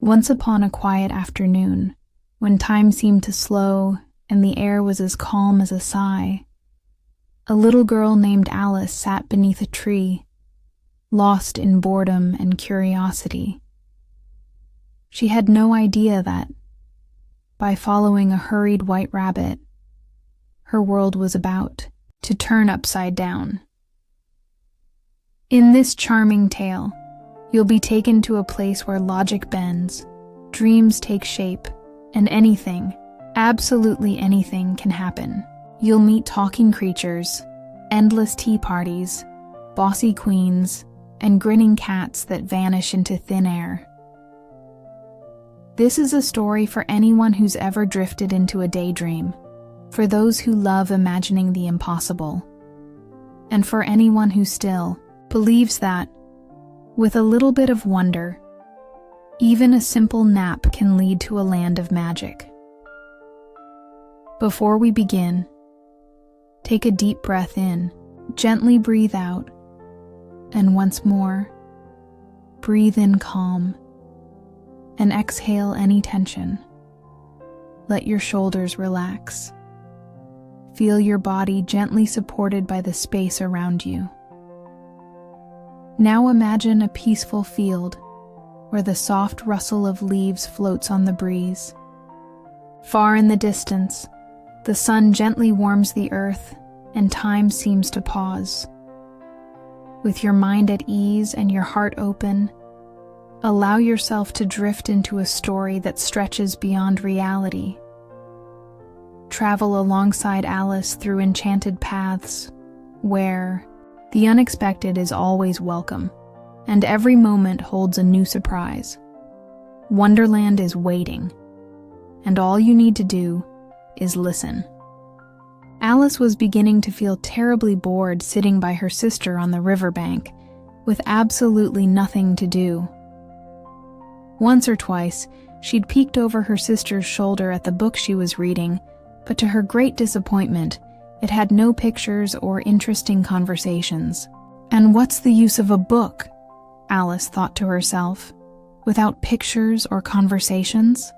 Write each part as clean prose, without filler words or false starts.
Once upon a quiet afternoon, when time seemed to slow and the air was as calm as a sigh, a little girl named Alice sat beneath a tree, lost in boredom and curiosity. She had no idea that, by following a hurried white rabbit, her world was about to turn upside down. In this charming tale, you'll be taken to a place where logic bends, dreams take shape, and anything, absolutely anything, can happen. You'll meet talking creatures, endless tea parties, bossy queens, and grinning cats that vanish into thin air. This is a story for anyone who's ever drifted into a daydream, for those who love imagining the impossible, and for anyone who still believes that, with a little bit of wonder, even a simple nap can lead to a land of magic. Before we begin, take a deep breath in, gently breathe out, and once more, breathe in calm, and exhale any tension. Let your shoulders relax. Feel your body gently supported by the space around you. Now imagine a peaceful field where the soft rustle of leaves floats on the breeze. Far in the distance, the sun gently warms the earth and time seems to pause. With your mind at ease and your heart open, allow yourself to drift into a story that stretches beyond reality. Travel alongside Alice through enchanted paths where the unexpected is always welcome, and every moment holds a new surprise. Wonderland is waiting, and all you need to do is listen. Alice was beginning to feel terribly bored sitting by her sister on the riverbank, with absolutely nothing to do. Once or twice, she'd peeked over her sister's shoulder at the book she was reading, but to her great disappointment, it had no pictures or interesting conversations. And what's the use of a book, Alice thought to herself, without pictures or conversations?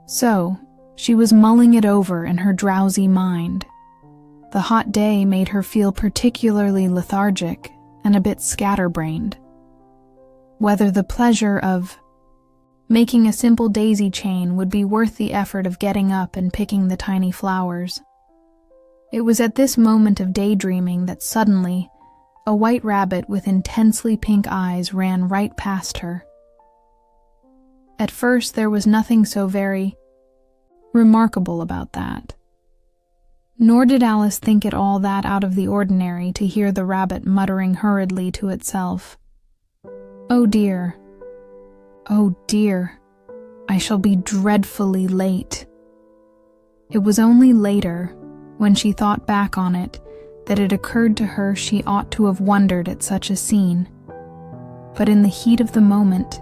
So, she was mulling it over in her drowsy mind. The hot day made her feel particularly lethargic and a bit scatterbrained. Whether the pleasure of making a simple daisy chain would be worth the effort of getting up and picking the tiny flowers. It was at this moment of daydreaming that suddenly, a white rabbit with intensely pink eyes ran right past her. At first, there was nothing so very remarkable about that. Nor did Alice think it all that out of the ordinary to hear the rabbit muttering hurriedly to itself, "Oh dear, I shall be dreadfully late." It was only later, when she thought back on it, that it occurred to her she ought to have wondered at such a scene. But in the heat of the moment,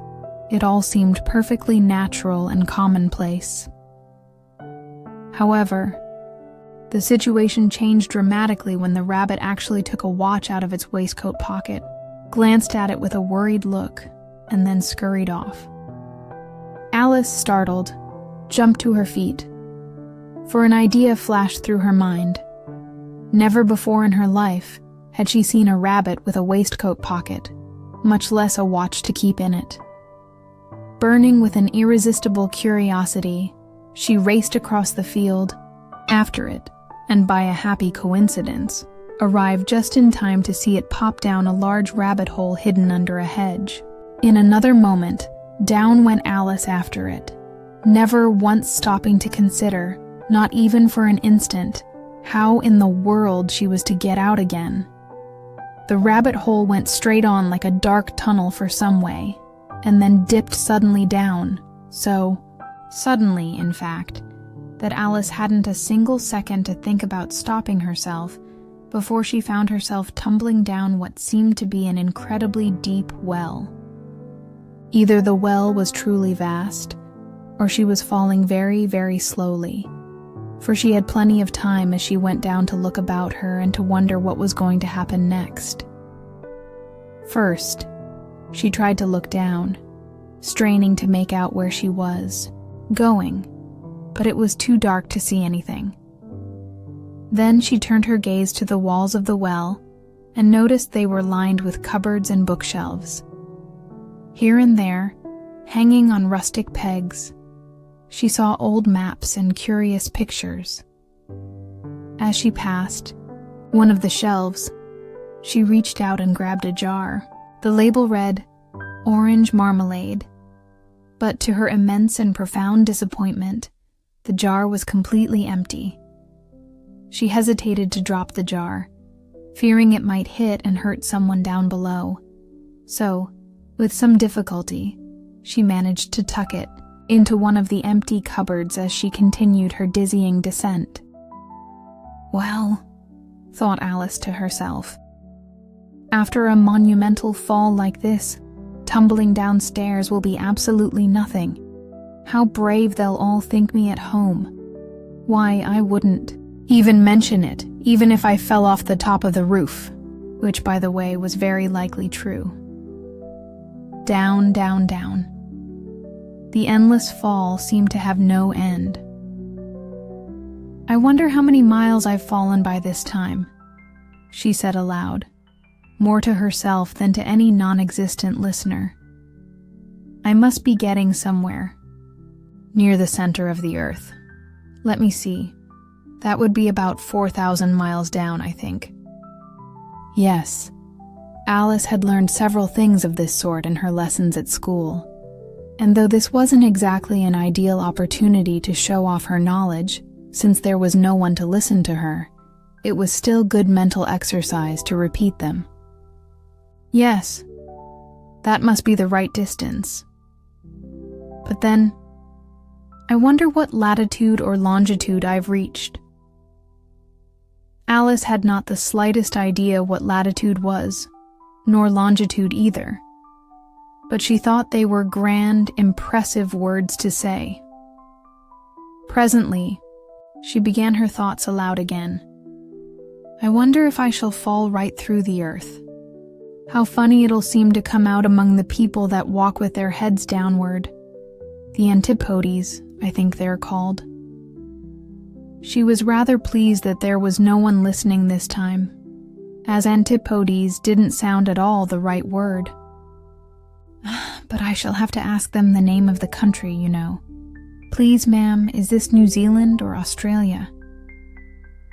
it all seemed perfectly natural and commonplace. However, the situation changed dramatically when the rabbit actually took a watch out of its waistcoat pocket, glanced at it with a worried look, and then scurried off. Alice, startled, jumped to her feet, for an idea flashed through her mind. Never before in her life had she seen a rabbit with a waistcoat pocket, much less a watch to keep in it. Burning with an irresistible curiosity, she raced across the field after it, and by a happy coincidence, arrived just in time to see it pop down a large rabbit hole hidden under a hedge. In another moment, down went Alice after it, never once stopping to consider, not even for an instant, how in the world she was to get out again. The rabbit hole went straight on like a dark tunnel for some way, and then dipped suddenly down, so suddenly, in fact, that Alice hadn't a single second to think about stopping herself before she found herself tumbling down what seemed to be an incredibly deep well. Either the well was truly vast, or she was falling very, very slowly, for she had plenty of time as she went down to look about her and to wonder what was going to happen next. First, she tried to look down, straining to make out where she was going, but it was too dark to see anything. Then she turned her gaze to the walls of the well and noticed they were lined with cupboards and bookshelves. Here and there, hanging on rustic pegs, she saw old maps and curious pictures. As she passed one of the shelves, she reached out and grabbed a jar. The label read, "Orange marmalade." But to her immense and profound disappointment, the jar was completely empty. She hesitated to drop the jar, fearing it might hit and hurt someone down below. So, with some difficulty, she managed to tuck it into one of the empty cupboards as she continued her dizzying descent. Well, thought Alice to herself, after a monumental fall like this, tumbling downstairs will be absolutely nothing. How brave they'll all think me at home. Why, I wouldn't even mention it, even if I fell off the top of the roof, which, by the way, was very likely true. Down, down, down. The endless fall seemed to have no end. I wonder how many miles I've fallen by this time, she said aloud, more to herself than to any non-existent listener. I must be getting somewhere, near the center of the earth. Let me see. That would be about 4,000 miles down, I think. Yes, Alice had learned several things of this sort in her lessons at school, and though this wasn't exactly an ideal opportunity to show off her knowledge, since there was no one to listen to her, it was still good mental exercise to repeat them. Yes, that must be the right distance. But then, I wonder what latitude or longitude I've reached. Alice had not the slightest idea what latitude was, nor longitude either, but she thought they were grand, impressive words to say. Presently, she began her thoughts aloud again. I wonder if I shall fall right through the earth. How funny it'll seem to come out among the people that walk with their heads downward. The antipodes, I think they're called. She was rather pleased that there was no one listening this time, as antipodes didn't sound at all the right word. But I shall have to ask them the name of the country, you know. Please, ma'am, is this New Zealand or Australia?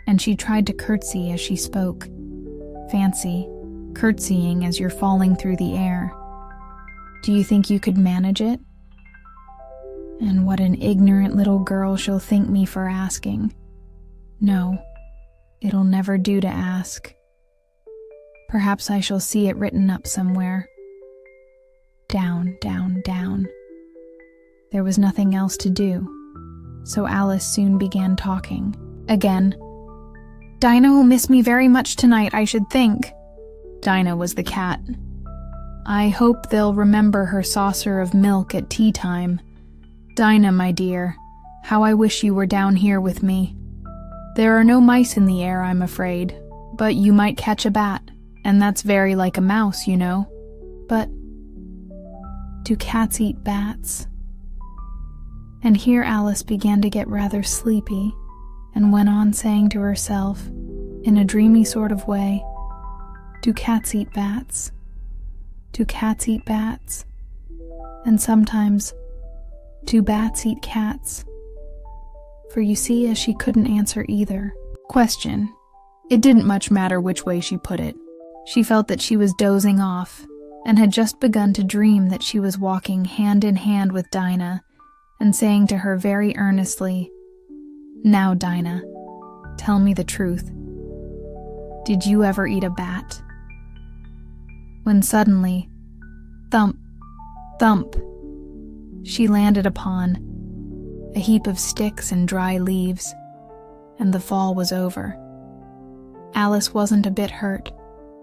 And she tried to curtsy as she spoke. Fancy, curtsying as you're falling through the air. Do you think you could manage it? And what an ignorant little girl she'll think me for asking. No, it'll never do to ask. Perhaps I shall see it written up somewhere. Down, down, down. There was nothing else to do, so Alice soon began talking. Again. Dinah will miss me very much tonight, I should think. Dinah was the cat. I hope they'll remember her saucer of milk at tea time. Dinah, my dear, how I wish you were down here with me. There are no mice in the air, I'm afraid, but you might catch a bat, and that's very like a mouse, you know. But do cats eat bats? And here Alice began to get rather sleepy, and went on saying to herself, in a dreamy sort of way, do cats eat bats? Do cats eat bats? And sometimes, do bats eat cats? For you see, as she couldn't answer either question, it didn't much matter which way she put it. She felt that she was dozing off, and had just begun to dream that she was walking hand in hand with Dinah, and saying to her very earnestly, Now, Dinah, tell me the truth. Did you ever eat a bat? When suddenly, thump, thump, she landed upon a heap of sticks and dry leaves, and the fall was over. Alice wasn't a bit hurt,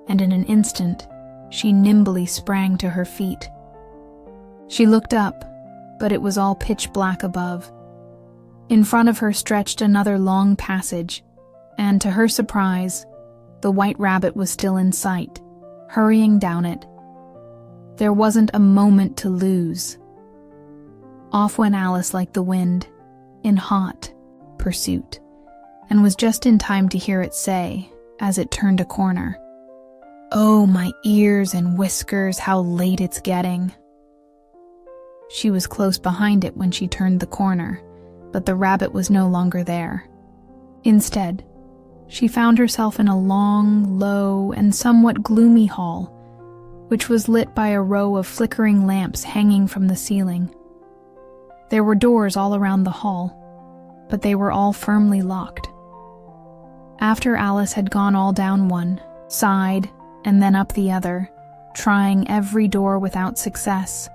and in an instant, she nimbly sprang to her feet. She looked up, but it was all pitch black above. In front of her stretched another long passage, and to her surprise, the white rabbit was still in sight, hurrying down it. There wasn't a moment to lose. Off went Alice like the wind, in hot pursuit, and was just in time to hear it say, as it turned a corner, "Oh, my ears and whiskers, how late it's getting." She was close behind it when she turned the corner, but the rabbit was no longer there. Instead, she found herself in a long, low, and somewhat gloomy hall, which was lit by a row of flickering lamps hanging from the ceiling. There were doors all around the hall, but they were all firmly locked. After Alice had gone all down one, side, and then up the other, trying every door without success,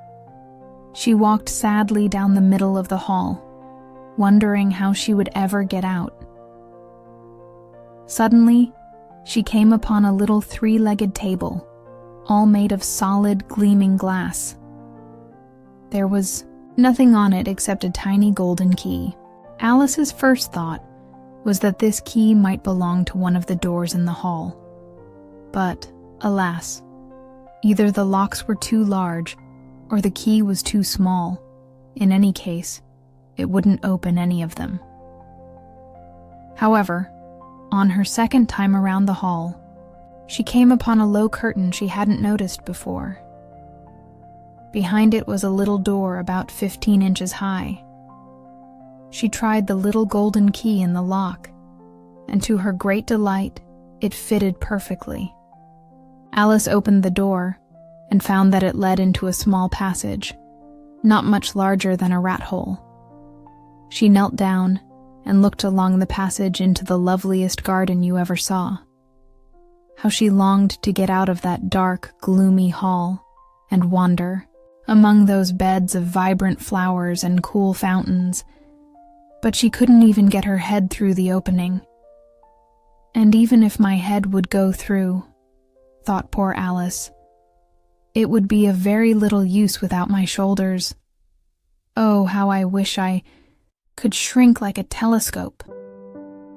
she walked sadly down the middle of the hall, wondering how she would ever get out. Suddenly, she came upon a little three-legged table, all made of solid, gleaming glass. There was nothing on it except a tiny golden key. Alice's first thought was that this key might belong to one of the doors in the hall. But, alas, either the locks were too large or the key was too small. In any case, it wouldn't open any of them. However, on her second time around the hall, she came upon a low curtain she hadn't noticed before. Behind it was a little door about 15 inches high. She tried the little golden key in the lock, and to her great delight, it fitted perfectly. Alice opened the door and found that it led into a small passage, not much larger than a rat hole. She knelt down and looked along the passage into the loveliest garden you ever saw. How she longed to get out of that dark, gloomy hall and wander among those beds of vibrant flowers and cool fountains, but she couldn't even get her head through the opening. And even if my head would go through, thought poor Alice, it would be of very little use without my shoulders. Oh, how I wish I could shrink like a telescope.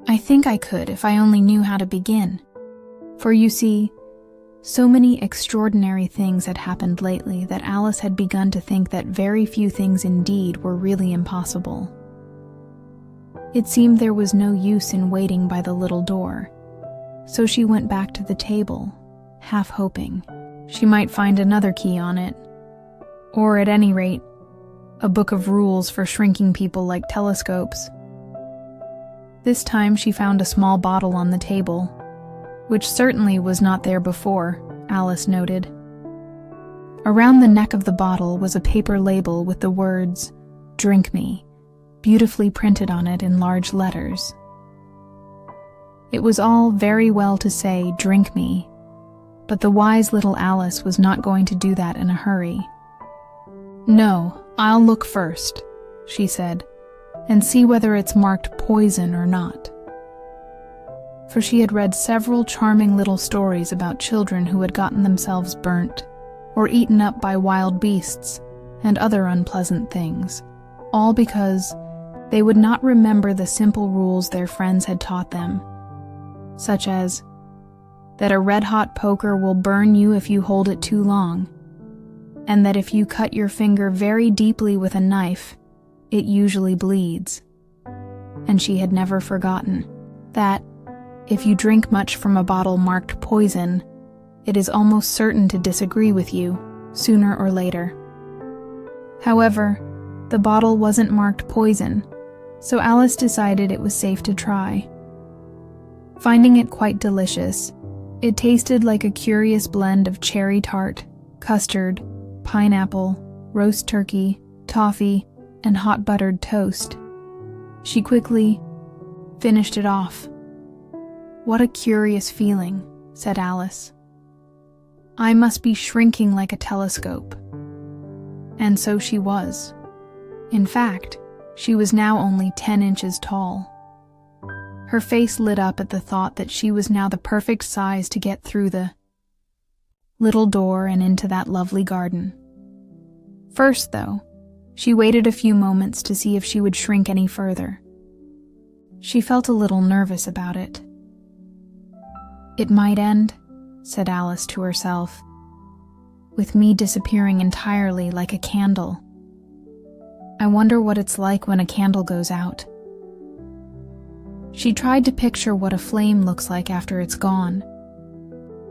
I think I could if I only knew how to begin. For you see, so many extraordinary things had happened lately that Alice had begun to think that very few things indeed were really impossible. It seemed there was no use in waiting by the little door, so she went back to the table, half hoping she might find another key on it, or at any rate, a book of rules for shrinking people like telescopes. This time she found a small bottle on the table, which certainly was not there before, Alice noted. Around the neck of the bottle was a paper label with the words, "Drink me," beautifully printed on it in large letters. It was all very well to say, "Drink me," but the wise little Alice was not going to do that in a hurry. "No, I'll look first," she said, "and see whether it's marked poison or not." For she had read several charming little stories about children who had gotten themselves burnt, or eaten up by wild beasts, and other unpleasant things, all because they would not remember the simple rules their friends had taught them, such as that a red-hot poker will burn you if you hold it too long, and that if you cut your finger very deeply with a knife, it usually bleeds. And she had never forgotten that if you drink much from a bottle marked poison, it is almost certain to disagree with you, sooner or later. However, the bottle wasn't marked poison, so Alice decided it was safe to try. Finding it quite delicious, it tasted like a curious blend of cherry tart, custard, pineapple, roast turkey, toffee, and hot buttered toast. She quickly finished it off. "What a curious feeling," said Alice. "I must be shrinking like a telescope." And so she was. In fact, she was now only 10 inches tall. Her face lit up at the thought that she was now the perfect size to get through the little door and into that lovely garden. First, though, she waited a few moments to see if she would shrink any further. She felt a little nervous about it. "It might end," said Alice to herself, "with me disappearing entirely like a candle. I wonder what it's like when a candle goes out. She tried to picture what a flame looks like after it's gone,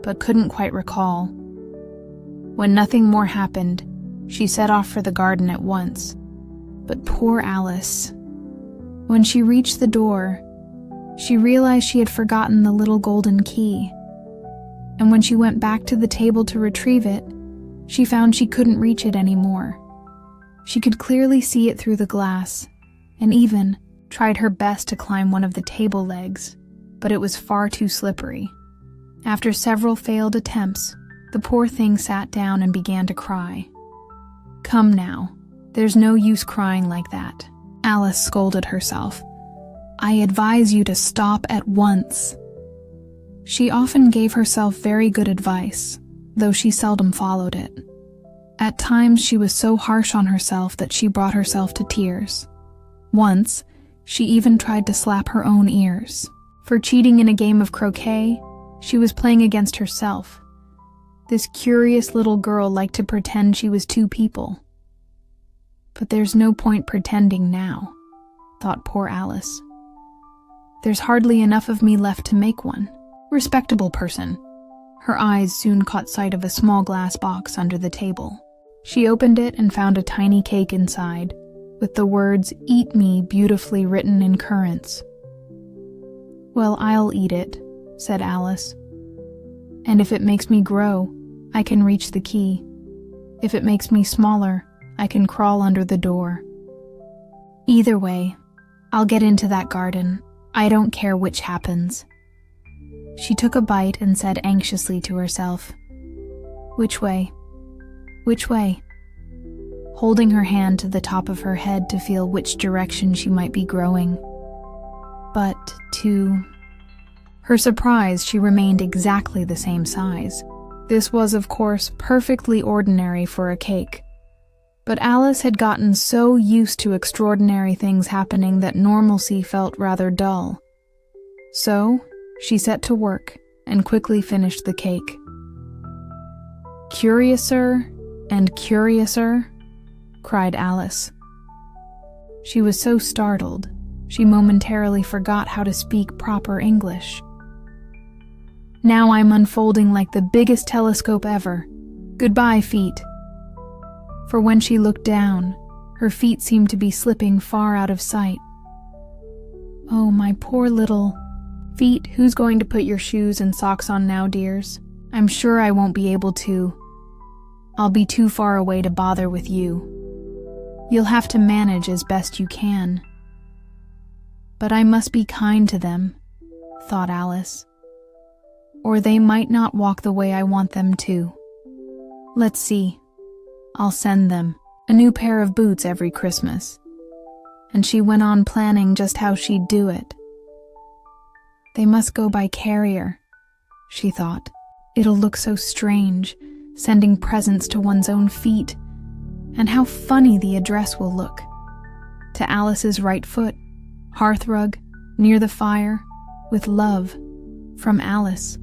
but couldn't quite recall. When nothing more happened, she set off for the garden at once. But poor Alice. When she reached the door, she realized she had forgotten the little golden key. And when she went back to the table to retrieve it, she found she couldn't reach it anymore. She could clearly see it through the glass, and even tried her best to climb one of the table legs, but it was far too slippery. After several failed attempts, the poor thing sat down and began to cry. "Come now, there's no use crying like that," Alice scolded herself. "I advise you to stop at once." She often gave herself very good advice, though she seldom followed it. At times she was so harsh on herself that she brought herself to tears. Once, she even tried to slap her own ears. For cheating in a game of croquet, she was playing against herself. This curious little girl liked to pretend she was two people. But there's no point pretending now, thought poor Alice. There's hardly enough of me left to make one. Respectable person. Her eyes soon caught sight of a small glass box under the table. She opened it and found a tiny cake inside, with the words "Eat me" beautifully written in currants. "Well, I'll eat it," said Alice. "And if it makes me grow, I can reach the key. If it makes me smaller, I can crawl under the door. Either way, I'll get into that garden. I don't care which happens." She took a bite and said anxiously to herself, "Which way? Which way?" holding her hand to the top of her head to feel which direction she might be growing. But to her surprise, she remained exactly the same size. This was, of course, perfectly ordinary for a cake. But Alice had gotten so used to extraordinary things happening that normalcy felt rather dull. So, she set to work and quickly finished the cake. "Curiouser and curiouser," cried Alice. She was so startled, she momentarily forgot how to speak proper English. "Now I'm unfolding like the biggest telescope ever. Goodbye, feet." For when she looked down, her feet seemed to be slipping far out of sight. "Oh, my poor little feet, who's going to put your shoes and socks on now, dears? I'm sure I won't be able to. I'll be too far away to bother with you. You'll have to manage as best you can." "But I must be kind to them," thought Alice, "or they might not walk the way I want them to. Let's see. I'll send them a new pair of boots every Christmas." And she went on planning just how she'd do it. "They must go by carrier," she thought. "It'll look so strange, sending presents to one's own feet. And how funny the address will look. To Alice's right foot, hearthrug, near the fire, with love, from Alice."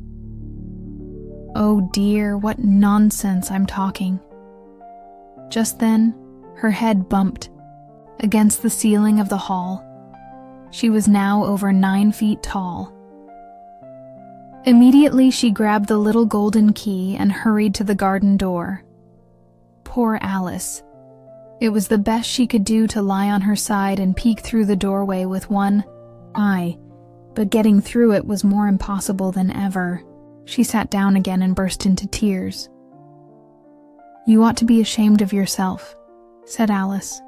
Oh dear, what nonsense I'm talking. Just then, her head bumped against the ceiling of the hall. She was now over 9 feet tall. Immediately she grabbed the little golden key and hurried to the garden door. Poor Alice. It was the best she could do to lie on her side and peek through the doorway with one eye, but getting through it was more impossible than ever. She sat down again and burst into tears. "You ought to be ashamed of yourself," said Alice.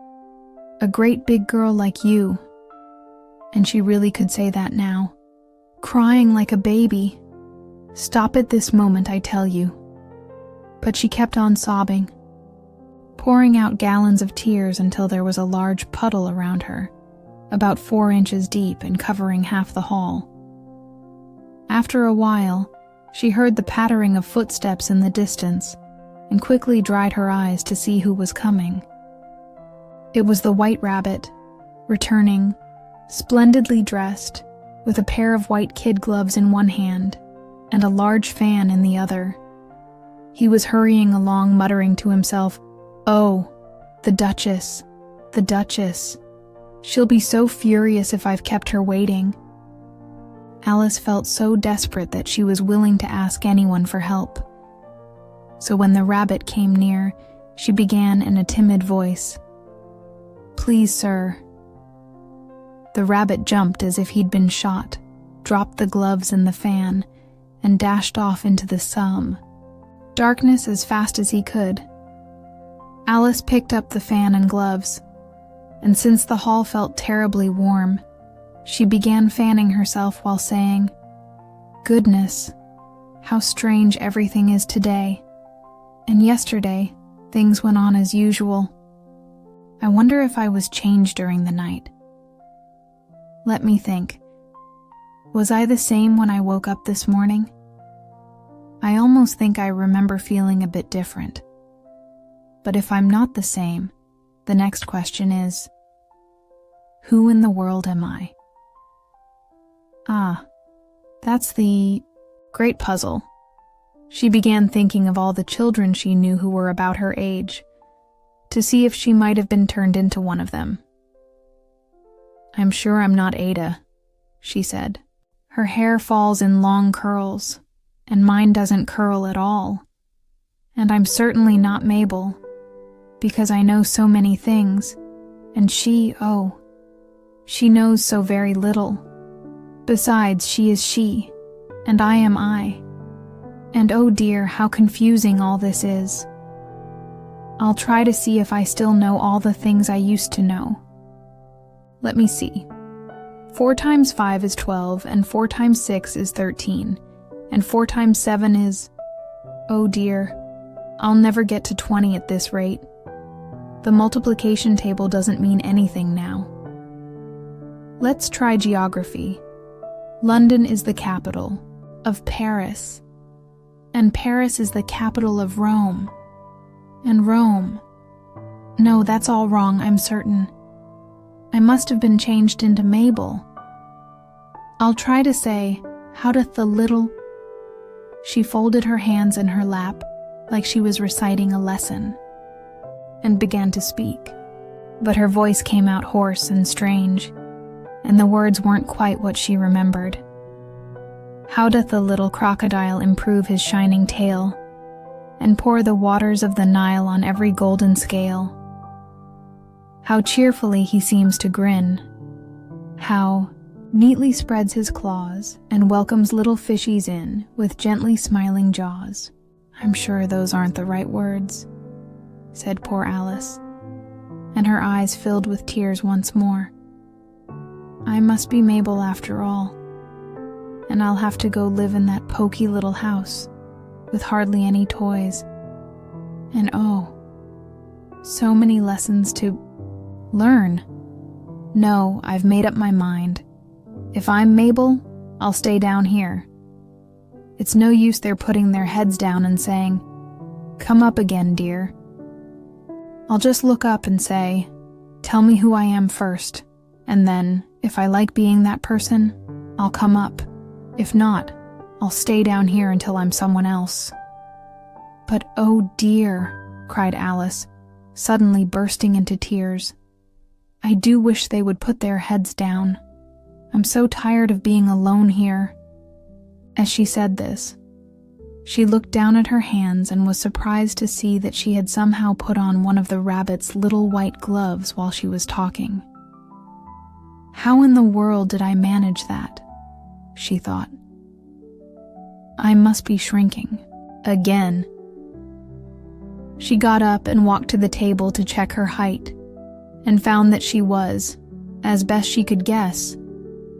"A great big girl like you," and she really could say that now, "crying like a baby. Stop it this moment, I tell you." But she kept on sobbing, pouring out gallons of tears until there was a large puddle around her, about 4 inches deep and covering half the hall. After a while, she heard the pattering of footsteps in the distance and quickly dried her eyes to see who was coming. It was the White Rabbit, returning, splendidly dressed, with a pair of white kid gloves in one hand and a large fan in the other. He was hurrying along muttering to himself, "Oh, the Duchess. The Duchess. She'll be so furious if I've kept her waiting." Alice felt so desperate that she was willing to ask anyone for help. So when the rabbit came near, she began in a timid voice, "Please, sir." The rabbit jumped as if he'd been shot, dropped the gloves and the fan, and dashed off into the darkness as fast as he could. Alice picked up the fan and gloves, and since the hall felt terribly warm, she began fanning herself while saying, "Goodness, how strange everything is today. And yesterday, things went on as usual. I wonder if I was changed during the night. Let me think. Was I the same when I woke up this morning? I almost think I remember feeling a bit different. But if I'm not the same, the next question is, who in the world am I?" Ah, that's the great puzzle. She began thinking of all the children she knew who were about her age, to see if she might have been turned into one of them. "I'm sure I'm not Ada," she said. "Her hair falls in long curls, and mine doesn't curl at all. And I'm certainly not Mabel, because I know so many things, and she knows so very little. Besides, she is she, and I am I. And oh dear, how confusing all this is. I'll try to see if I still know all the things I used to know. Let me see. 4 times 5 is 12, and 4 times 6 is 13, and 4 times 7 is... Oh dear, I'll never get to 20 at this rate. The multiplication table doesn't mean anything now. Let's try geography. London is the capital of Paris, and Paris is the capital of Rome, and Rome... No, that's all wrong, I'm certain. I must have been changed into Mabel. I'll try to say, how doth the little... She folded her hands in her lap, like she was reciting a lesson, and began to speak. But her voice came out hoarse and strange, and the words weren't quite what she remembered. How doth the little crocodile improve his shining tail, and pour the waters of the Nile on every golden scale? How cheerfully he seems to grin, how neatly spreads his claws and welcomes little fishies in with gently smiling jaws. I'm sure those aren't the right words, said poor Alice, and her eyes filled with tears once more. I must be Mabel after all, and I'll have to go live in that poky little house with hardly any toys. And oh, so many lessons to learn. No, I've made up my mind. If I'm Mabel, I'll stay down here. It's no use their putting their heads down and saying, "Come up again, dear." I'll just look up and say, "Tell me who I am first," and then, if I like being that person, I'll come up. If not, I'll stay down here until I'm someone else. But oh dear, cried Alice, suddenly bursting into tears. I do wish they would put their heads down. I'm so tired of being alone here. As she said this, she looked down at her hands and was surprised to see that she had somehow put on one of the rabbit's little white gloves while she was talking. How in the world did I manage that? She thought. I must be shrinking. Again. She got up and walked to the table to check her height, and found that she was, as best she could guess,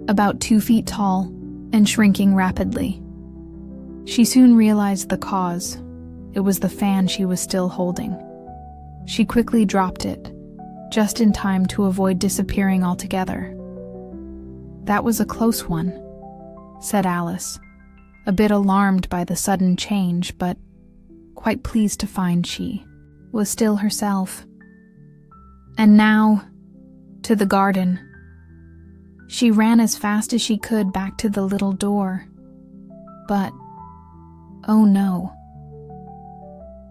about 2 feet tall and shrinking rapidly. She soon realized the cause. It was the fan she was still holding. She quickly dropped it, just in time to avoid disappearing altogether. That was a close one, said Alice, a bit alarmed by the sudden change, but quite pleased to find she was still herself. And now, to the garden. She ran as fast as she could back to the little door. But, oh no.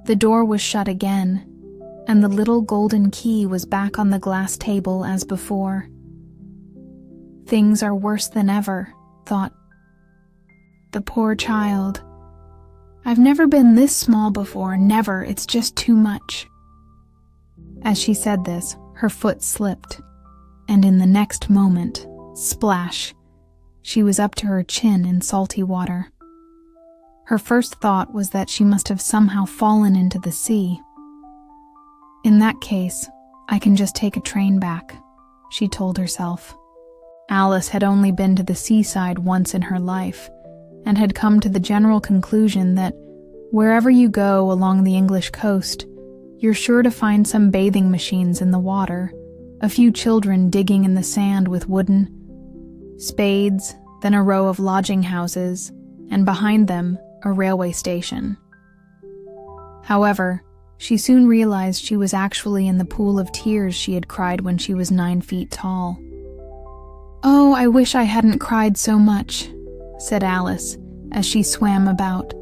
The door was shut again, and the little golden key was back on the glass table as before. Things are worse than ever, thought. The poor child. I've never been this small before, never, it's just too much. As she said this, her foot slipped, and in the next moment, splash, she was up to her chin in salty water. Her first thought was that she must have somehow fallen into the sea. In that case, I can just take a train back, she told herself. Alice had only been to the seaside once in her life, and had come to the general conclusion that wherever you go along the English coast, you're sure to find some bathing machines in the water, a few children digging in the sand with wooden spades, then a row of lodging houses, and behind them, a railway station. However, she soon realized she was actually in the pool of tears she had cried when she was 9 feet tall. "Oh, I wish I hadn't cried so much," said Alice as she swam about,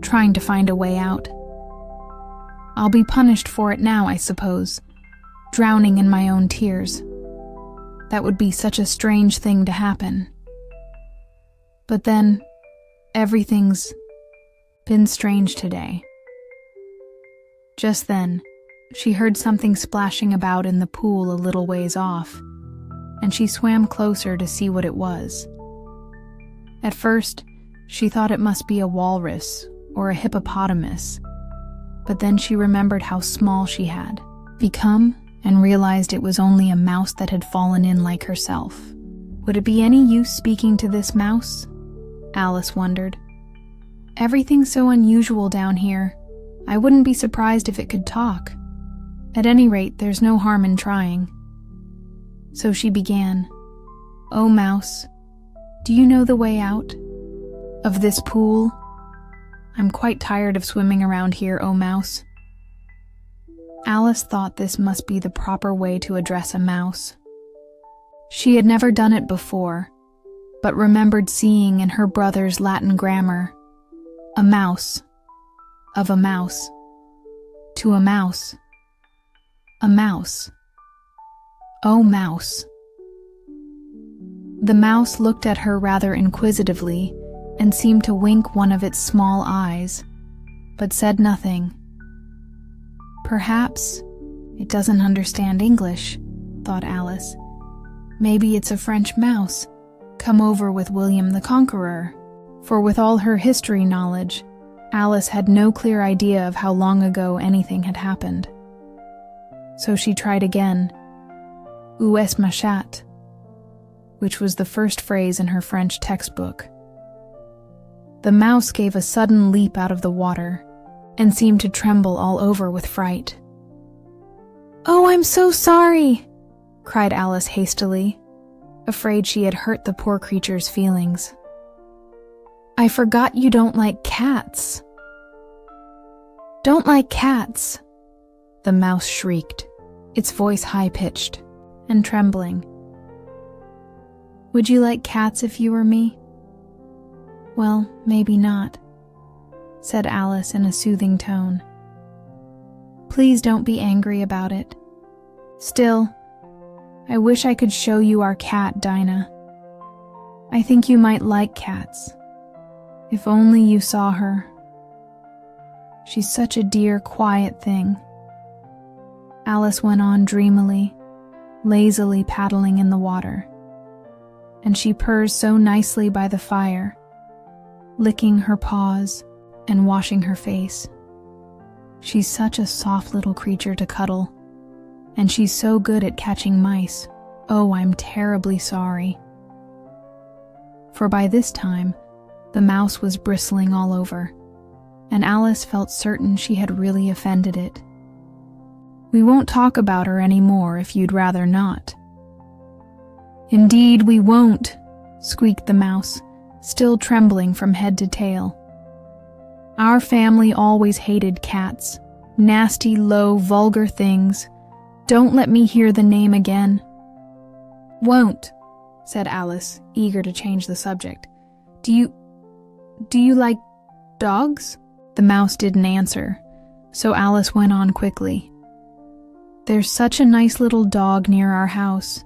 trying to find a way out. "I'll be punished for it now, I suppose, drowning in my own tears. That would be such a strange thing to happen. But then, everything's been strange today." Just then, she heard something splashing about in the pool a little ways off, and she swam closer to see what it was. At first, she thought it must be a walrus or a hippopotamus, but then she remembered how small she had become and realized it was only a mouse that had fallen in like herself. Would it be any use speaking to this mouse? Alice wondered. Everything's so unusual down here. I wouldn't be surprised if it could talk. At any rate, there's no harm in trying. So she began, "Oh, mouse, do you know the way out of this pool? I'm quite tired of swimming around here, oh mouse." Alice thought this must be the proper way to address a mouse. She had never done it before, but remembered seeing in her brother's Latin grammar, "A mouse, of a mouse, to a mouse, a mouse, oh mouse." The mouse looked at her rather inquisitively and seemed to wink one of its small eyes, but said nothing. Perhaps it doesn't understand English, thought Alice. Maybe it's a French mouse, come over with William the Conqueror. For with all her history knowledge, Alice had no clear idea of how long ago anything had happened. So she tried again, "Où est ma chatte?" which was the first phrase in her French textbook. The mouse gave a sudden leap out of the water and seemed to tremble all over with fright. "Oh, I'm so sorry," cried Alice hastily, afraid she had hurt the poor creature's feelings. "I forgot you don't like cats." "Don't like cats," the mouse shrieked, its voice high-pitched and trembling. "Would you like cats if you were me?" "Well, maybe not," said Alice in a soothing tone. "Please don't be angry about it. Still, I wish I could show you our cat, Dinah. I think you might like cats. If only you saw her. She's such a dear, quiet thing." Alice went on dreamily, lazily paddling in the water. And she purrs so nicely by the fire, licking her paws and washing her face. She's such a soft little creature to cuddle, and she's so good at catching mice. Oh, I'm terribly sorry. For by this time, the mouse was bristling all over, and Alice felt certain she had really offended it. "We won't talk about her any more if you'd rather not." "Indeed we won't," squeaked the mouse, still trembling from head to tail. "Our family always hated cats. Nasty, low, vulgar things. Don't let me hear the name again." "Won't," said Alice, eager to change the subject. Do you like dogs?" The mouse didn't answer, so Alice went on quickly. There's such a nice little dog near our house.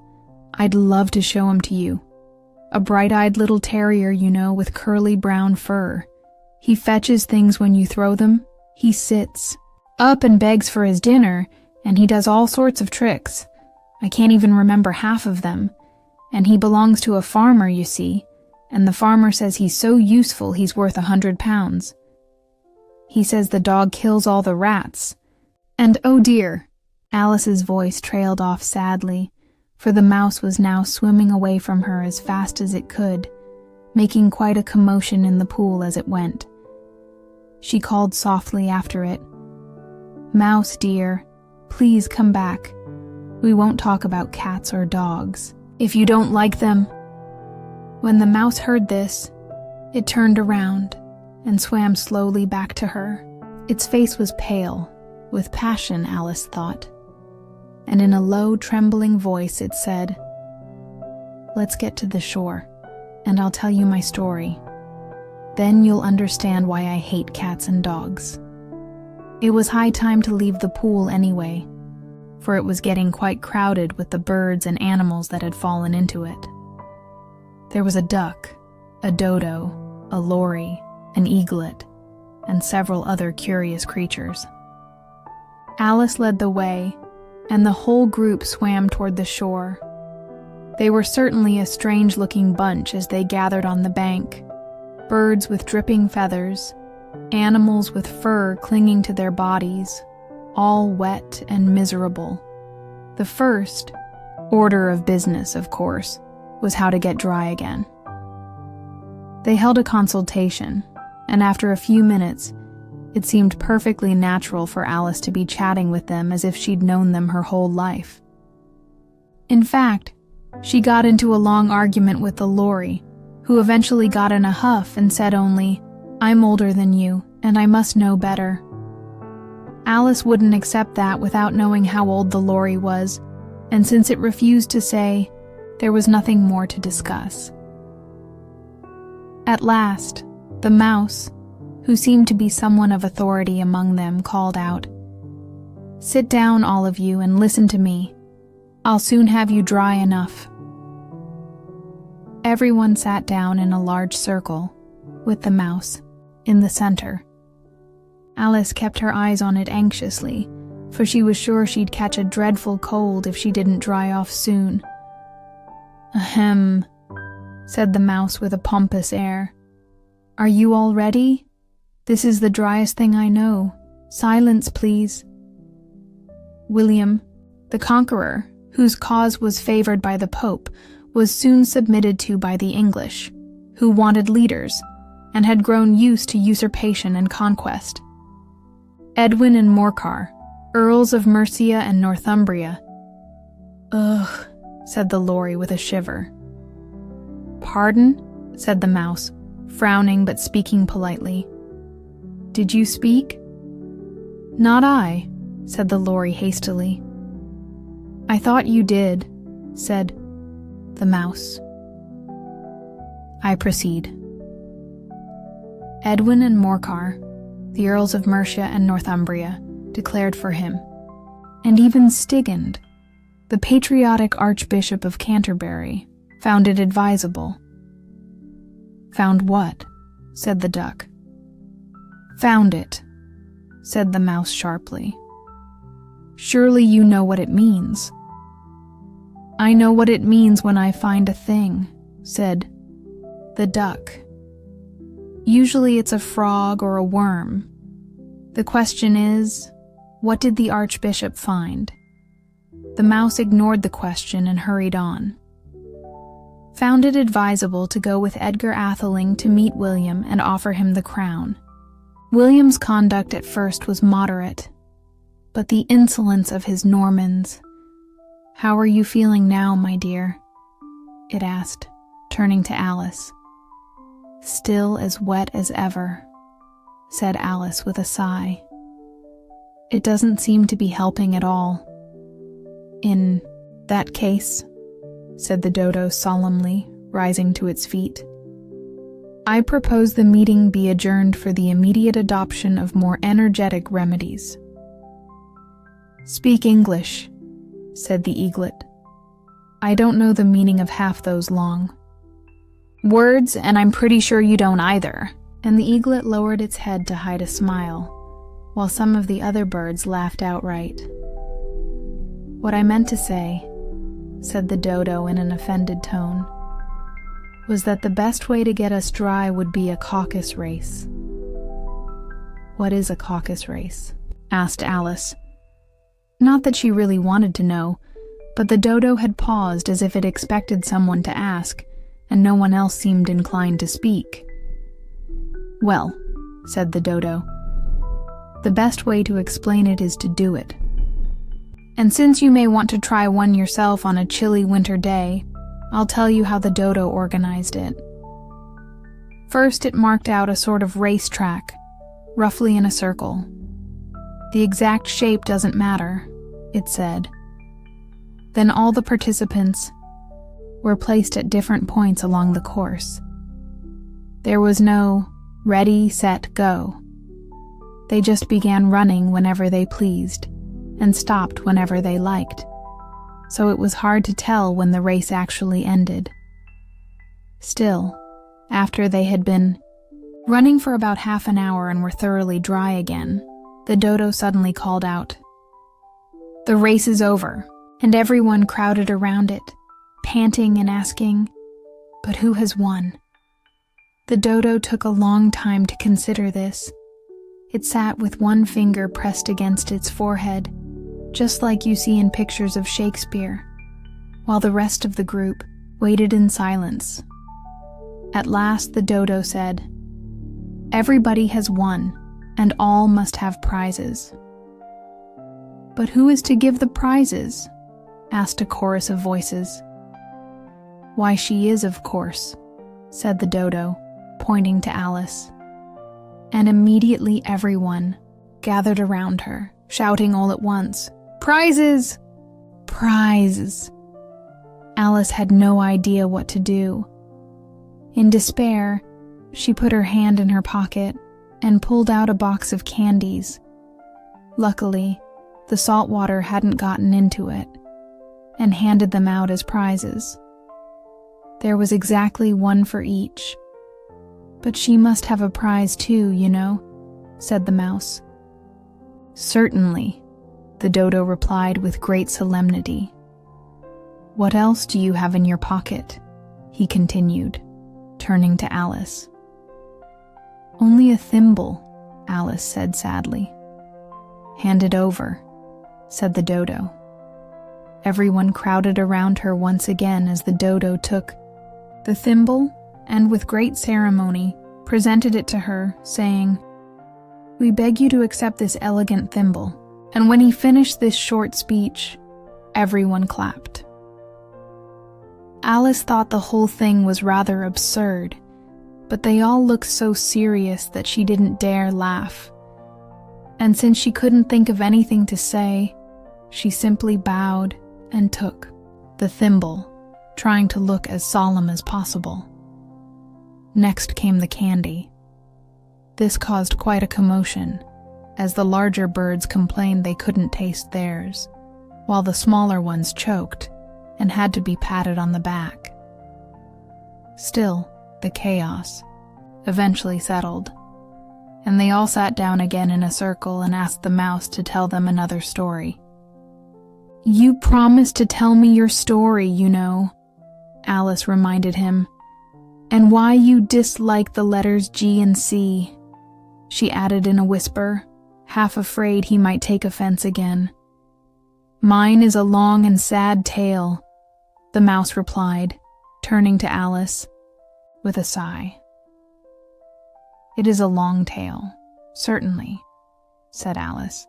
I'd love to show him to you. A bright-eyed little terrier, you know, with curly brown fur. He fetches things when you throw them. He sits up and begs for his dinner, and he does all sorts of tricks. I can't even remember half of them. And he belongs to a farmer, you see, and the farmer says he's so useful he's worth 100 pounds. He says the dog kills all the rats. And oh dear, Alice's voice trailed off sadly, for the mouse was now swimming away from her as fast as it could, making quite a commotion in the pool as it went. She called softly after it, "Mouse dear, please come back. We won't talk about cats or dogs, if you don't like them." When the mouse heard this, it turned around and swam slowly back to her. Its face was pale, with passion, Alice thought, and in a low, trembling voice it said, "Let's get to the shore, and I'll tell you my story. Then you'll understand why I hate cats and dogs." It was high time to leave the pool anyway, for it was getting quite crowded with the birds and animals that had fallen into it. There was a duck, a dodo, a lory, an eaglet, and several other curious creatures. Alice led the way, and the whole group swam toward the shore. They were certainly a strange-looking bunch as they gathered on the bank. Birds with dripping feathers, animals with fur clinging to their bodies, all wet and miserable. The first order of business, of course, was how to get dry again. They held a consultation, and after a few minutes, it seemed perfectly natural for Alice to be chatting with them as if she'd known them her whole life. In fact, she got into a long argument with the lory, who eventually got in a huff and said only, "I'm older than you, and I must know better." Alice wouldn't accept that without knowing how old the lory was, and since it refused to say, there was nothing more to discuss. At last, the mouse, who seemed to be someone of authority among them, called out, "Sit down, all of you, and listen to me. I'll soon have you dry enough." Everyone sat down in a large circle, with the mouse in the center. Alice kept her eyes on it anxiously, for she was sure she'd catch a dreadful cold if she didn't dry off soon. "Ahem," said the mouse with a pompous air. "Are you all ready? This is the driest thing I know. Silence, please." William, the conqueror, whose cause was favored by the Pope, was soon submitted to by the English, who wanted leaders and had grown used to usurpation and conquest. Edwin and Morcar, Earls of Mercia and Northumbria. "Ugh," said the lory with a shiver. "Pardon?" said the mouse, frowning but speaking politely. "Did you speak?" "Not I," said the lory hastily. "I thought you did," said the mouse. "I proceed. Edwin and Morcar, the Earls of Mercia and Northumbria, declared for him, and even Stigand, the patriotic Archbishop of Canterbury, found it advisable." "Found what?" said the duck. "Found it," said the mouse sharply. "Surely you know what it means." "I know what it means when I find a thing," said the duck. "Usually it's a frog or a worm. The question is, what did the Archbishop find?" The mouse ignored the question and hurried on. "Found it advisable to go with Edgar Atheling to meet William and offer him the crown. William's conduct at first was moderate, but the insolence of his Normans— How are you feeling now, my dear?" it asked, turning to Alice. "Still as wet as ever," said Alice with a sigh. "It doesn't seem to be helping at all." "In that case," said the dodo solemnly, rising to its feet, "I propose the meeting be adjourned for the immediate adoption of more energetic remedies." "Speak English," said the eaglet. "I don't know the meaning of half those long words, and I'm pretty sure you don't either." And the eaglet lowered its head to hide a smile, while some of the other birds laughed outright. "What I meant to say," said the dodo in an offended tone, "was that the best way to get us dry would be a caucus race." "What is a caucus race?" asked Alice. Not that she really wanted to know, but the dodo had paused as if it expected someone to ask, and no one else seemed inclined to speak. "Well," said the dodo, "the best way to explain it is to do it. And since you may want to try one yourself on a chilly winter day, I'll tell you how the dodo organized it. First, it marked out a sort of racetrack, roughly in a circle. The exact shape doesn't matter, it said. Then all the participants were placed at different points along the course. There was no ready, set, go. They just began running whenever they pleased, and stopped whenever they liked, so it was hard to tell when the race actually ended. Still, after they had been running for about half an hour and were thoroughly dry again, the dodo suddenly called out, "The race is over," and everyone crowded around it, panting and asking, "But who has won?" The dodo took a long time to consider this. It sat with one finger pressed against its forehead, just like you see in pictures of Shakespeare, while the rest of the group waited in silence. At last the dodo said, "Everybody has won, and all must have prizes." "But who is to give the prizes?" asked a chorus of voices. "Why, she is, of course," said the dodo, pointing to Alice. And immediately everyone gathered around her, shouting all at once, "Prizes! Prizes!" Alice had no idea what to do. In despair, she put her hand in her pocket and pulled out a box of candies. Luckily, the salt water hadn't gotten into it, and handed them out as prizes. There was exactly one for each. "But she must have a prize too, you know," said the mouse. "Certainly," the dodo replied with great solemnity. "What else do you have in your pocket?" he continued, turning to Alice. "Only a thimble," Alice said sadly. "Hand it over," said the dodo. Everyone crowded around her once again as the dodo took the thimble and with great ceremony presented it to her, saying, "We beg you to accept this elegant thimble." And when he finished this short speech, everyone clapped. Alice thought the whole thing was rather absurd, but they all looked so serious that she didn't dare laugh. And since she couldn't think of anything to say, she simply bowed and took the thimble, trying to look as solemn as possible. Next came the candy. This caused quite a commotion, as the larger birds complained they couldn't taste theirs, while the smaller ones choked and had to be patted on the back. Still, the chaos eventually settled, and they all sat down again in a circle and asked the mouse to tell them another story. "You promised to tell me your story, you know," Alice reminded him. "And why you dislike the letters G and C," she added in a whisper, half afraid he might take offense again. "Mine is a long and sad tale," the mouse replied, turning to Alice with a sigh. "It is a long tale, certainly," said Alice,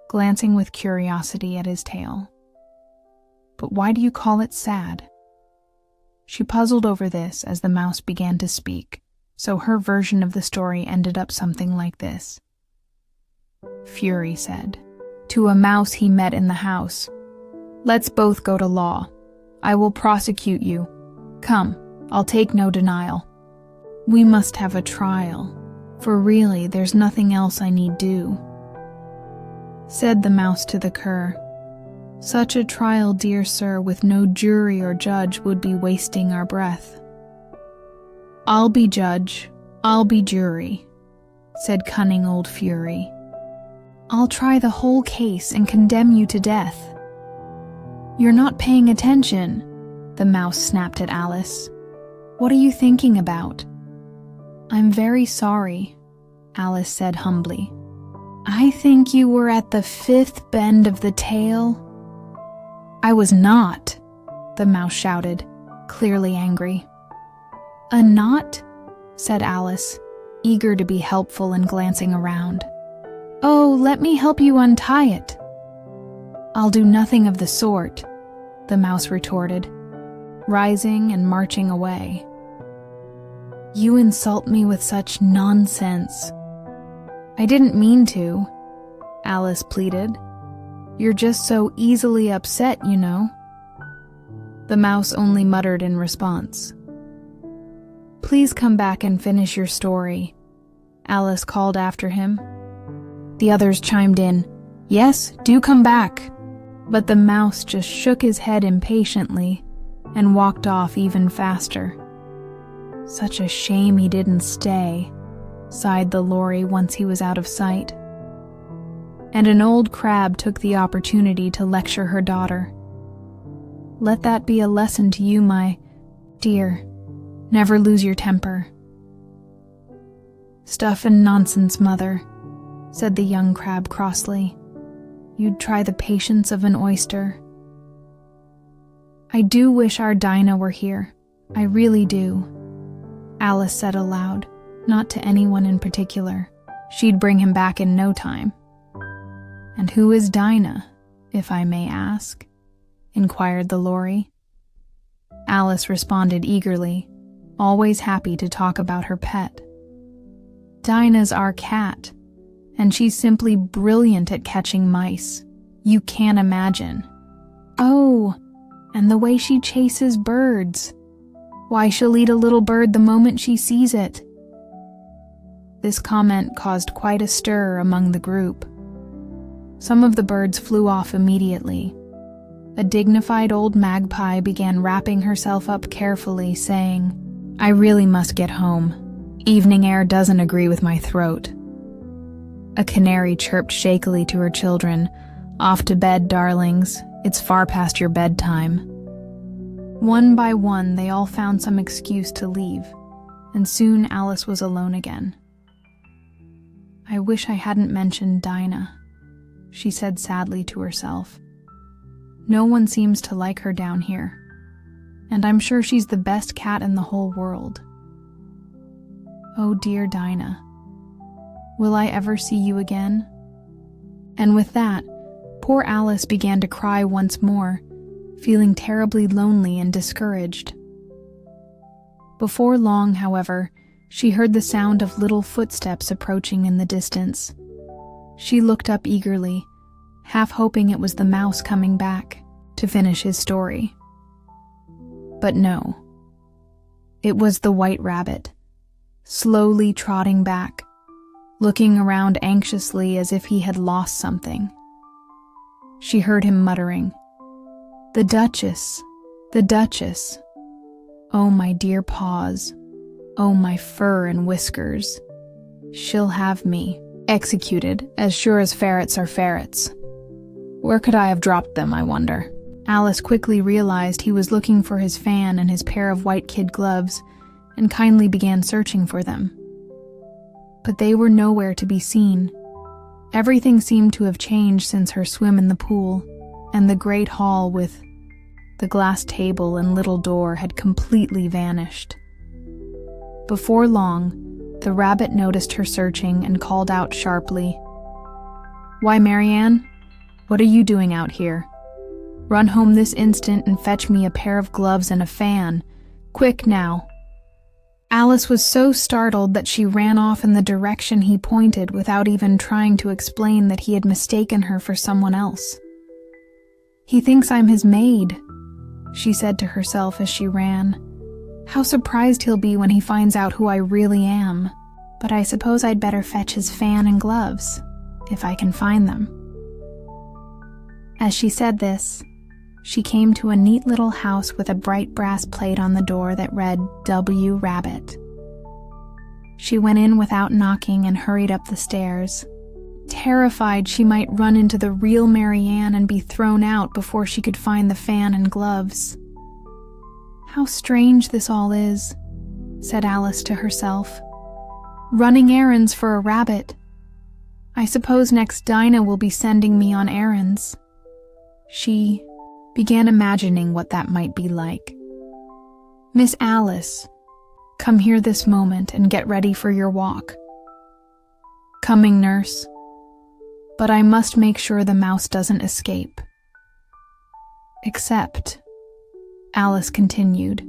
glancing with curiosity at his tail. "But why do you call it sad?" She puzzled over this as the mouse began to speak, so her version of the story ended up something like this. Fury said to a mouse he met in the house, "Let's both go to law. I will prosecute you. Come, I'll take no denial. We must have a trial, for really there's nothing else I need do." Said the mouse to the cur, Such a trial, dear sir, with no jury or judge would be wasting our breath. I'll be judge, I'll be jury, said cunning old Fury. I'll try the whole case and condemn you to death. You're not paying attention, the mouse snapped at Alice. What are you thinking about? I'm very sorry, Alice said humbly. I think you were at the 5th bend of the tail. I was not, the mouse shouted, clearly angry. A knot? Said Alice, eager to be helpful and glancing around. Oh, let me help you untie it. I'll do nothing of the sort, the mouse retorted, rising and marching away. You insult me with such nonsense. I didn't mean to, Alice pleaded. You're just so easily upset, you know. The mouse only muttered in response. Please come back and finish your story, Alice called after him. The others chimed in, Yes, do come back. But the mouse just shook his head impatiently and walked off even faster. Such a shame he didn't stay, sighed the Lory once he was out of sight. And an old crab took the opportunity to lecture her daughter. Let that be a lesson to you, my dear. Never lose your temper. Stuff and nonsense, mother, said the young crab crossly. You'd try the patience of an oyster. I do wish our Dinah were here. I really do, Alice said aloud, not to anyone in particular. She'd bring him back in no time. And who is Dinah, if I may ask? Inquired the Lory. Alice responded eagerly, always happy to talk about her pet. Dinah's our cat, and she's simply brilliant at catching mice. You can't imagine. Oh, and the way she chases birds. Why, she'll eat a little bird the moment she sees it. This comment caused quite a stir among the group. Some of the birds flew off immediately. A dignified old magpie began wrapping herself up carefully, saying, I really must get home. Evening air doesn't agree with my throat. A canary chirped shakily to her children, Off to bed, darlings. It's far past your bedtime. One by one, they all found some excuse to leave, and soon Alice was alone again. I wish I hadn't mentioned Dinah, she said sadly to herself. No one seems to like her down here, and I'm sure she's the best cat in the whole world. Oh dear Dinah, will I ever see you again? And with that, poor Alice began to cry once more, feeling terribly lonely and discouraged. Before long, however, she heard the sound of little footsteps approaching in the distance. She looked up eagerly, half hoping it was the mouse coming back to finish his story. But no. It was the white rabbit, slowly trotting back, looking around anxiously as if he had lost something. She heard him muttering, The Duchess, the Duchess. Oh, my dear paws. Oh, my fur and whiskers. She'll have me executed, as sure as ferrets are ferrets. Where could I have dropped them, I wonder? Alice quickly realized he was looking for his fan and his pair of white kid gloves, and kindly began searching for them. But they were nowhere to be seen. Everything seemed to have changed since her swim in the pool, and the great hall with the glass table and little door had completely vanished. Before long, the rabbit noticed her searching and called out sharply, Why, Marianne, what are you doing out here? Run home this instant and fetch me a pair of gloves and a fan. Quick now. Alice was so startled that she ran off in the direction he pointed without even trying to explain that he had mistaken her for someone else. He thinks I'm his maid, she said to herself as she ran. How surprised he'll be when he finds out who I really am. But I suppose I'd better fetch his fan and gloves, if I can find them. As she said this, she came to a neat little house with a bright brass plate on the door that read W. Rabbit. She went in without knocking and hurried up the stairs, terrified she might run into the real Mary Ann and be thrown out before she could find the fan and gloves. "How strange this all is," said Alice to herself. "Running errands for a rabbit. I suppose next Dinah will be sending me on errands." She began imagining what that might be like. "Miss Alice, come here this moment and get ready for your walk." "Coming, nurse. But I must make sure the mouse doesn't escape." "Except," Alice continued,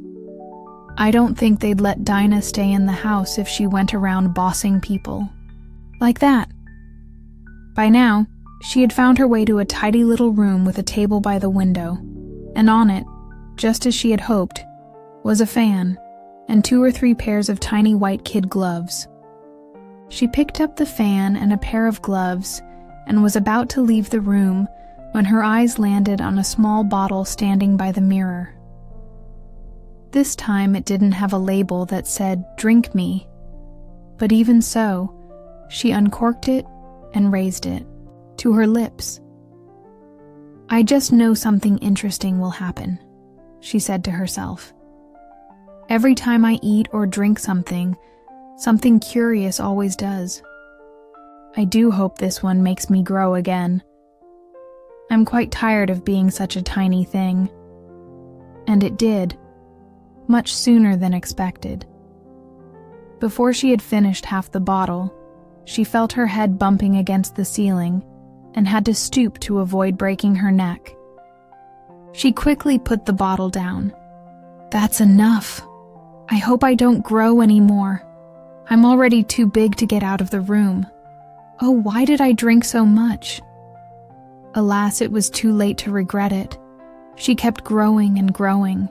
"I don't think they'd let Dinah stay in the house if she went around bossing people. Like that." By now, she had found her way to a tidy little room with a table by the window, and on it, just as she had hoped, was a fan and 2 or 3 pairs of tiny white kid gloves. She picked up the fan and a pair of gloves and was about to leave the room when her eyes landed on a small bottle standing by the mirror. This time it didn't have a label that said, "Drink me," but even so, she uncorked it and raised it to her lips. "I just know something interesting will happen," she said to herself. "Every time I eat or drink something, something curious always does. I do hope this one makes me grow again. I'm quite tired of being such a tiny thing." And it did, much sooner than expected. Before she had finished half the bottle, she felt her head bumping against the ceiling and had to stoop to avoid breaking her neck. She quickly put the bottle down. "That's enough. I hope I don't grow anymore. I'm already too big to get out of the room. Oh, why did I drink so much?" Alas, it was too late to regret it. She kept growing and growing.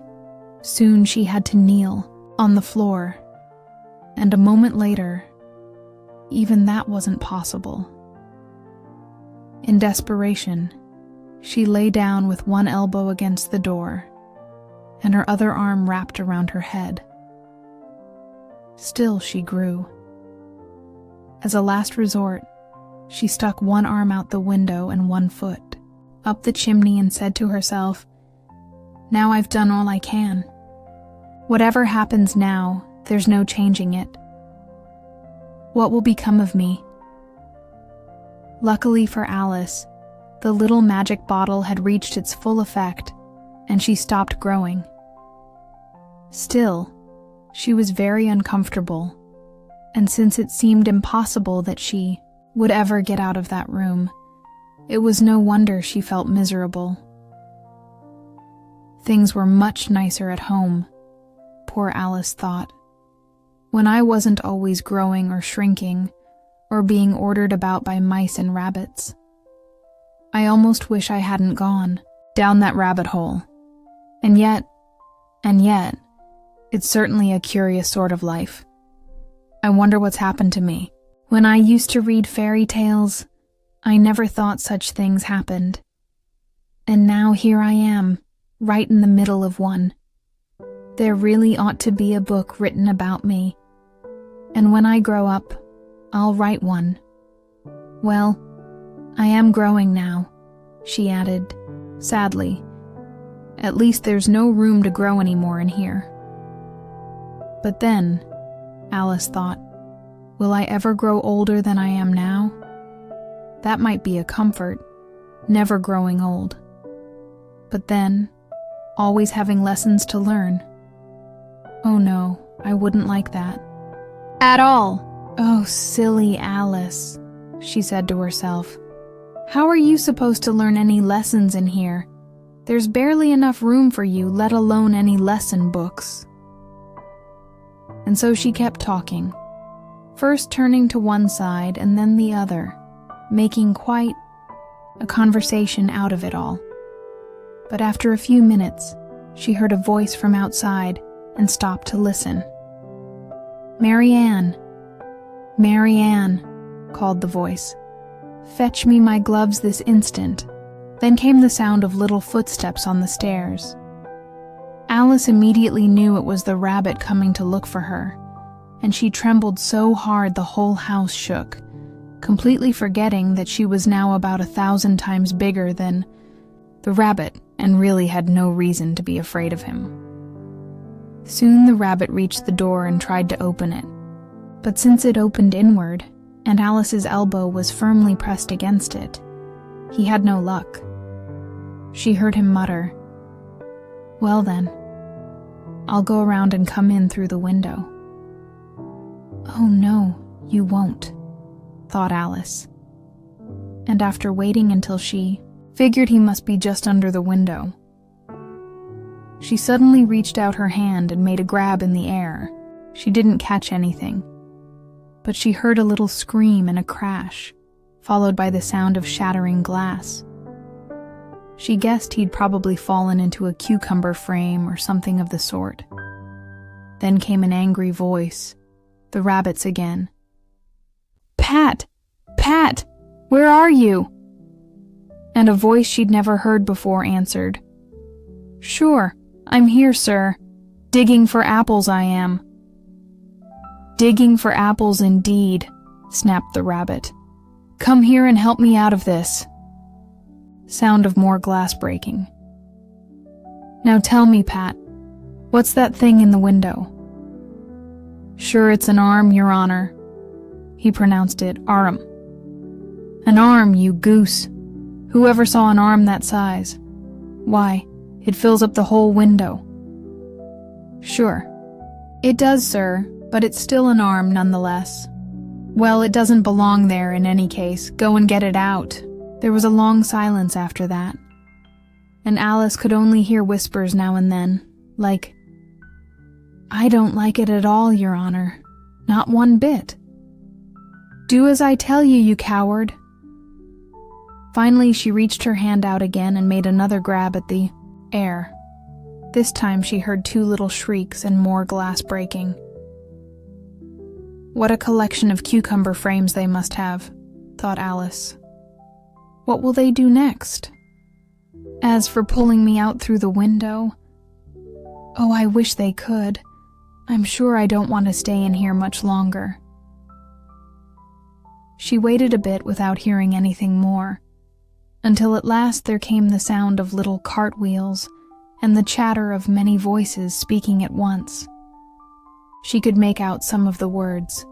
Soon she had to kneel on the floor, and a moment later, even that wasn't possible. In desperation, she lay down with one elbow against the door and her other arm wrapped around her head. Still she grew. As a last resort, she stuck one arm out the window and one foot up the chimney and said to herself, "Now I've done all I can. Whatever happens now, there's no changing it. What will become of me?" Luckily for Alice, the little magic bottle had reached its full effect, and she stopped growing. Still, she was very uncomfortable, and since it seemed impossible that she would ever get out of that room, it was no wonder she felt miserable. Things were much nicer at home, poor Alice thought, when I wasn't always growing or shrinking, or being ordered about by mice and rabbits. I almost wish I hadn't gone down that rabbit hole. And yet, it's certainly a curious sort of life. I wonder what's happened to me. When I used to read fairy tales, I never thought such things happened. And now here I am, right in the middle of one. There really ought to be a book written about me. And when I grow up, I'll write one. Well, I am growing now, she added, sadly. At least there's no room to grow anymore in here. But then, Alice thought, will I ever grow older than I am now? That might be a comfort, never growing old. But then, always having lessons to learn. Oh no, I wouldn't like that. At all. Oh, silly Alice, she said to herself. How are you supposed to learn any lessons in here? There's barely enough room for you, let alone any lesson books. And so she kept talking, first turning to one side and then the other, making quite a conversation out of it all. But after a few minutes, she heard a voice from outside and stopped to listen. "Mary Ann, Mary Ann," called the voice. "Fetch me my gloves this instant. Then came the sound of little footsteps on the stairs. Alice immediately knew it was the rabbit coming to look for her, and she trembled so hard the whole house shook, completely forgetting that she was now about 1,000 times bigger than the rabbit and really had no reason to be afraid of him. Soon the rabbit reached the door and tried to open it, but since it opened inward and Alice's elbow was firmly pressed against it, he had no luck. She heard him mutter, "Well then, I'll go around and come in through the window." "Oh no, you won't," thought Alice. And after waiting until she figured he must be just under the window, she suddenly reached out her hand and made a grab in the air. She didn't catch anything, but she heard a little scream and a crash, followed by the sound of shattering glass. She guessed he'd probably fallen into a cucumber frame or something of the sort. Then came an angry voice, the rabbit's again. "Pat! Pat! Where are you?" And a voice she'd never heard before answered, "Sure, I'm here, sir. Digging for apples I am." "Digging for apples indeed," snapped the rabbit. "Come here and help me out of this." Sound of more glass breaking. "Now tell me, Pat, what's that thing in the window?" "Sure, it's an arm, Your Honor." He pronounced it arm. "An arm, you goose. Whoever saw an arm that size? Why, it fills up the whole window." "Sure. It does, sir, but it's still an arm nonetheless." "Well, it doesn't belong there in any case. Go and get it out." There was a long silence after that, and Alice could only hear whispers now and then, like, "I don't like it at all, Your Honor. Not one bit." "Do as I tell you, you coward." Finally, she reached her hand out again and made another grab at the air. This time she heard 2 little shrieks and more glass breaking. What a collection of cucumber frames they must have, thought Alice. What will they do next? As for pulling me out through the window, oh, I wish they could. I'm sure I don't want to stay in here much longer. She waited a bit without hearing anything more, until at last there came the sound of little cartwheels and the chatter of many voices speaking at once. She could make out some of the words.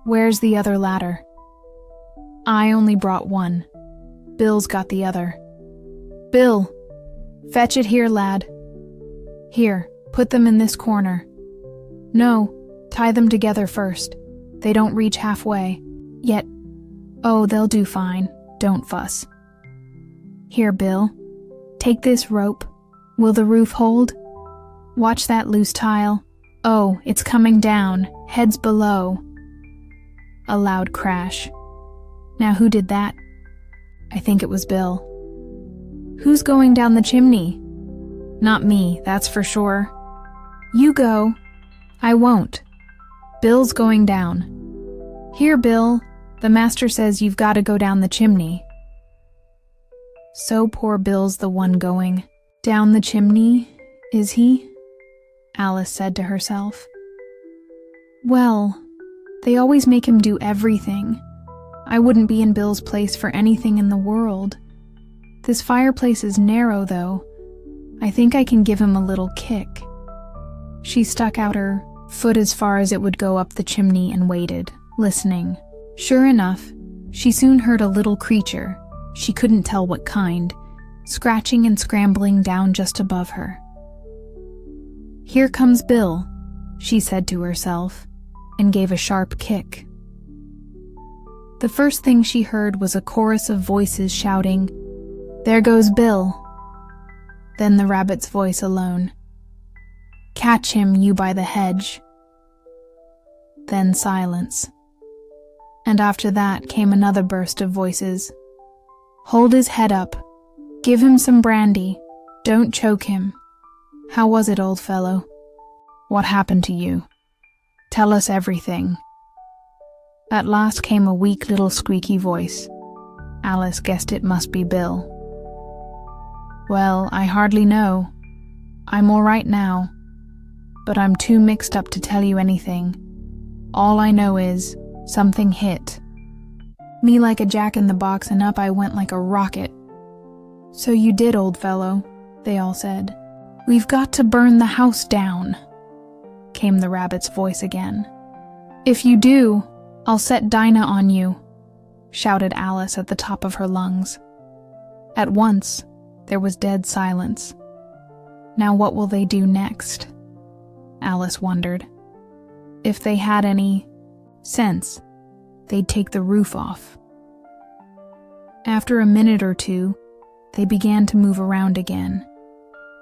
"Where's the other ladder?" "I only brought one. Bill's got the other." "Bill! Fetch it here, lad." "Here, put them in this corner." "No, tie them together first. They don't reach halfway. Yet, oh, they'll do fine. Don't fuss." "Here, Bill. Take this rope. Will the roof hold? Watch that loose tile. Oh, it's coming down. Heads below." A loud crash. Now who did that? I think it was Bill. "Who's going down the chimney?" "Not me, that's for sure." "You go." "I won't. Bill's going down." "Here, Bill. The master says you've got to go down the chimney." So poor Bill's the one going down the chimney, is he? Alice said to herself. Well, they always make him do everything. I wouldn't be in Bill's place for anything in the world. This fireplace is narrow, though. I think I can give him a little kick. She stuck out her foot as far as it would go up the chimney and waited, listening. Sure enough, she soon heard a little creature, she couldn't tell what kind, scratching and scrambling down just above her. Here comes Bill, she said to herself, and gave a sharp kick. The first thing she heard was a chorus of voices shouting, "There goes Bill." Then the rabbit's voice alone. "Catch him, you by the hedge." Then silence. And after that came another burst of voices. "Hold his head up. Give him some brandy. Don't choke him. How was it, old fellow? What happened to you? Tell us everything." At last came a weak little squeaky voice. Alice guessed it must be Bill. Well, I hardly know. I'm all right now, but I'm too mixed up to tell you anything. All I know is something hit me like a jack-in-the-box, and up I went like a rocket. So you did, old fellow, they all said. We've got to burn the house down, came the rabbit's voice again. If you do, I'll set Dinah on you, shouted Alice at the top of her lungs. At once, there was dead silence. Now what will they do next? Alice wondered. If they had any sense, they'd take the roof off. After a minute or two, they began to move around again,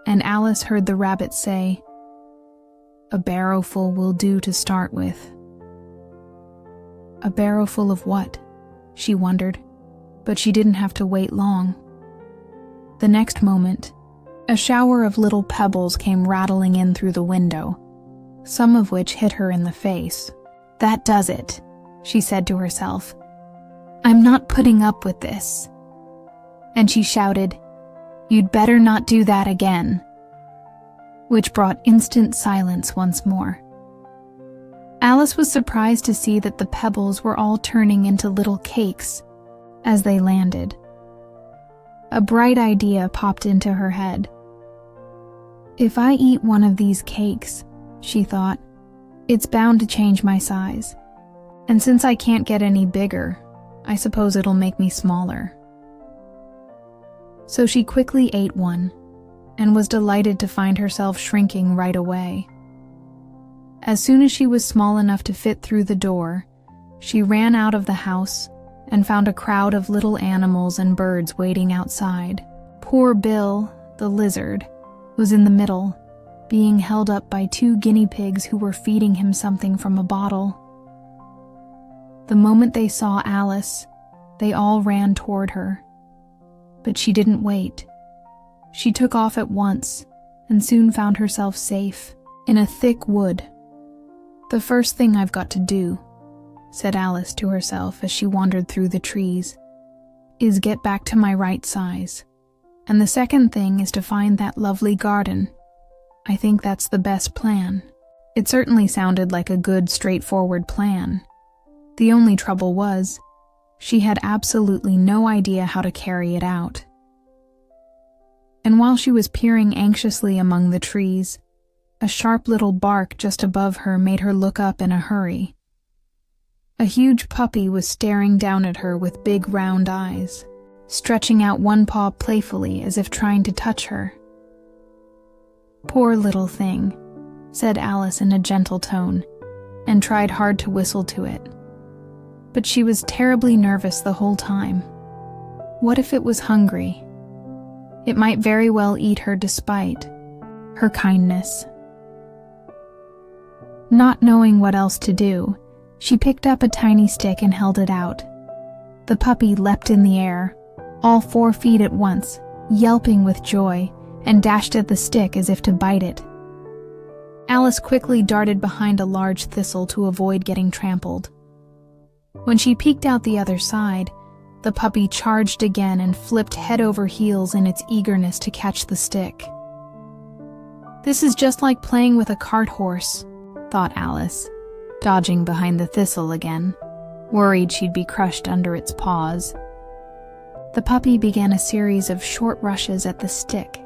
and Alice heard the rabbit say, "A barrowful will do to start with." A barrowful of what? She wondered, but she didn't have to wait long. The next moment, a shower of little pebbles came rattling in through the window, some of which hit her in the face. That does it, she said to herself. I'm not putting up with this. And she shouted, You'd better not do that again, which brought instant silence once more. Alice was surprised to see that the pebbles were all turning into little cakes as they landed. A bright idea popped into her head. If I eat one of these cakes, she thought, it's bound to change my size. And since I can't get any bigger, I suppose it'll make me smaller. So she quickly ate one, and was delighted to find herself shrinking right away. As soon as she was small enough to fit through the door, she ran out of the house and found a crowd of little animals and birds waiting outside. Poor Bill, the lizard, was in the middle, being held up by 2 guinea pigs who were feeding him something from a bottle. The moment they saw Alice, they all ran toward her. But she didn't wait. She took off at once and soon found herself safe in a thick wood. The first thing I've got to do, said Alice to herself as she wandered through the trees, is get back to my right size. And the second thing is to find that lovely garden. I think that's the best plan. It certainly sounded like a good, straightforward plan. The only trouble was, she had absolutely no idea how to carry it out. And while she was peering anxiously among the trees, a sharp little bark just above her made her look up in a hurry. A huge puppy was staring down at her with big round eyes, stretching out one paw playfully as if trying to touch her. Poor little thing, said Alice in a gentle tone, and tried hard to whistle to it. But she was terribly nervous the whole time. What if it was hungry? It might very well eat her despite her kindness. Not knowing what else to do, she picked up a tiny stick and held it out. The puppy leapt in the air, all 4 feet at once, yelping with joy, and dashed at the stick as if to bite it. Alice quickly darted behind a large thistle to avoid getting trampled. When she peeked out the other side, the puppy charged again and flipped head over heels in its eagerness to catch the stick. This is just like playing with a cart horse, thought Alice, dodging behind the thistle again, worried she'd be crushed under its paws. The puppy began a series of short rushes at the stick,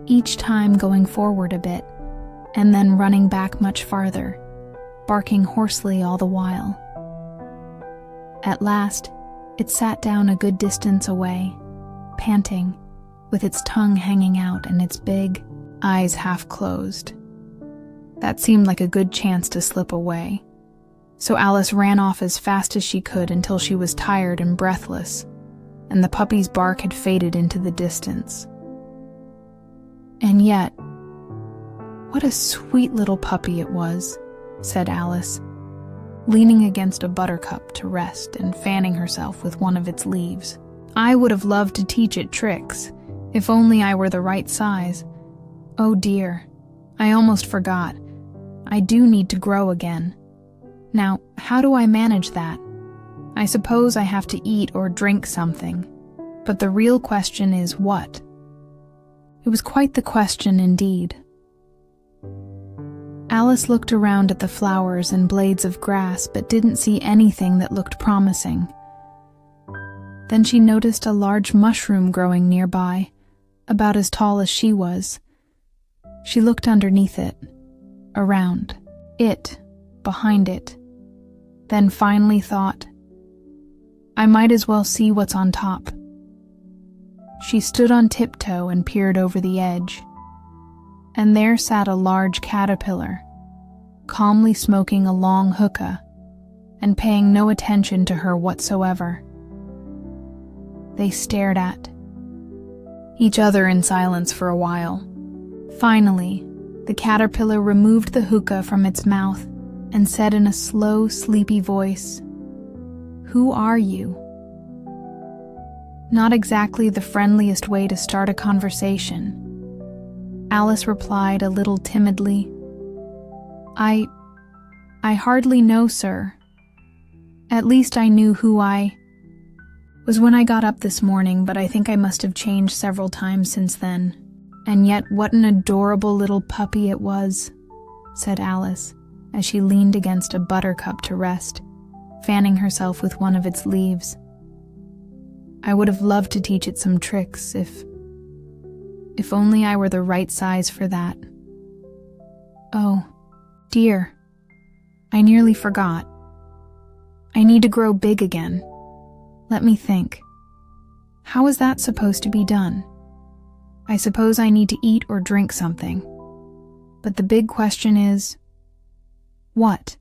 each time going forward a bit, and then running back much farther, barking hoarsely all the while. At last, it sat down a good distance away, panting, with its tongue hanging out and its big eyes half closed. That seemed like a good chance to slip away, so Alice ran off as fast as she could until she was tired and breathless, and the puppy's bark had faded into the distance. And yet, what a sweet little puppy it was, said Alice, leaning against a buttercup to rest and fanning herself with one of its leaves. I would have loved to teach it tricks, if only I were the right size. Oh dear, I almost forgot. I do need to grow again. Now, how do I manage that? I suppose I have to eat or drink something, but the real question is what? It was quite the question indeed. Alice looked around at the flowers and blades of grass, but didn't see anything that looked promising. Then she noticed a large mushroom growing nearby, about as tall as she was. She looked underneath it, around, it, behind it, then finally thought, I might as well see what's on top. She stood on tiptoe and peered over the edge, and there sat a large caterpillar, calmly smoking a long hookah and paying no attention to her whatsoever. They stared at each other in silence for a while. Finally, the caterpillar removed the hookah from its mouth and said in a slow, sleepy voice, "Who are you?" Not exactly the friendliest way to start a conversation. Alice replied a little timidly, I hardly know, sir. At least I knew who I was when I got up this morning, but I think I must have changed several times since then. And yet what an adorable little puppy it was," said Alice, as she leaned against a buttercup to rest, fanning herself with one of its leaves. "I would have loved to teach it some tricks, if only I were the right size for that. Oh, dear, I nearly forgot. I need to grow big again. Let me think. How is that supposed to be done? I suppose I need to eat or drink something. But the big question is, what?"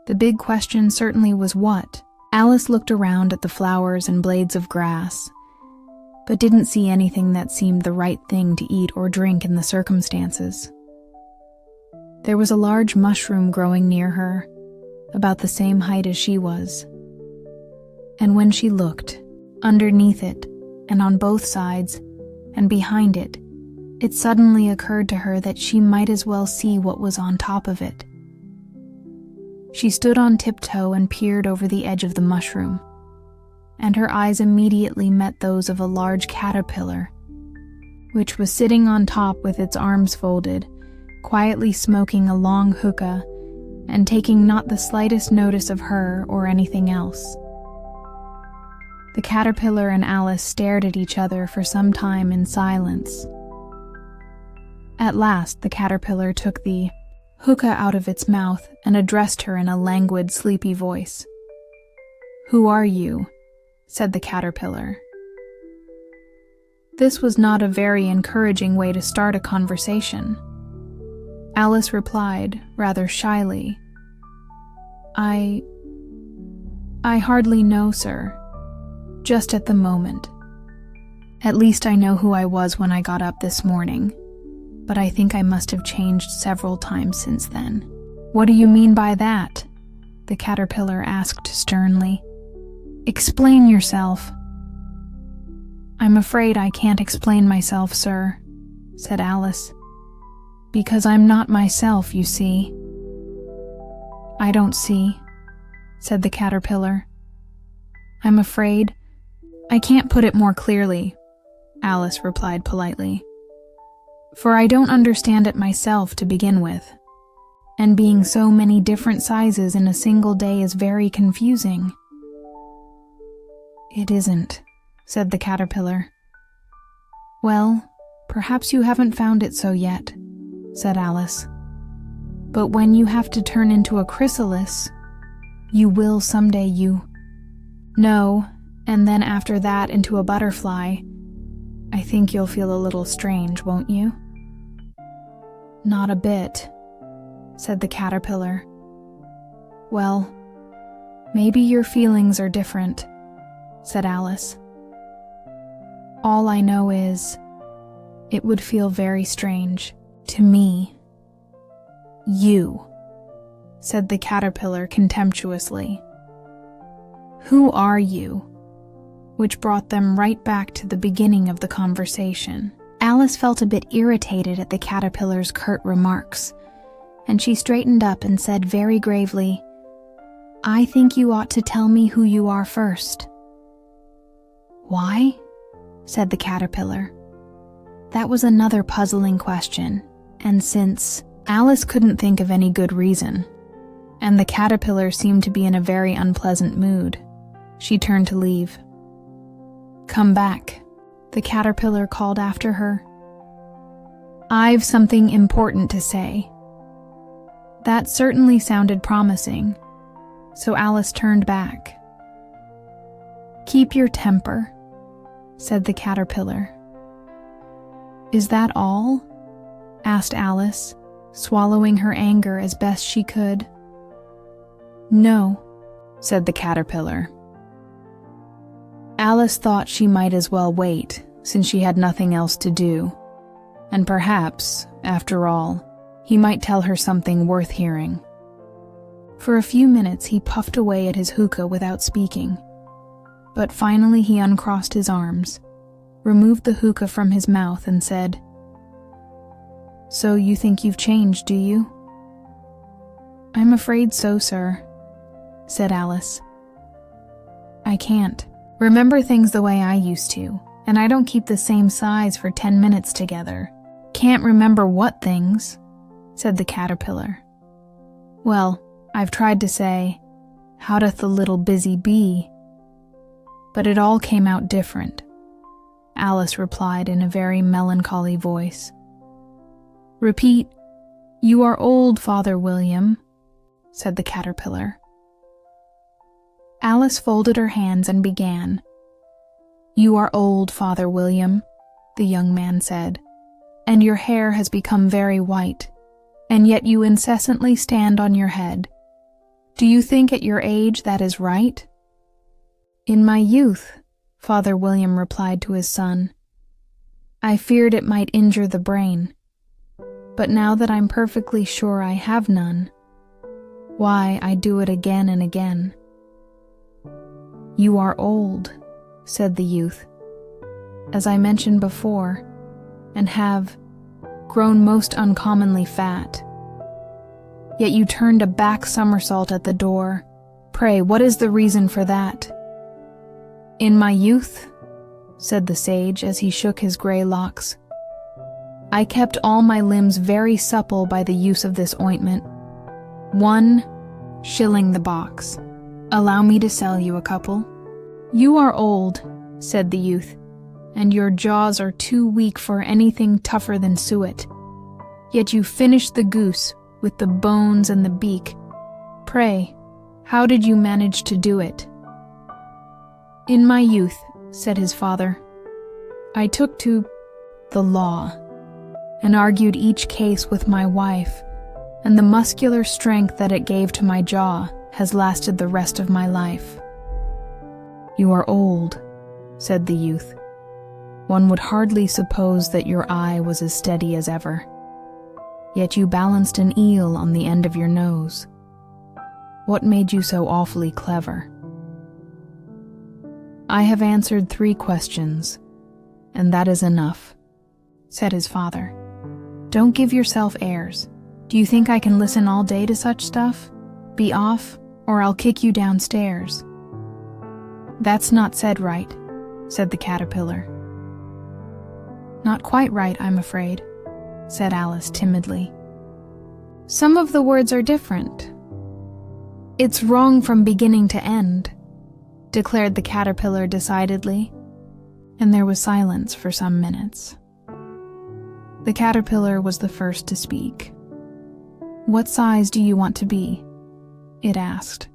The big question certainly was what. Alice looked around at the flowers and blades of grass, but didn't see anything that seemed the right thing to eat or drink in the circumstances. There was a large mushroom growing near her, about the same height as she was. And when she looked, underneath it, and on both sides, and behind it, it suddenly occurred to her that she might as well see what was on top of it. She stood on tiptoe and peered over the edge of the mushroom, and her eyes immediately met those of a large caterpillar, which was sitting on top with its arms folded, quietly smoking a long hookah and taking not the slightest notice of her or anything else. The caterpillar and Alice stared at each other for some time in silence. At last, the caterpillar took the hookah out of its mouth and addressed her in a languid, sleepy voice. "Who are you?" said the caterpillar. This was not a very encouraging way to start a conversation. Alice replied, rather shyly, I hardly know, sir. Just at the moment. At least I know who I was when I got up this morning, but I think I must have changed several times since then." "What do you mean by that?" the caterpillar asked sternly. "Explain yourself." "I'm afraid I can't explain myself, sir," said Alice, "because I'm not myself, you see." "I don't see," said the caterpillar. "I'm afraid I can't put it more clearly," Alice replied politely, "for I don't understand it myself to begin with, and being so many different sizes in a single day is very confusing." "It isn't," said the caterpillar. "Well, perhaps you haven't found it so yet," said Alice. "But when you have to turn into a chrysalis, you will someday, No, and then after that into a butterfly, I think you'll feel a little strange, won't you?" "Not a bit," said the caterpillar. "Well, maybe your feelings are different," said Alice. "All I know is, it would feel very strange to me." "You," said the caterpillar contemptuously. "Who are you?" which brought them right back to the beginning of the conversation. Alice felt a bit irritated at the caterpillar's curt remarks, and she straightened up and said very gravely, "I think you ought to tell me who you are first." "Why?" said the caterpillar. That was another puzzling question, and since Alice couldn't think of any good reason, and the caterpillar seemed to be in a very unpleasant mood, she turned to leave. "Come back," the caterpillar called after her. "I've something important to say." That certainly sounded promising, so Alice turned back. "Keep your temper," said the caterpillar. "Is that all?" asked Alice, swallowing her anger as best she could. "No," said the caterpillar. Alice thought she might as well wait, since she had nothing else to do, and perhaps, after all, he might tell her something worth hearing. For a few minutes he puffed away at his hookah without speaking, but finally he uncrossed his arms, removed the hookah from his mouth, and said, "So you think you've changed, do you?" "I'm afraid so, sir," said Alice. "I can't remember things the way I used to, and I don't keep the same size for 10 minutes together." "Can't remember what things?" said the caterpillar. "Well, I've tried to say, 'How doth the little busy bee?' but it all came out different," Alice replied in a very melancholy voice. "Repeat, 'You are old, Father William,'" said the caterpillar. Alice folded her hands and began. "You are old, Father William," the young man said, "and your hair has become very white, and yet you incessantly stand on your head. Do you think at your age that is right?" "In my youth," Father William replied to his son, "I feared it might injure the brain, but now that I'm perfectly sure I have none, why, I do it again and again." "You are old," said the youth, "as I mentioned before, and have grown most uncommonly fat. Yet you turned a back somersault at the door. Pray, what is the reason for that?" "In my youth," said the sage as he shook his gray locks, "I kept all my limbs very supple by the use of this ointment. 1 shilling the box. Allow me to sell you a couple." "You are old," said the youth, "and your jaws are too weak for anything tougher than suet. Yet you finished the goose with the bones and the beak. Pray, how did you manage to do it?" "In my youth," said his father, "I took to the law and argued each case with my wife, and the muscular strength that it gave to my jaw has lasted the rest of my life." "You are old," said the youth. "One would hardly suppose that your eye was as steady as ever. Yet you balanced an eel on the end of your nose. What made you so awfully clever?" "I have answered 3 questions, and that is enough," said his father. "Don't give yourself airs. Do you think I can listen all day to such stuff? Be off, or I'll kick you downstairs." "That's not said right," said the caterpillar. "Not quite right, I'm afraid," said Alice timidly. "Some of the words are different." "It's wrong from beginning to end," declared the caterpillar decidedly, and there was silence for some minutes. The caterpillar was the first to speak. "What size do you want to be?" it asked.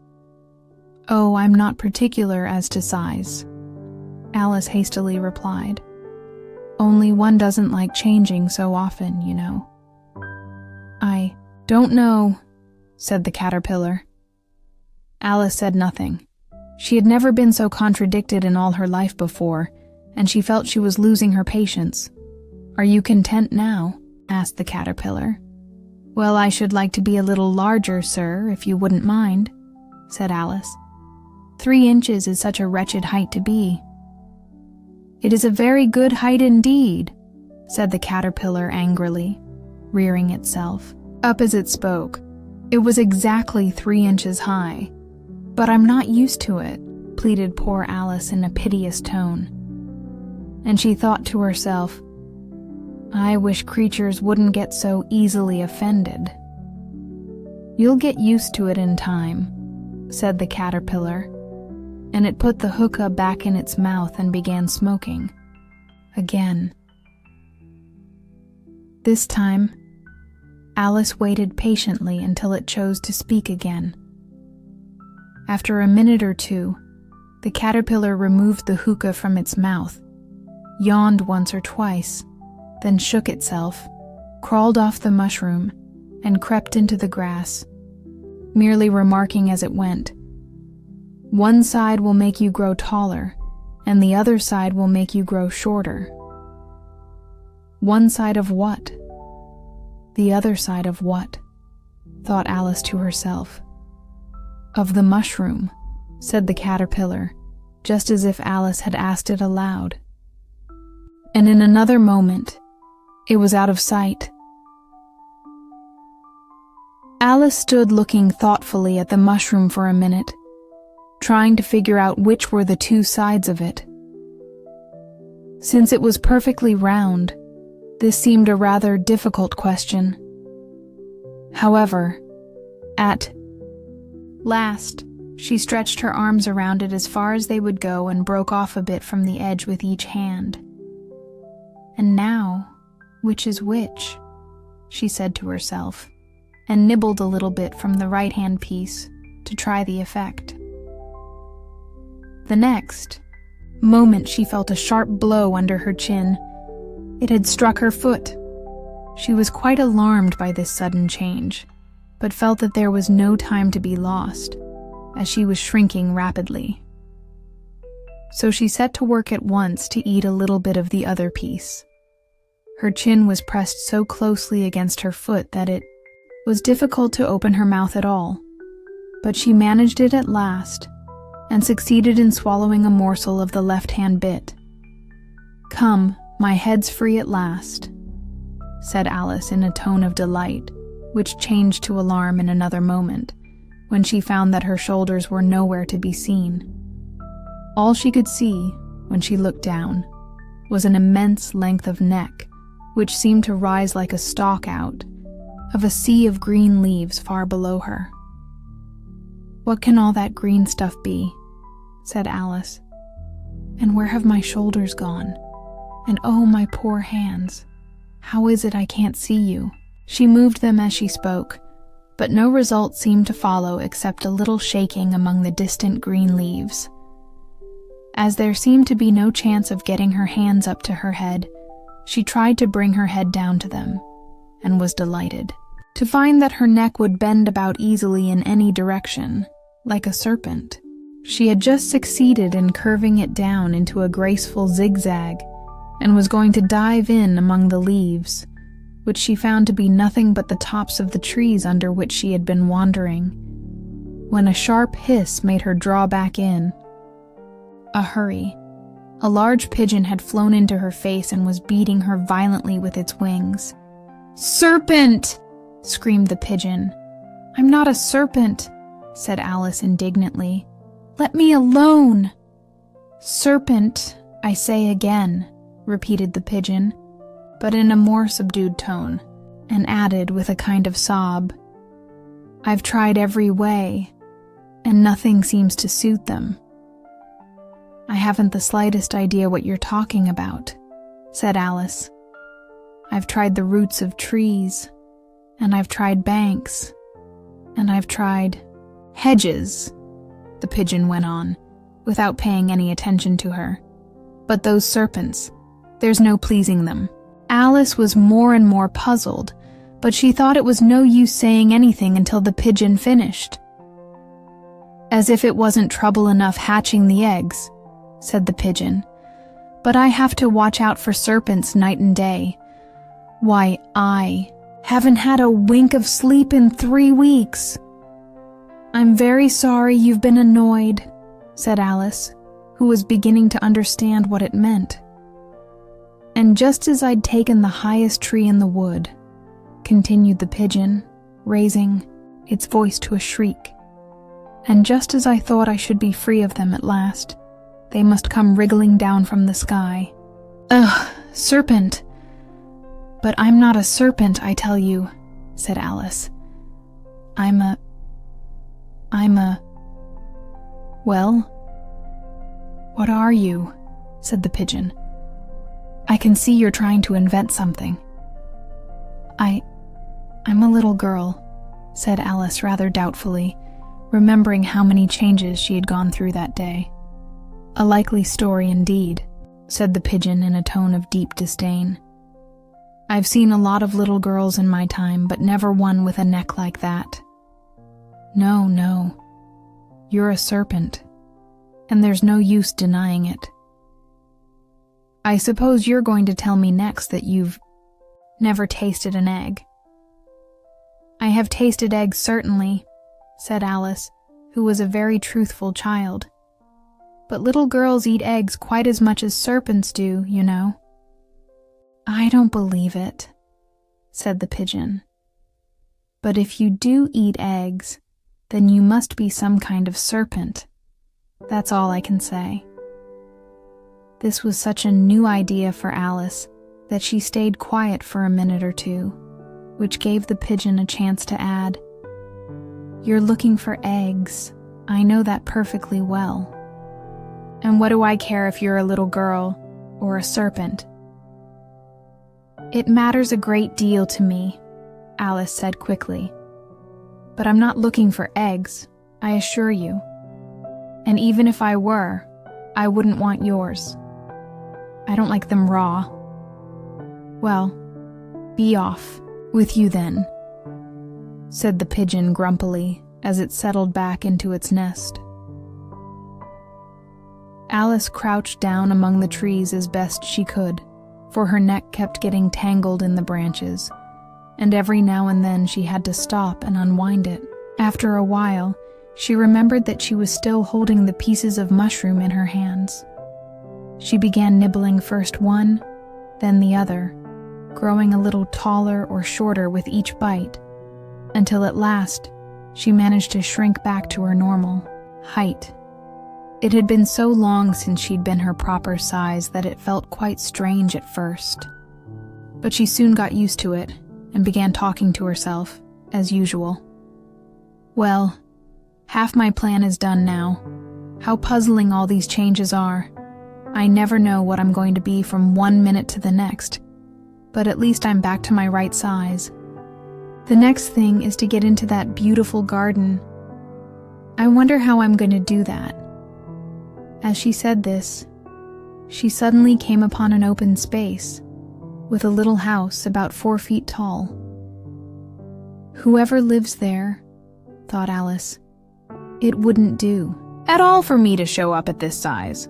"Oh, I'm not particular as to size," Alice hastily replied. "Only one doesn't like changing so often, you know." "I don't know," said the caterpillar. Alice said nothing. She had never been so contradicted in all her life before, and she felt she was losing her patience. "Are you content now?" asked the caterpillar. "Well, I should like to be a little larger, sir, if you wouldn't mind," said Alice. 3 inches is such a wretched height to be." "It is a very good height indeed," said the caterpillar angrily, rearing itself up as it spoke. "It was exactly 3 inches high. But I'm not used to it," pleaded poor Alice in a piteous tone. And she thought to herself, I wish creatures wouldn't get so easily offended. You'll get used to it in time, said the caterpillar, and it put the hookah back in its mouth and began smoking. Again. This time, Alice waited patiently until it chose to speak again. After a minute or two, the caterpillar removed the hookah from its mouth, yawned once or twice, then shook itself, crawled off the mushroom, and crept into the grass, merely remarking as it went, "One side will make you grow taller, and the other side will make you grow shorter." One side of what? The other side of what? Thought Alice to herself. Of the mushroom, said the caterpillar, just as if Alice had asked it aloud. And in another moment, it was out of sight. Alice stood looking thoughtfully at the mushroom for a minute, trying to figure out which were the two sides of it. Since it was perfectly round, this seemed a rather difficult question. However, at last, she stretched her arms around it as far as they would go and broke off a bit from the edge with each hand. And now, which is which? She said to herself, and nibbled a little bit from the right-hand piece to try the effect. The next moment she felt a sharp blow under her chin. It had struck her foot. She was quite alarmed by this sudden change, but felt that there was no time to be lost, as she was shrinking rapidly. So she set to work at once to eat a little bit of the other piece. Her chin was pressed so closely against her foot that it was difficult to open her mouth at all, but she managed it at last, and succeeded in swallowing a morsel of the left-hand bit. "Come, my head's free at last," said Alice in a tone of delight, which changed to alarm in another moment, when she found that her shoulders were nowhere to be seen. All she could see, when she looked down, was an immense length of neck, which seemed to rise like a stalk out of a sea of green leaves far below her. "What can all that green stuff be?" said Alice. "And where have my shoulders gone? And oh, my poor hands, how is it I can't see you?" She moved them as she spoke, but no result seemed to follow except a little shaking among the distant green leaves. As there seemed to be no chance of getting her hands up to her head, she tried to bring her head down to them, and was delighted to find that her neck would bend about easily in any direction, like a serpent. She had just succeeded in curving it down into a graceful zigzag, and was going to dive in among the leaves, which she found to be nothing but the tops of the trees under which she had been wandering, when a sharp hiss made her draw back in. A hurry. A large pigeon had flown into her face and was beating her violently with its wings. "Serpent!" screamed the pigeon. "I'm not a serpent," said Alice indignantly. "Let me alone!" "Serpent, I say again," repeated the pigeon, but in a more subdued tone, and added with a kind of sob, "I've tried every way, and nothing seems to suit them." "I haven't the slightest idea what you're talking about," said Alice. "I've tried the roots of trees, and I've tried banks, and I've tried hedges," the pigeon went on, without paying any attention to her. "But those serpents, there's no pleasing them." Alice was more and more puzzled, but she thought it was no use saying anything until the pigeon finished. "As if it wasn't trouble enough hatching the eggs," said the pigeon, "but I have to watch out for serpents night and day. Why, I haven't had a wink of sleep in 3 weeks." "I'm very sorry you've been annoyed," said Alice, who was beginning to understand what it meant. "And just as I'd taken the highest tree in the wood," continued the pigeon, raising its voice to a shriek, "and just as I thought I should be free of them at last, they must come wriggling down from the sky. Ugh, serpent! "But I'm not a serpent, I tell you," said Alice. I'm a... Well, what are you?" said the pigeon. "I can see you're trying to invent something." I'm a little girl," said Alice rather doubtfully, remembering how many changes she had gone through that day. "A likely story indeed," said the pigeon in a tone of deep disdain. "I've seen a lot of little girls in my time, but never one with a neck like that. No, no, you're a serpent, and there's no use denying it. I suppose you're going to tell me next that you've never tasted an egg." "I have tasted eggs, certainly," said Alice, who was a very truthful child. "But little girls eat eggs quite as much as serpents do, you know." "I don't believe it," said the pigeon. "But if you do eat eggs, then you must be some kind of serpent. That's all I can say." This was such a new idea for Alice that she stayed quiet for a minute or two, which gave the pigeon a chance to add, "You're looking for eggs. I know that perfectly well. And what do I care if you're a little girl or a serpent?" "It matters a great deal to me," Alice said quickly. "But I'm not looking for eggs, I assure you. And even if I were, I wouldn't want yours. I don't like them raw." "Well, be off with you then," said the pigeon grumpily as it settled back into its nest. Alice crouched down among the trees as best she could, for her neck kept getting tangled in the branches, and every now and then she had to stop and unwind it. After a while, she remembered that she was still holding the pieces of mushroom in her hands. She began nibbling first one, then the other, growing a little taller or shorter with each bite, until at last she managed to shrink back to her normal height. It had been so long since she'd been her proper size that it felt quite strange at first. But she soon got used to it and began talking to herself, as usual. "Well, half my plan is done now. How puzzling all these changes are. I never know what I'm going to be from one minute to the next, but at least I'm back to my right size. The next thing is to get into that beautiful garden. I wonder how I'm going to do that." As she said this, she suddenly came upon an open space, with a little house about 4 feet tall. "Whoever lives there," thought Alice, "it wouldn't do at all for me to show up at this size.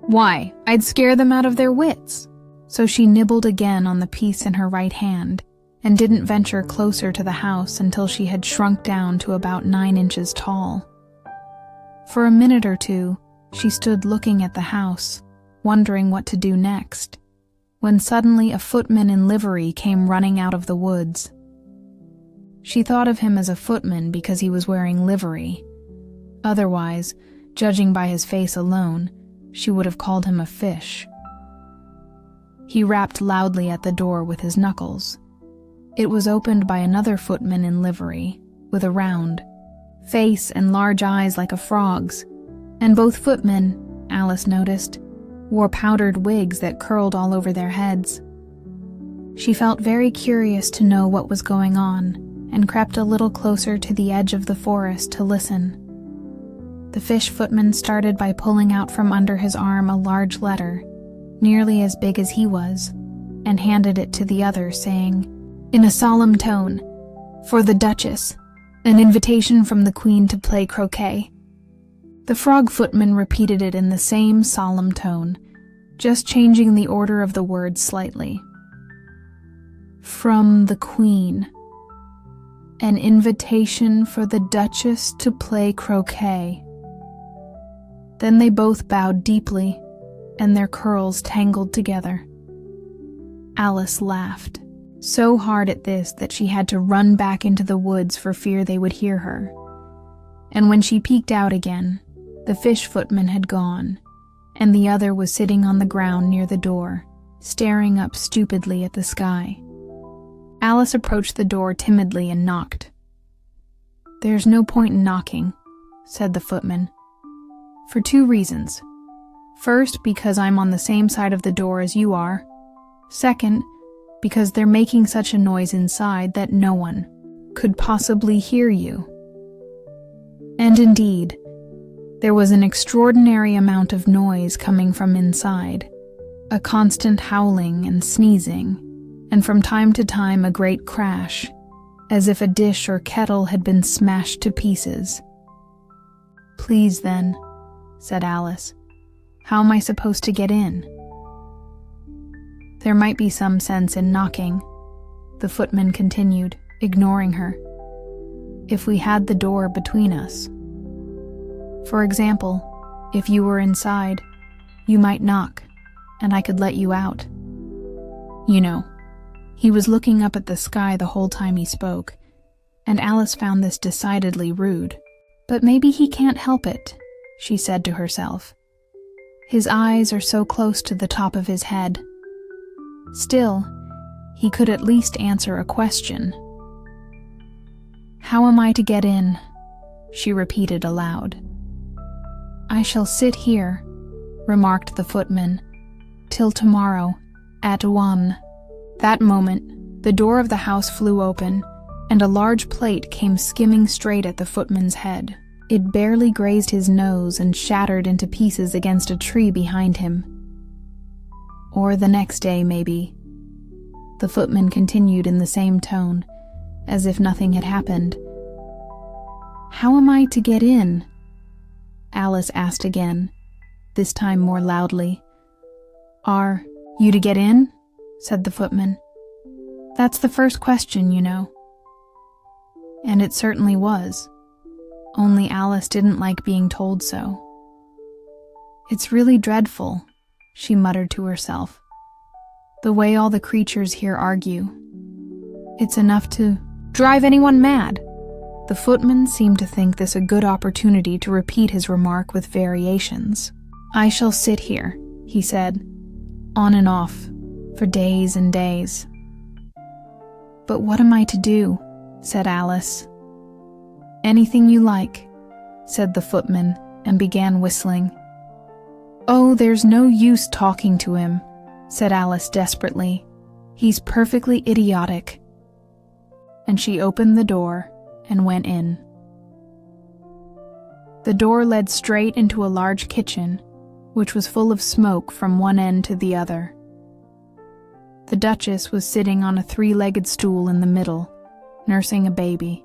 Why, I'd scare them out of their wits." So she nibbled again on the piece in her right hand and didn't venture closer to the house until she had shrunk down to about 9 inches tall. For a minute or two, she stood looking at the house, wondering what to do next, when suddenly a footman in livery came running out of the woods. She thought of him as a footman because he was wearing livery. Otherwise, judging by his face alone, she would have called him a fish. He rapped loudly at the door with his knuckles. It was opened by another footman in livery, with a round face and large eyes like a frog's, and both footmen, Alice noticed, wore powdered wigs that curled all over their heads. She felt very curious to know what was going on, and crept a little closer to the edge of the forest to listen. The fish footman started by pulling out from under his arm a large letter, nearly as big as he was, and handed it to the other, saying, in a solemn tone, "For the Duchess, an invitation from the Queen to play croquet." The frog footman repeated it in the same solemn tone, just changing the order of the words slightly. "From the Queen. An invitation for the Duchess to play croquet." Then they both bowed deeply, and their curls tangled together. Alice laughed, so hard at this that she had to run back into the woods for fear they would hear her. And when she peeked out again, the fish footman had gone, and the other was sitting on the ground near the door, staring up stupidly at the sky. Alice approached the door timidly and knocked. "There's no point in knocking," said the footman. "For 2 reasons. First, because I'm on the same side of the door as you are. Second, because they're making such a noise inside that no one could possibly hear you." And indeed, there was an extraordinary amount of noise coming from inside, a constant howling and sneezing, and from time to time a great crash, as if a dish or kettle had been smashed to pieces. "Please, then," said Alice, "how am I supposed to get in?" "There might be some sense in knocking," the footman continued, ignoring her, "if we had the door between us. For example, if you were inside, you might knock, and I could let you out. You know." He was looking up at the sky the whole time he spoke, and Alice found this decidedly rude. "But maybe he can't help it," she said to herself. "His eyes are so close to the top of his head. Still, he could at least answer a question." "How am I to get in?" she repeated aloud. "I shall sit here," remarked the footman, "till tomorrow, at 1. That moment, the door of the house flew open, and a large plate came skimming straight at the footman's head. It barely grazed his nose and shattered into pieces against a tree behind him. "Or the next day, maybe," the footman continued in the same tone, as if nothing had happened. "How am I to get in?" Alice asked again, this time more loudly. "Are you to get in?" said the footman. "That's the first question, you know." And it certainly was, only Alice didn't like being told so. "It's really dreadful," she muttered to herself, "the way all the creatures here argue. It's enough to drive anyone mad." The footman seemed to think this a good opportunity to repeat his remark with variations. "I shall sit here," he said, "on and off, for days and days." "But what am I to do?" said Alice. "Anything you like," said the footman, and began whistling. "Oh, there's no use talking to him," said Alice desperately. "He's perfectly idiotic." And she opened the door and went in. The door led straight into a large kitchen, which was full of smoke from one end to the other. The Duchess was sitting on a 3-legged stool in the middle, nursing a baby.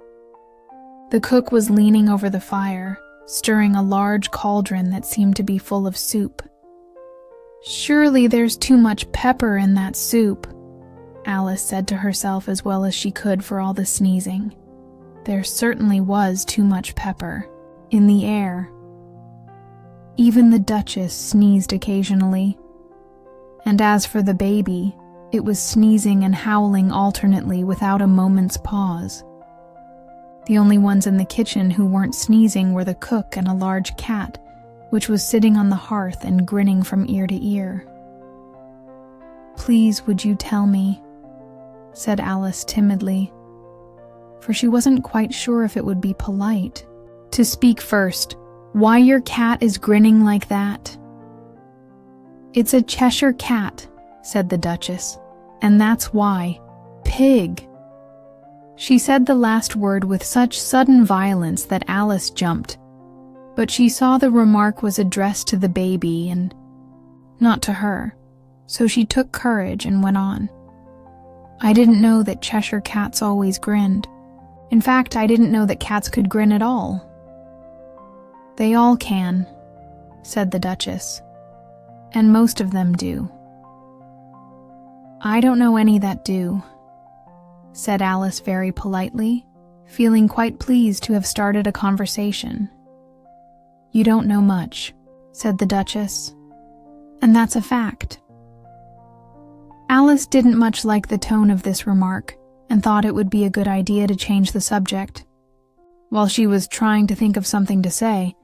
The cook was leaning over the fire, stirring a large cauldron that seemed to be full of soup. "Surely there's too much pepper in that soup," Alice said to herself as well as she could for all the sneezing. There certainly was too much pepper in the air. Even the Duchess sneezed occasionally. And as for the baby, it was sneezing and howling alternately without a moment's pause. The only ones in the kitchen who weren't sneezing were the cook and a large cat, which was sitting on the hearth and grinning from ear to ear. "Please, would you tell me," said Alice timidly, for she wasn't quite sure if it would be polite to speak first, "why your cat is grinning like that?" "It's a Cheshire cat," said the Duchess, "and that's why. Pig." She said the last word with such sudden violence that Alice jumped, but she saw the remark was addressed to the baby and not to her, so she took courage and went on. "I didn't know that Cheshire cats always grinned. In fact, I didn't know that cats could grin at all." "They all can," said the Duchess, "and most of them do." "I don't know any that do," said Alice very politely, feeling quite pleased to have started a conversation. "You don't know much," said the Duchess, "and that's a fact." Alice didn't much like the tone of this remark and thought it would be a good idea to change the subject. While she was trying to think of something to say,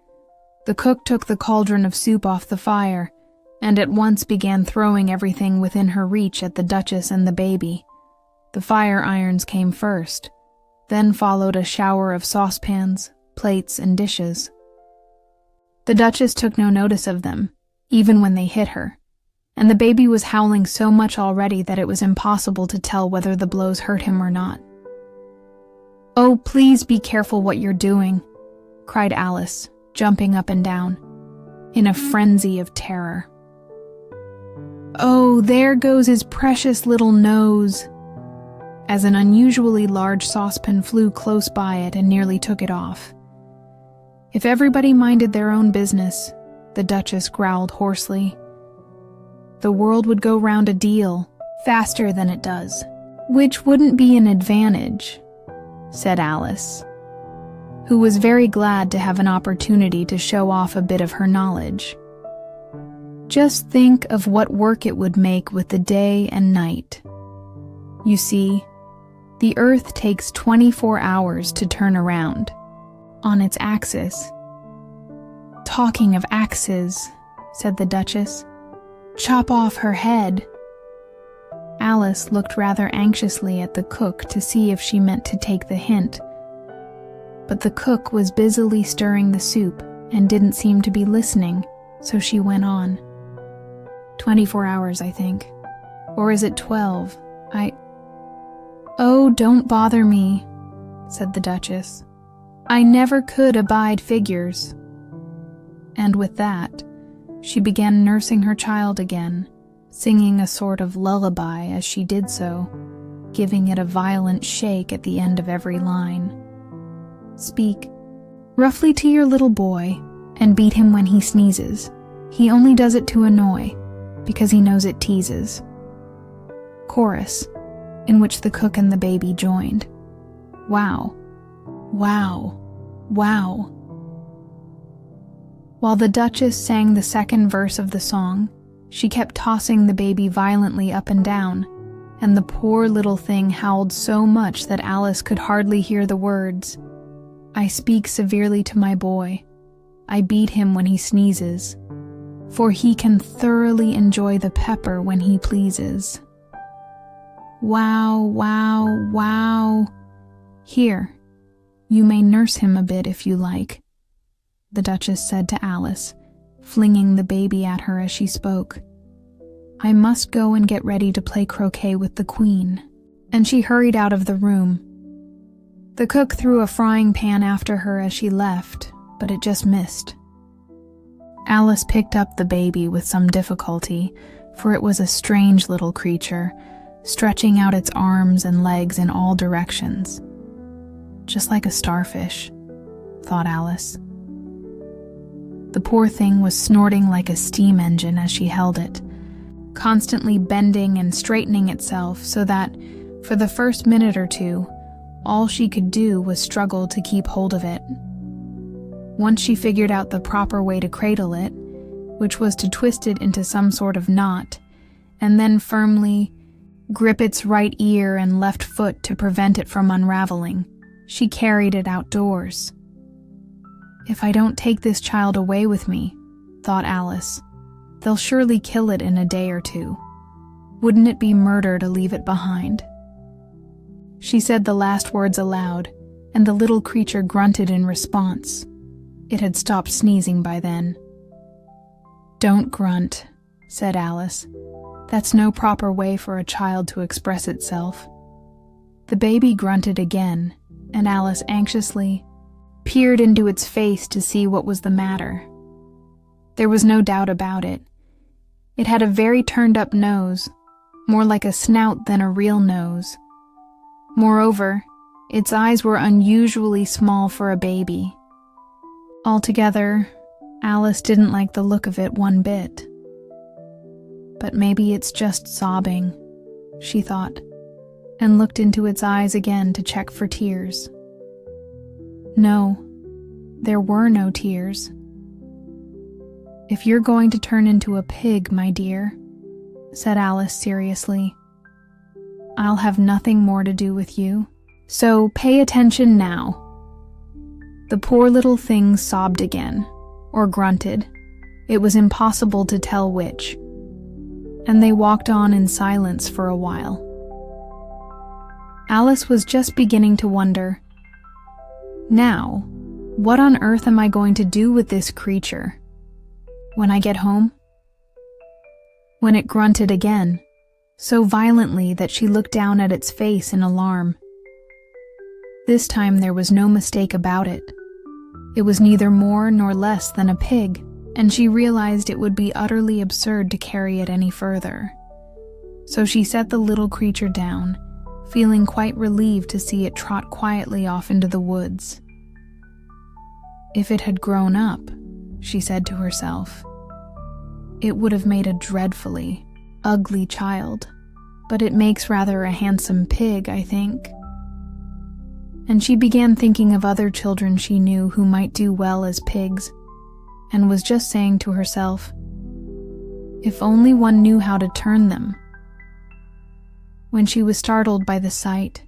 the cook took the cauldron of soup off the fire and at once began throwing everything within her reach at the Duchess and the baby. The fire irons came first, then followed a shower of saucepans, plates, and dishes. The Duchess took no notice of them, even when they hit her, and the baby was howling so much already that it was impossible to tell whether the blows hurt him or not. "Oh, please be careful what you're doing," cried Alice, jumping up and down, in a frenzy of terror. "Oh, there goes his precious little nose," as an unusually large saucepan flew close by it and nearly took it off. "If everybody minded their own business," the Duchess growled hoarsely, "the world would go round a deal faster than it does." "Which wouldn't be an advantage," said Alice, who was very glad to have an opportunity to show off a bit of her knowledge. "Just think of what work it would make with the day and night. You see, the Earth takes 24 hours to turn around, on its axis." "Talking of axes," said the Duchess, "chop off her head." Alice looked rather anxiously at the cook to see if she meant to take the hint, but the cook was busily stirring the soup and didn't seem to be listening, so she went on. 24 hours, I think. Or is it 12? "Oh, don't bother me," said the Duchess. "I never could abide figures." And with that, she began nursing her child again, singing a sort of lullaby as she did so, giving it a violent shake at the end of every line. "Speak roughly to your little boy, and beat him when he sneezes. He only does it to annoy, because he knows it teases." Chorus, in which the cook and the baby joined. Wow. Wow. Wow. While the Duchess sang the second verse of the song, she kept tossing the baby violently up and down, and the poor little thing howled so much that Alice could hardly hear the words. "I speak severely to my boy. I beat him when he sneezes, for he can thoroughly enjoy the pepper when he pleases." Wow, wow, wow. "Here, you may nurse him a bit if you like," the Duchess said to Alice, flinging the baby at her as she spoke. "I must go and get ready to play croquet with the Queen," and she hurried out of the room. The cook threw a frying pan after her as she left, but it just missed. Alice picked up the baby with some difficulty, for it was a strange little creature, stretching out its arms and legs in all directions. Just like a starfish, thought Alice. The poor thing was snorting like a steam engine as she held it, constantly bending and straightening itself so that, for the first minute or two, all she could do was struggle to keep hold of it. Once she figured out the proper way to cradle it, which was to twist it into some sort of knot, and then firmly grip its right ear and left foot to prevent it from unraveling, she carried it outdoors. "If I don't take this child away with me," thought Alice, "they'll surely kill it in a day or two. Wouldn't it be murder to leave it behind?" She said the last words aloud, and the little creature grunted in response. It had stopped sneezing by then. "Don't grunt," said Alice. "That's no proper way for a child to express itself." The baby grunted again, and Alice anxiously peered into its face to see what was the matter. There was no doubt about it. It had a very turned-up nose, more like a snout than a real nose. Moreover, its eyes were unusually small for a baby. Altogether, Alice didn't like the look of it one bit. But maybe it's just sobbing, she thought, and looked into its eyes again to check for tears. No, there were no tears. "If you're going to turn into a pig, my dear," said Alice seriously, "I'll have nothing more to do with you. So pay attention now." The poor little thing sobbed again, or grunted. It was impossible to tell which. And they walked on in silence for a while. Alice was just beginning to wonder, now, what on earth am I going to do with this creature when I get home? When it grunted again, so violently that she looked down at its face in alarm. This time there was no mistake about it. It was neither more nor less than a pig, and she realized it would be utterly absurd to carry it any further. So she set the little creature down, feeling quite relieved to see it trot quietly off into the woods. If it had grown up, she said to herself, it would have made a dreadfully ugly child, but it makes rather a handsome pig, I think. And she began thinking of other children she knew who might do well as pigs, and was just saying to herself, if only one knew how to turn them, when she was startled by the sight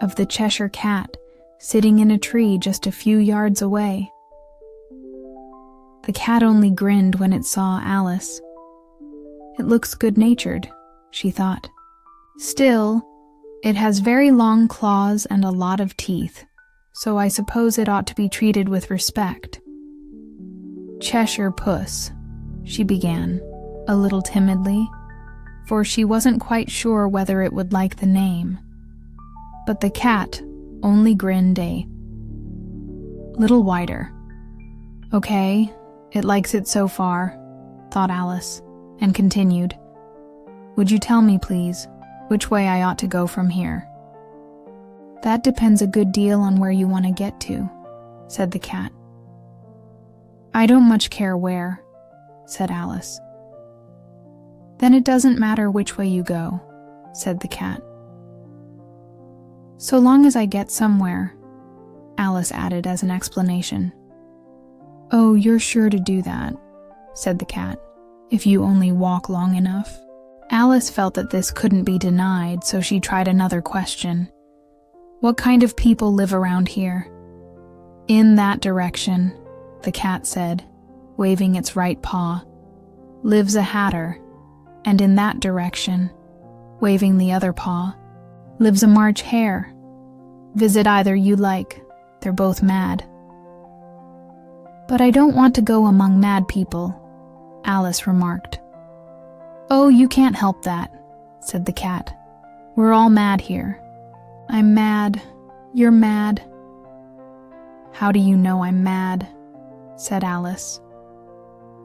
of the Cheshire Cat sitting in a tree just a few yards away. The cat only grinned when it saw Alice. It looks good-natured, she thought. Still, it has very long claws and a lot of teeth, so I suppose it ought to be treated with respect. Cheshire Puss, she began, a little timidly, for she wasn't quite sure whether it would like the name. But the cat only grinned a little wider. Okay, it likes it so far, thought Alice, and continued, would you tell me, please, which way I ought to go from here? That depends a good deal on where you want to get to, said the cat. I don't much care where, said Alice. Then it doesn't matter which way you go, said the cat. So long as I get somewhere, Alice added as an explanation. Oh, you're sure to do that, said the cat, if you only walk long enough. Alice felt that this couldn't be denied, so she tried another question. What kind of people live around here? In that direction, the cat said, waving its right paw, lives a hatter, and in that direction, waving the other paw, lives a March hare. Visit either you like, they're both mad. But I don't want to go among mad people, Alice remarked. Oh, you can't help that, said the cat. We're all mad here. I'm mad. You're mad. How do you know I'm mad? Said Alice.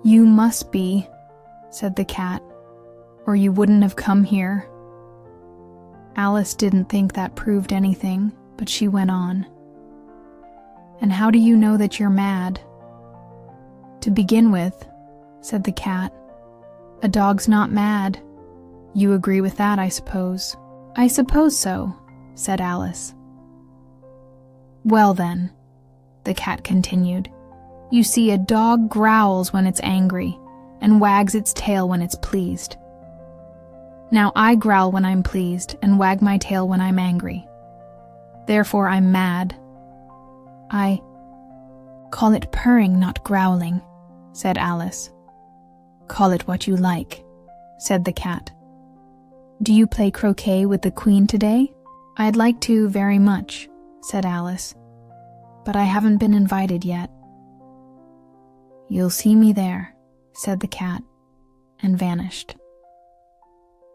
You must be, said the cat, or you wouldn't have come here. Alice didn't think that proved anything, but she went on. And how do you know that you're mad? To begin with, said the cat, a dog's not mad. You agree with that, I suppose. I suppose so, said Alice. Well then, the cat continued, you see, a dog growls when it's angry and wags its tail when it's pleased. Now I growl when I'm pleased and wag my tail when I'm angry. Therefore I'm mad. I call it purring, not growling, said Alice. Call it what you like, said the cat. Do you play croquet with the Queen today? I'd like to very much, said Alice, but I haven't been invited yet. You'll see me there, said the cat, and vanished.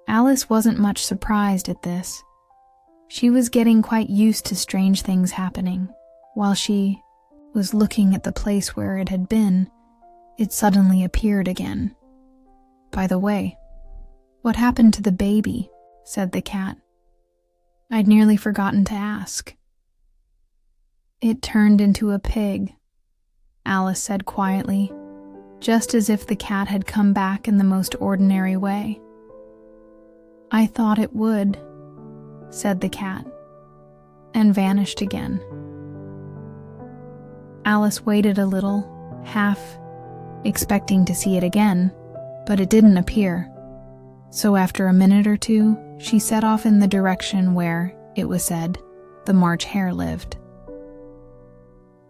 Alice wasn't much surprised at this. She was getting quite used to strange things happening. While she was looking at the place where it had been, it suddenly appeared again. By the way, what happened to the baby? Said the cat. I'd nearly forgotten to ask. It turned into a pig, Alice said quietly, just as if the cat had come back in the most ordinary way. I thought it would, said the cat, and vanished again. Alice waited a little, half expecting to see it again, but it didn't appear. So after a minute or two, she set off in the direction where, it was said, the March hare lived.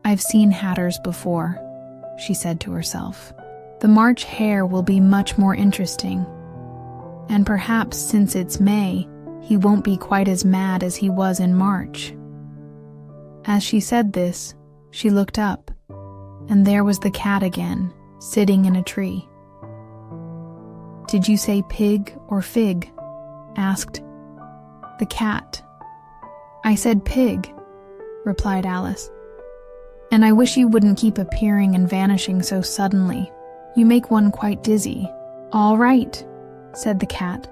I've seen hatters before, she said to herself. The March hare will be much more interesting. And perhaps since it's May, he won't be quite as mad as he was in March." As she said this, she looked up, and there was the cat again, sitting in a tree. "Did you say pig or fig?" asked the cat. "I said pig," replied Alice. "And I wish you wouldn't keep appearing and vanishing so suddenly. You make one quite dizzy." "All right," said the cat.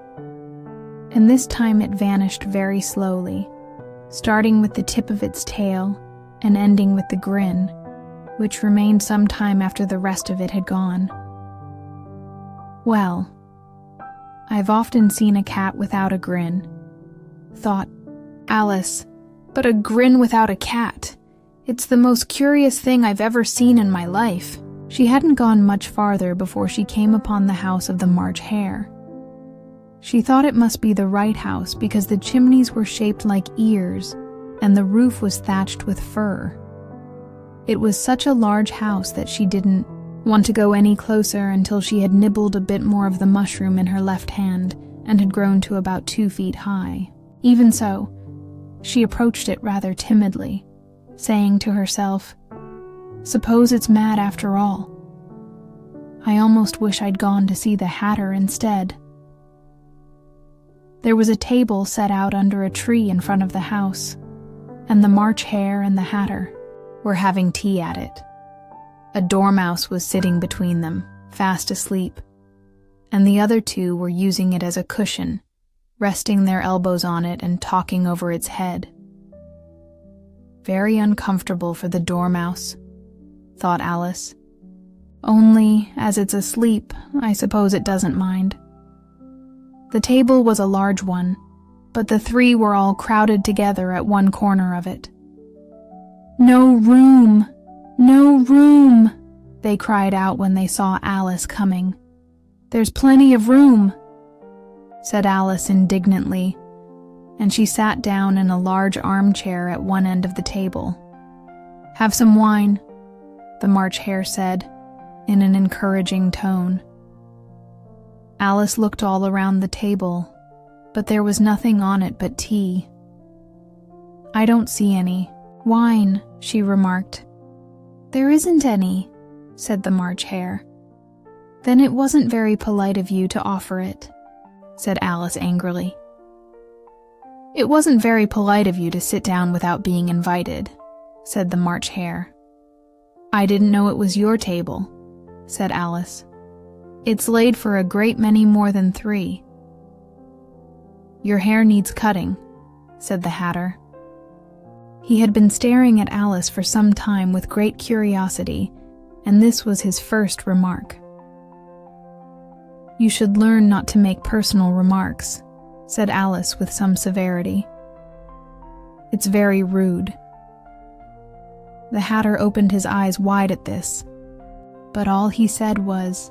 And this time it vanished very slowly, starting with the tip of its tail and ending with the grin, which remained some time after the rest of it had gone. "Well, I've often seen a cat without a grin," thought Alice, "but a grin without a cat. It's the most curious thing I've ever seen in my life." She hadn't gone much farther before she came upon the house of the March Hare. She thought it must be the right house because the chimneys were shaped like ears and the roof was thatched with fur. It was such a large house that she didn't want to go any closer until she had nibbled a bit more of the mushroom in her left hand and had grown to about 2 feet high. Even so, she approached it rather timidly, saying to herself, "Suppose it's mad after all. I almost wish I'd gone to see the Hatter instead." There was a table set out under a tree in front of the house, and the March Hare and the Hatter were having tea at it. A dormouse was sitting between them, fast asleep, and the other two were using it as a cushion, resting their elbows on it and talking over its head. Very uncomfortable for the dormouse, thought Alice. Only, as it's asleep, I suppose it doesn't mind. The table was a large one, but the three were all crowded together at one corner of it. "No room! No room!" they cried out when they saw Alice coming. "There's plenty of room," said Alice indignantly, and she sat down in a large armchair at one end of the table. "Have some wine," the March Hare said, in an encouraging tone. Alice looked all around the table, but there was nothing on it but tea. "I don't see any wine," she remarked. "There isn't any," said the March Hare. "Then it wasn't very polite of you to offer it," said Alice angrily. "It wasn't very polite of you to sit down without being invited," said the March Hare. "I didn't know it was your table," said Alice. "It's laid for a great many more than 3. "Your hair needs cutting," said the Hatter. He had been staring at Alice for some time with great curiosity, and this was his first remark. "You should learn not to make personal remarks," said Alice with some severity. "It's very rude." The Hatter opened his eyes wide at this, but all he said was,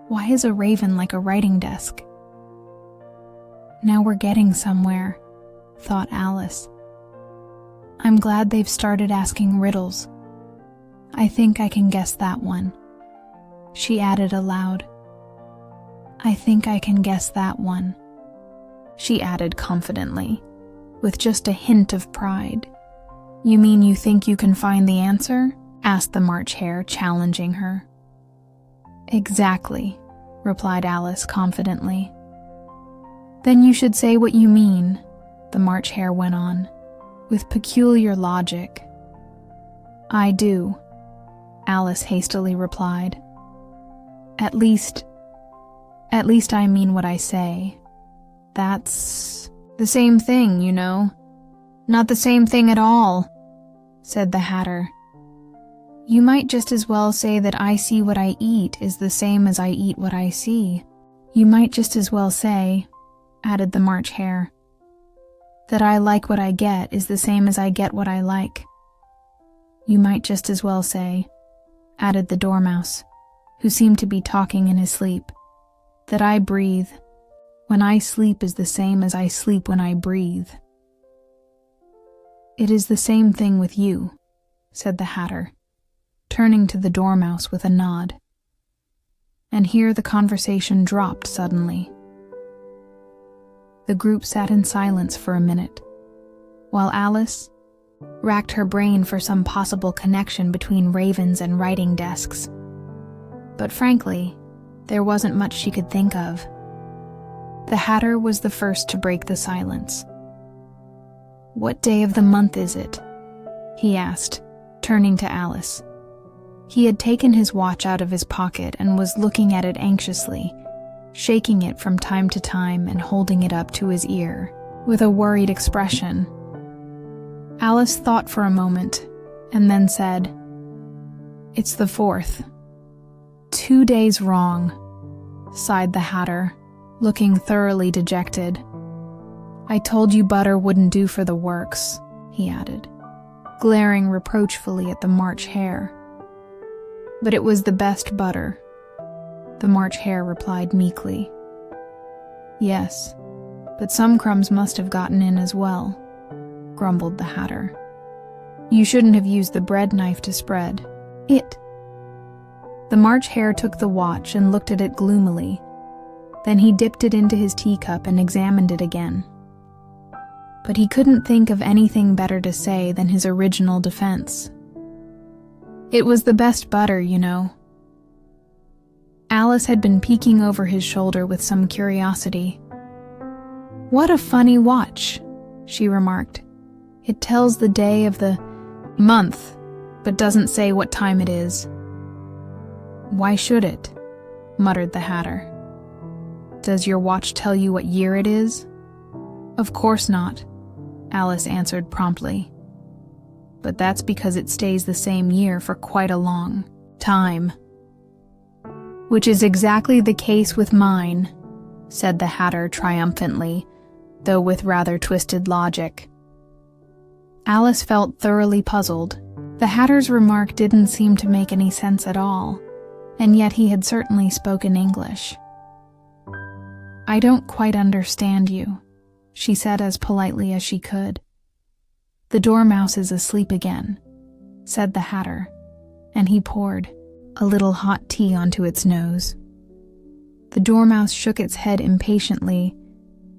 "Why is a raven like a writing desk?" "Now we're getting somewhere," thought Alice. "I'm glad they've started asking riddles. I think I can guess that one," she added aloud. "I think I can guess that one," she added confidently, with just a hint of pride. "You mean you think you can find the answer?" asked the March Hare, challenging her. "Exactly," replied Alice confidently. "Then you should say what you mean," the March Hare went on, with peculiar logic. "I do," Alice hastily replied. At least I mean what I say. That's the same thing, you know." "Not the same thing at all," said the Hatter. "You might just as well say that I see what I eat is the same as I eat what I see." "You might just as well say," added the March Hare, "that I like what I get is the same as I get what I like." "You might just as well say," added the Dormouse, who seemed to be talking in his sleep, "that I breathe when I sleep is the same as I sleep when I breathe." "It is the same thing with you," said the Hatter, turning to the Dormouse with a nod. And here the conversation dropped suddenly. The group sat in silence for a minute, while Alice racked her brain for some possible connection between ravens and writing desks. But frankly, there wasn't much she could think of. The Hatter was the first to break the silence. "What day of the month is it?" he asked, turning to Alice. He had taken his watch out of his pocket and was looking at it anxiously, shaking it from time to time and holding it up to his ear with a worried expression. Alice thought for a moment and then said, "It's the 4th. 2 days wrong," sighed the Hatter, looking thoroughly dejected. "I told you butter wouldn't do for the works," he added, glaring reproachfully at the March Hare. "But it was the best butter," the March Hare replied meekly. "Yes, but some crumbs must have gotten in as well," grumbled the Hatter. "You shouldn't have used the bread knife to spread it." The March Hare took the watch and looked at it gloomily. Then he dipped it into his teacup and examined it again. But he couldn't think of anything better to say than his original defense. "It was the best butter, you know." Alice had been peeking over his shoulder with some curiosity. "What a funny watch," she remarked. "It tells the day of the month, but doesn't say what time it is." "Why should it?" muttered the Hatter. "Does your watch tell you what year it is?" "Of course not," Alice answered promptly. "But that's because it stays the same year for quite a long time." "Which is exactly the case with mine," said the Hatter triumphantly, though with rather twisted logic. Alice felt thoroughly puzzled. The Hatter's remark didn't seem to make any sense at all, and yet he had certainly spoken English. "I don't quite understand you," she said as politely as she could. "The dormouse is asleep again," said the Hatter, and he poured a little hot tea onto its nose. The dormouse shook its head impatiently,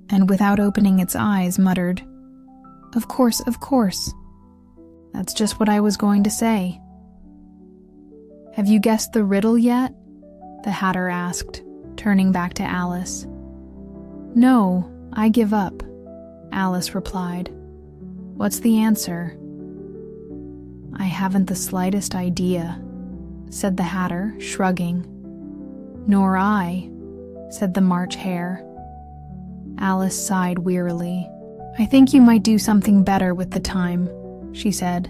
and without opening its eyes muttered, Of course. That's just what I was going to say." "Have you guessed the riddle yet?" the Hatter asked, turning back to Alice. "No, I give up," Alice replied. "What's the answer?" "I haven't the slightest idea," said the Hatter, shrugging. "Nor I," said the March Hare. Alice sighed wearily. "I think you might do something better with the time," she said,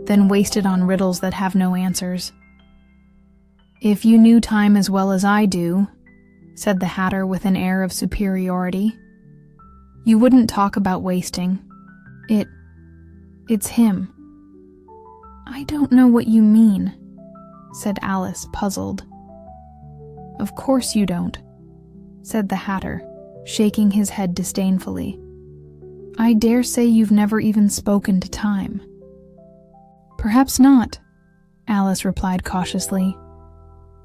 "than waste it on riddles that have no answers." "If you knew time as well as I do," said the Hatter with an air of superiority, "you wouldn't talk about wasting. It's him." "I don't know what you mean," said Alice, puzzled. "Of course you don't," said the Hatter, shaking his head disdainfully. "I dare say you've never even spoken to time." "Perhaps not," Alice replied cautiously,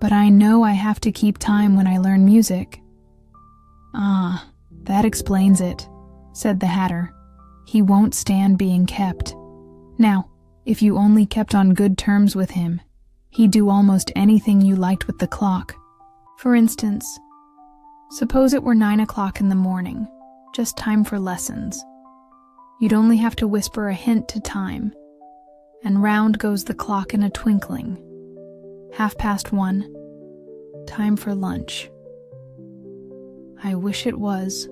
"but I know I have to keep time when I learn music." "Ah, that explains it," said the Hatter. "He won't stand being kept. Now, if you only kept on good terms with him, he'd do almost anything you liked with the clock. For instance, suppose it were 9 o'clock in the morning, just time for lessons. You'd only have to whisper a hint to time, and round goes the clock in a twinkling. 1:30, time for lunch." "I wish it was,"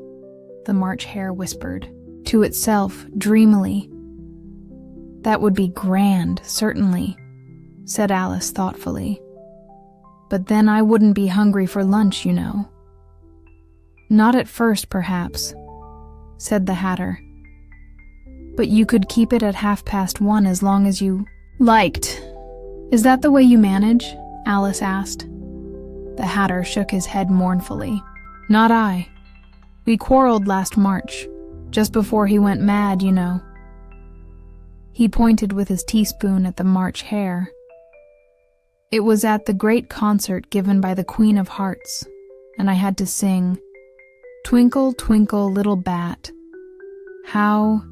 the March Hare whispered to itself dreamily. "That would be grand, certainly," said Alice thoughtfully. "But then I wouldn't be hungry for lunch, you know." "Not at first, perhaps," said the Hatter. "But you could keep it at 1:30 as long as you liked." "Is that the way you manage?" Alice asked. The Hatter shook his head mournfully. "Not I. We quarreled last March, just before he went mad, you know." He pointed with his teaspoon at the March Hare. "It was at the great concert given by the Queen of Hearts, and I had to sing Twinkle, twinkle, little bat, how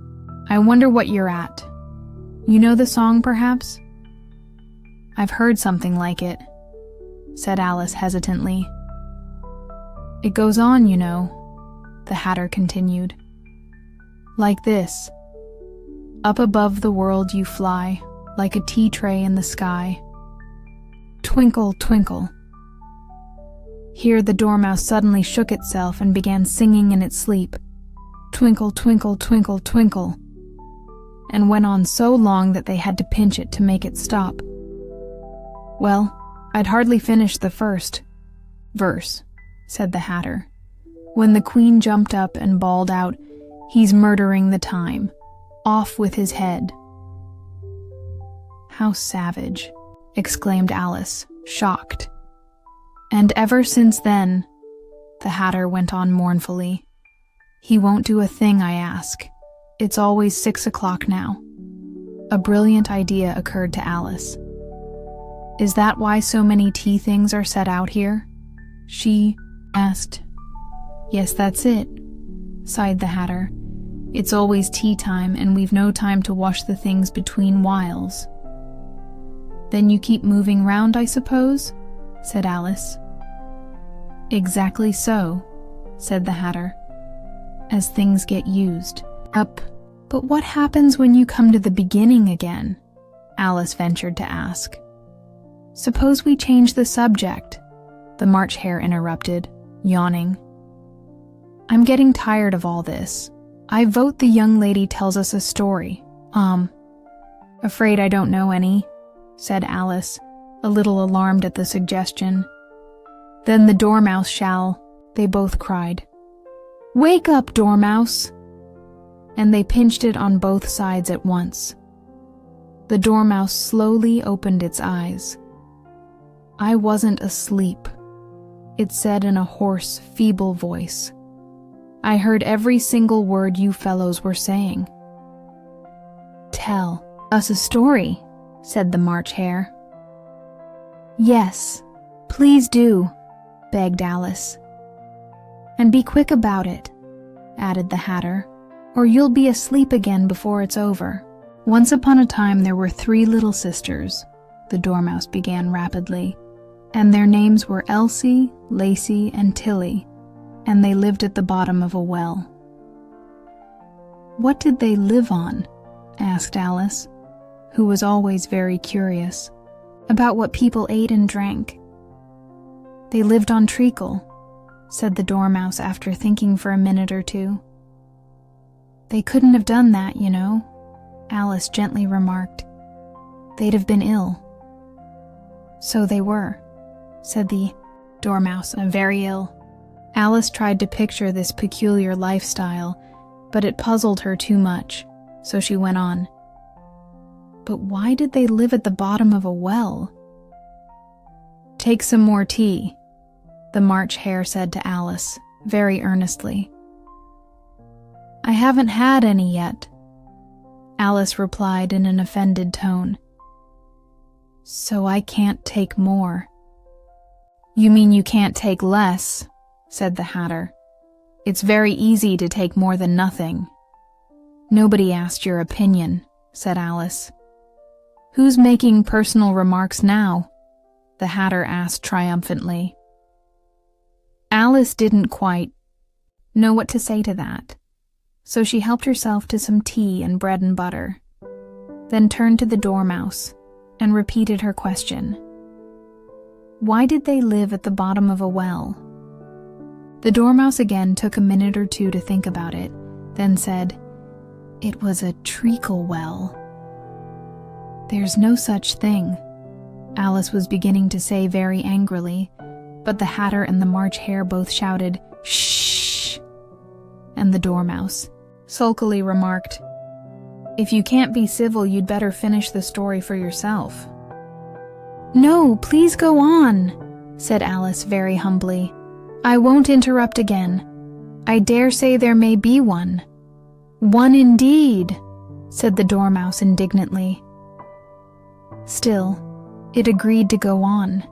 I wonder what you're at. You know the song, perhaps? I've heard something like it, said Alice hesitantly. It goes on, you know, the Hatter continued. Like this. Up above the world you fly, like a tea tray in the sky. Twinkle, twinkle. Here the Dormouse suddenly shook itself and began singing in its sleep. Twinkle, twinkle, twinkle, twinkle, and went on so long that they had to pinch it to make it stop. Well, I'd hardly finished the first verse, said the Hatter, when the Queen jumped up and bawled out, "He's murdering the time. Off with his head." How savage, exclaimed Alice, shocked. And ever since then, the Hatter went on mournfully, he won't do a thing I ask. It's always 6 o'clock now. A brilliant idea occurred to Alice. Is that why so many tea things are set out here? She asked. Yes, that's it, sighed the Hatter. It's always tea time and we've no time to wash the things between whiles. Then you keep moving round, I suppose? Said Alice. Exactly so, said the Hatter, as things get used up. But what happens when you come to the beginning again? Alice ventured to ask. Suppose we change the subject, the March Hare interrupted, yawning. I'm getting tired of all this. I vote the young lady tells us a story. Afraid I don't know any, said Alice, a little alarmed at the suggestion. Then the Dormouse shall, they both cried. Wake up, Dormouse! And they pinched it on both sides at once. The Dormouse slowly opened its eyes. I wasn't asleep, it said in a hoarse, feeble voice. I heard every single word you fellows were saying. Tell us a story, said the March Hare. Yes, please do, begged Alice. And be quick about it, added the Hatter, or you'll be asleep again before it's over. Once upon a time there were 3 little sisters, the Dormouse began rapidly, and their names were Elsie, Lacey, and Tilly, and they lived at the bottom of a well. What did they live on? Asked Alice, who was always very curious about what people ate and drank. They lived on treacle, said the Dormouse after thinking for a minute or two. They couldn't have done that, you know, Alice gently remarked. They'd have been ill. So they were, said the Dormouse, very ill. Alice tried to picture this peculiar lifestyle, but it puzzled her too much, so she went on. But why did they live at the bottom of a well? Take some more tea, the March Hare said to Alice, very earnestly. I haven't had any yet, Alice replied in an offended tone. So I can't take more. You mean you can't take less, said the Hatter. It's very easy to take more than nothing. Nobody asked your opinion, said Alice. Who's making personal remarks now? The Hatter asked triumphantly. Alice didn't quite know what to say to that, so she helped herself to some tea and bread and butter, then turned to the Dormouse and repeated her question. Why did they live at the bottom of a well? The Dormouse again took a minute or two to think about it, then said, It was a treacle well. There's no such thing, Alice was beginning to say very angrily, but the Hatter and the March Hare both shouted, Shh! And the Dormouse sulkily remarked, If you can't be civil, you'd better finish the story for yourself. No, please go on, said Alice very humbly. I won't interrupt again. I dare say there may be one. One indeed, said the Dormouse indignantly. Still, it agreed to go on.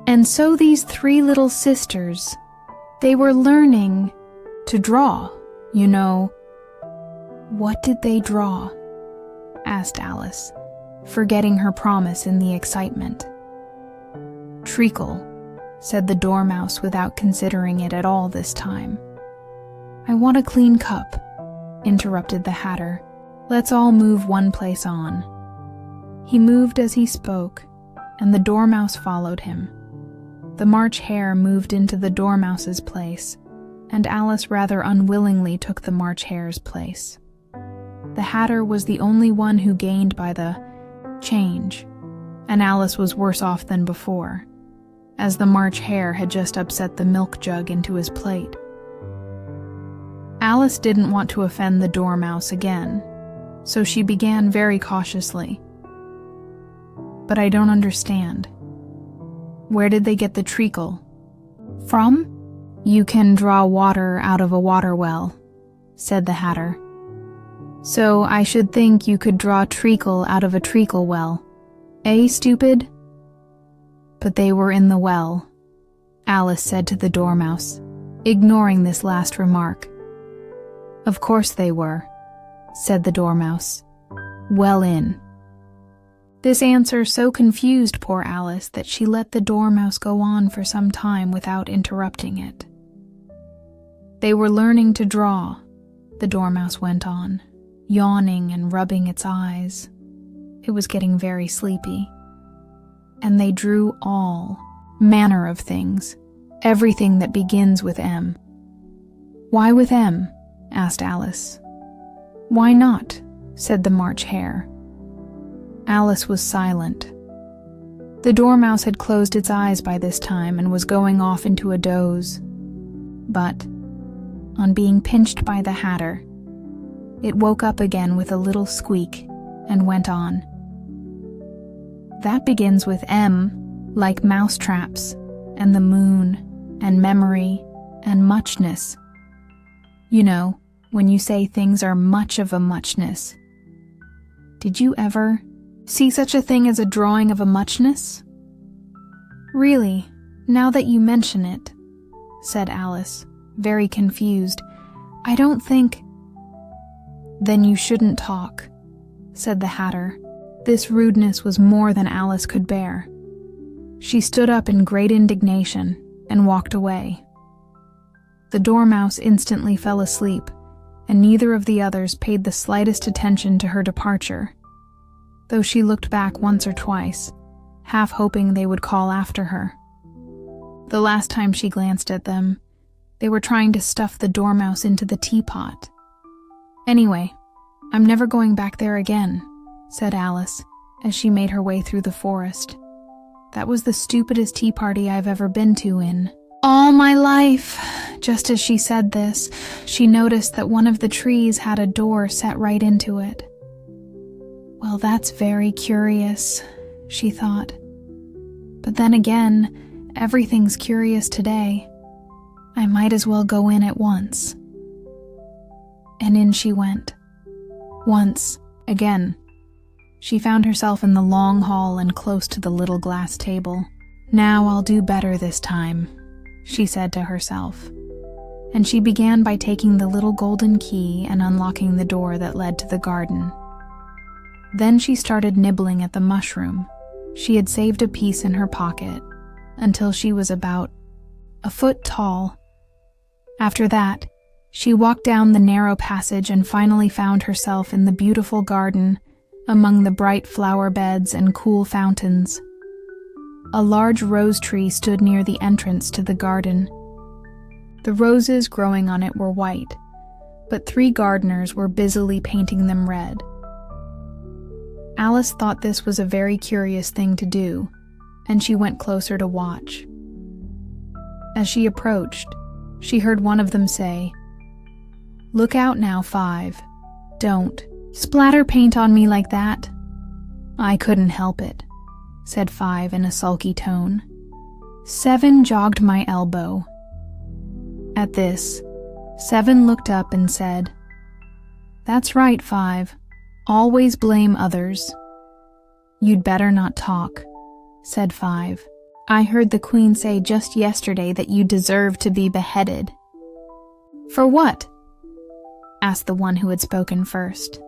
And so these 3 little sisters, They were learning to draw, you know. What did they draw? Asked Alice, forgetting her promise in the excitement. Treacle, said the Dormouse without considering it at all this time. I want a clean cup, interrupted the Hatter. Let's all move one place on. He moved as he spoke, and the Dormouse followed him. The March Hare moved into the Dormouse's place, and Alice rather unwillingly took the March Hare's place. The Hatter was the only one who gained by the change, and Alice was worse off than before, as the March Hare had just upset the milk jug into his plate. Alice didn't want to offend the Dormouse again, so she began very cautiously. But I don't understand. Where did they get the treacle? From? You can draw water out of a water well, said the Hatter. So I should think you could draw treacle out of a treacle well. Eh, stupid? But they were in the well, Alice said to the Dormouse, ignoring this last remark. Of course they were, said the Dormouse. Well in. This answer so confused poor Alice that she let the Dormouse go on for some time without interrupting it. They were learning to draw, the Dormouse went on, yawning and rubbing its eyes. It was getting very sleepy. And they drew all manner of things, everything that begins with M. Why with M? Asked Alice. Why not? Said the March Hare. Alice was silent. The Dormouse had closed its eyes by this time and was going off into a doze. But, on being pinched by the Hatter, it woke up again with a little squeak and went on. That begins with M, like mousetraps, and the moon, and memory, and muchness. You know, when you say things are much of a muchness. Did you ever see such a thing as a drawing of a muchness? Really, now that you mention it, said Alice, very confused, I don't think... Then you shouldn't talk, said the Hatter. This rudeness was more than Alice could bear. She stood up in great indignation and walked away. The Dormouse instantly fell asleep, and neither of the others paid the slightest attention to her departure, though she looked back once or twice, half hoping they would call after her. The last time she glanced at them, they were trying to stuff the Dormouse into the teapot. Anyway, I'm never going back there again, said Alice, as she made her way through the forest. That was the stupidest tea party I've ever been to in all my life. Just as she said this, she noticed that one of the trees had a door set right into it. Well, that's very curious, she thought. But then again, everything's curious today. I might as well go in at once. And in she went. Once, again. She found herself in the long hall and close to the little glass table. Now I'll do better this time, she said to herself. And she began by taking the little golden key and unlocking the door that led to the garden. Then she started nibbling at the mushroom. She had saved a piece in her pocket until she was about a foot tall. After that, she walked down the narrow passage and finally found herself in the beautiful garden among the bright flower beds and cool fountains. A large rose tree stood near the entrance to the garden. The roses growing on it were white, but 3 gardeners were busily painting them red. Alice thought this was a very curious thing to do, and she went closer to watch. As she approached, she heard one of them say, "Look out now, 5. Don't splatter paint on me like that." "I couldn't help it," said 5 in a sulky tone. 7 jogged my elbow. At this, 7 looked up and said, "That's right, 5. Always blame others." "You'd better not talk," said 5. I heard the queen say just yesterday that you deserve to be beheaded." "For what?" asked the one who had spoken first.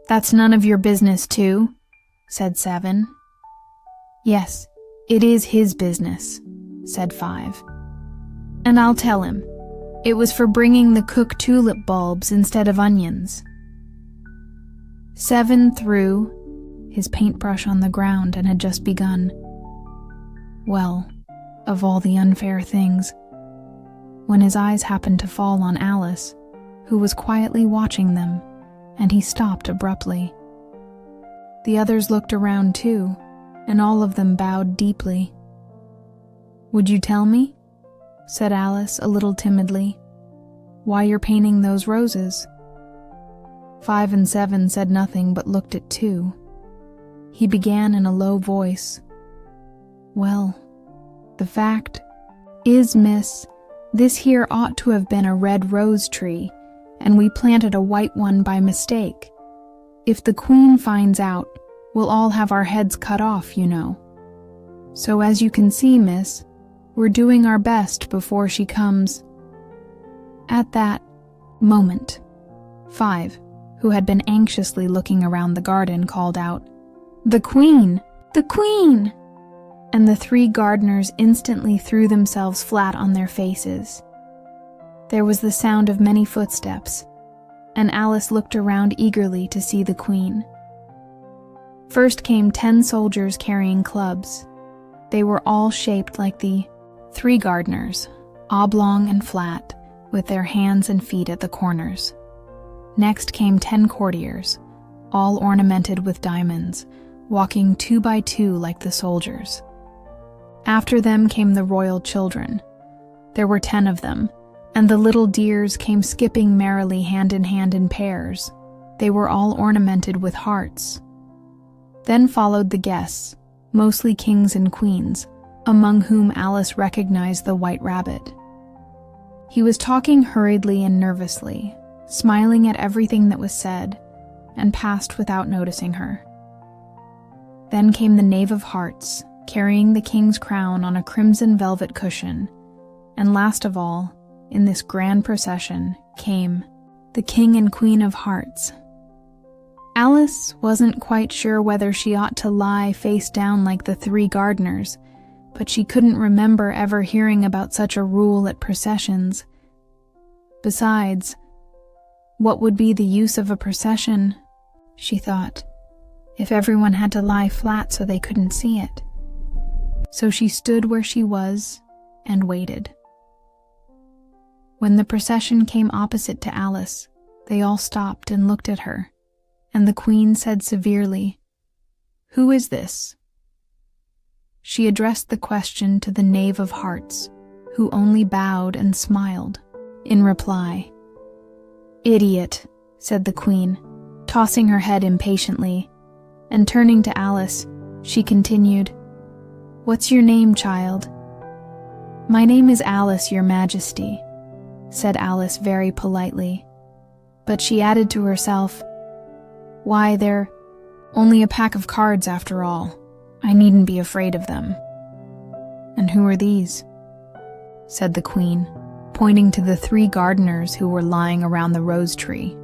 "That's none of your business, too," said 7. "Yes, it is his business," said 5. "And I'll tell him. It was for bringing the cook tulip bulbs instead of onions." 7 threw his paintbrush on the ground and had just begun. Well, of all the unfair things, when his eyes happened to fall on Alice, who was quietly watching them, and he stopped abruptly. The others looked around too, and all of them bowed deeply. "Would you tell me," said Alice a little timidly, "why you're painting those roses?" 5 and 7 said nothing but looked at 2. He began in a low voice. "Well, the fact is, miss, this here ought to have been a red rose tree, and we planted a white one by mistake. If the queen finds out, we'll all have our heads cut off, you know. So as you can see, miss, we're doing our best before she comes." At that moment, 5, who had been anxiously looking around the garden, called out, "The queen! The queen!" And the 3 gardeners instantly threw themselves flat on their faces. There was the sound of many footsteps, and Alice looked around eagerly to see the queen. First came 10 soldiers carrying clubs. They were all shaped like the 3 gardeners, oblong and flat, with their hands and feet at the corners. Next came 10 courtiers, all ornamented with diamonds, walking 2 by 2 like the soldiers. After them came the royal children. There were 10 of them, and the little dears came skipping merrily hand in pairs. They were all ornamented with hearts. Then followed the guests, mostly kings and queens, among whom Alice recognized the White Rabbit. He was talking hurriedly and nervously, smiling at everything that was said, and passed without noticing her. Then came the Knave of Hearts, carrying the king's crown on a crimson velvet cushion, and last of all, in this grand procession, came the King and Queen of Hearts. Alice wasn't quite sure whether she ought to lie face down like the 3 gardeners, but she couldn't remember ever hearing about such a rule at processions. Besides, what would be the use of a procession, she thought, if everyone had to lie flat so they couldn't see it? So she stood where she was and waited. When the procession came opposite to Alice, they all stopped and looked at her, and the queen said severely, "Who is this?" She addressed the question to the Knave of Hearts, who only bowed and smiled in reply. "Idiot," said the queen, tossing her head impatiently, and turning to Alice, she continued, "What's your name, child?" "My name is Alice, your majesty," said Alice very politely, but she added to herself, "Why, they're only a pack of cards after all. I needn't be afraid of them." "And who are these?" said the queen, pointing to the 3 gardeners who were lying around the rose tree.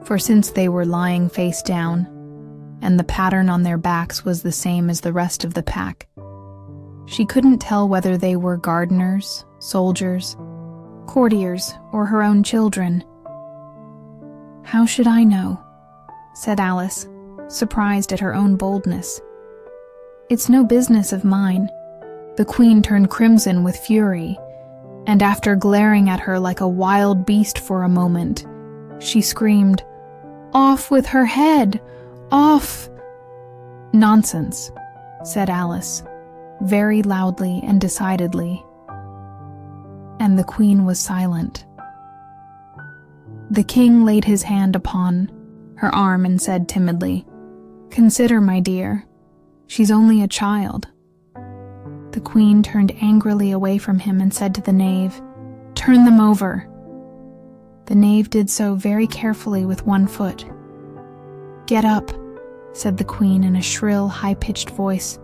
For since they were lying face down, and the pattern on their backs was the same as the rest of the pack, she couldn't tell whether they were gardeners, soldiers, courtiers, or her own children. "How should I know?" said Alice, surprised at her own boldness. "It's no business of mine." The queen turned crimson with fury, and after glaring at her like a wild beast for a moment, she screamed, "Off with her head! Off!" "Nonsense," said Alice, very loudly and decidedly. And the queen was silent. The king laid his hand upon her arm and said timidly, "Consider, my dear, she's only a child." The queen turned angrily away from him and said to the knave, "Turn them over." The knave did so very carefully with one foot. "Get up," said the queen in a shrill, high-pitched voice.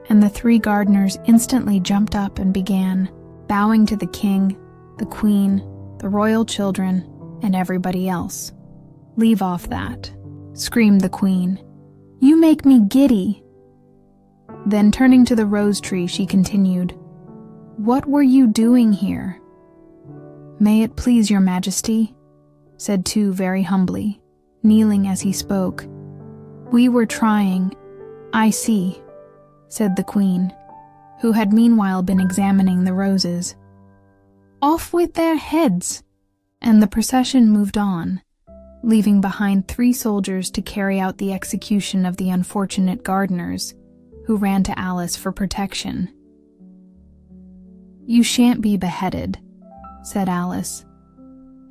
and the 3 gardeners instantly jumped up and began bowing to the king, the queen, the royal children, and everybody else. "Leave off that," screamed the queen. "You make me giddy." Then turning to the rose tree, she continued, "What were you doing here?" "May it please your majesty," said Tu very humbly, kneeling as he spoke. "We were trying—" "I see," said the queen, who had meanwhile been examining the roses. "Off with their heads!" And the procession moved on, leaving behind 3 soldiers to carry out the execution of the unfortunate gardeners, who ran to Alice for protection. "You shan't be beheaded," said Alice,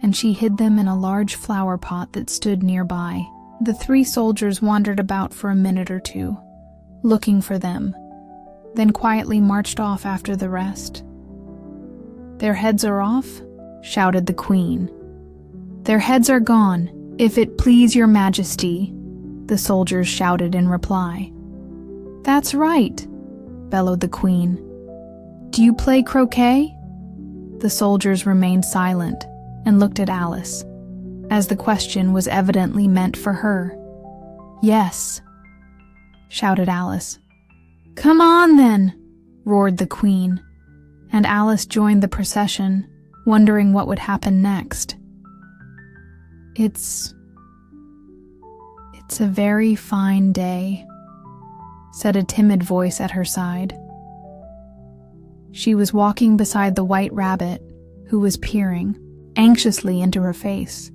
and she hid them in a large flower pot that stood nearby. The 3 soldiers wandered about for a minute or 2, looking for them, then quietly marched off after the rest. "Their heads are off?" shouted the queen. "Their heads are gone, if it please your majesty," the soldiers shouted in reply. "That's right," bellowed the queen. "Do you play croquet?" The soldiers remained silent and looked at Alice, as the question was evidently meant for her. "Yes," shouted Alice. "Come on then," roared the queen, and Alice joined the procession, wondering what would happen next. It's a very fine day," said a timid voice at her side. She was walking beside the white rabbit, who was peering anxiously into her face.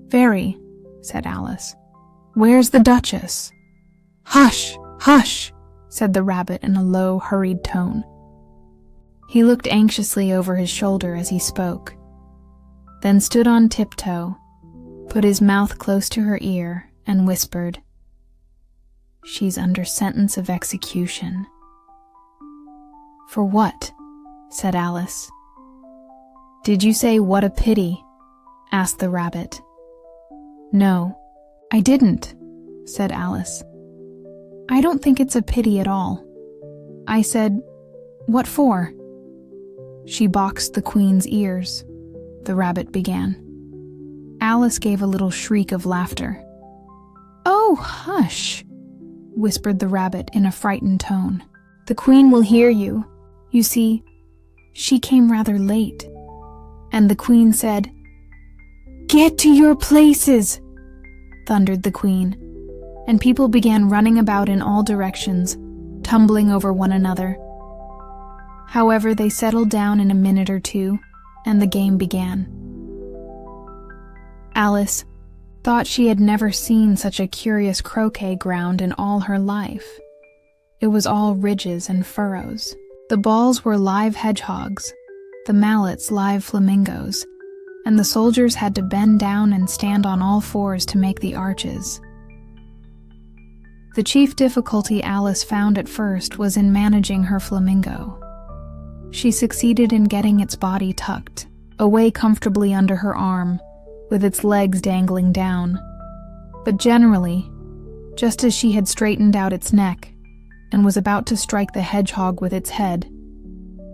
"Very," said Alice. "Where's the Duchess?" "Hush, hush," said the rabbit in a low, hurried tone. He looked anxiously over his shoulder as he spoke, then stood on tiptoe, put his mouth close to her ear, and whispered, "She's under sentence of execution." "For what?" said Alice. "Did you say what a pity?" asked the rabbit. "No, I didn't," said Alice. "I don't think it's a pity at all. I said, what for?" "She boxed the queen's ears," the rabbit began. Alice gave a little shriek of laughter. "Oh, hush," whispered the rabbit in a frightened tone. "The queen will hear you. You see, she came rather late." And the queen said, "Get to your places," thundered the queen, and people began running about in all directions, tumbling over one another. However, they settled down in a minute or 2, and the game began. Alice thought she had never seen such a curious croquet ground in all her life. It was all ridges and furrows. The balls were live hedgehogs, the mallets live flamingos, and the soldiers had to bend down and stand on all 4s to make the arches. The chief difficulty Alice found at first was in managing her flamingo. She succeeded in getting its body tucked, away comfortably under her arm, with its legs dangling down. But generally, just as she had straightened out its neck and was about to strike the hedgehog with its head,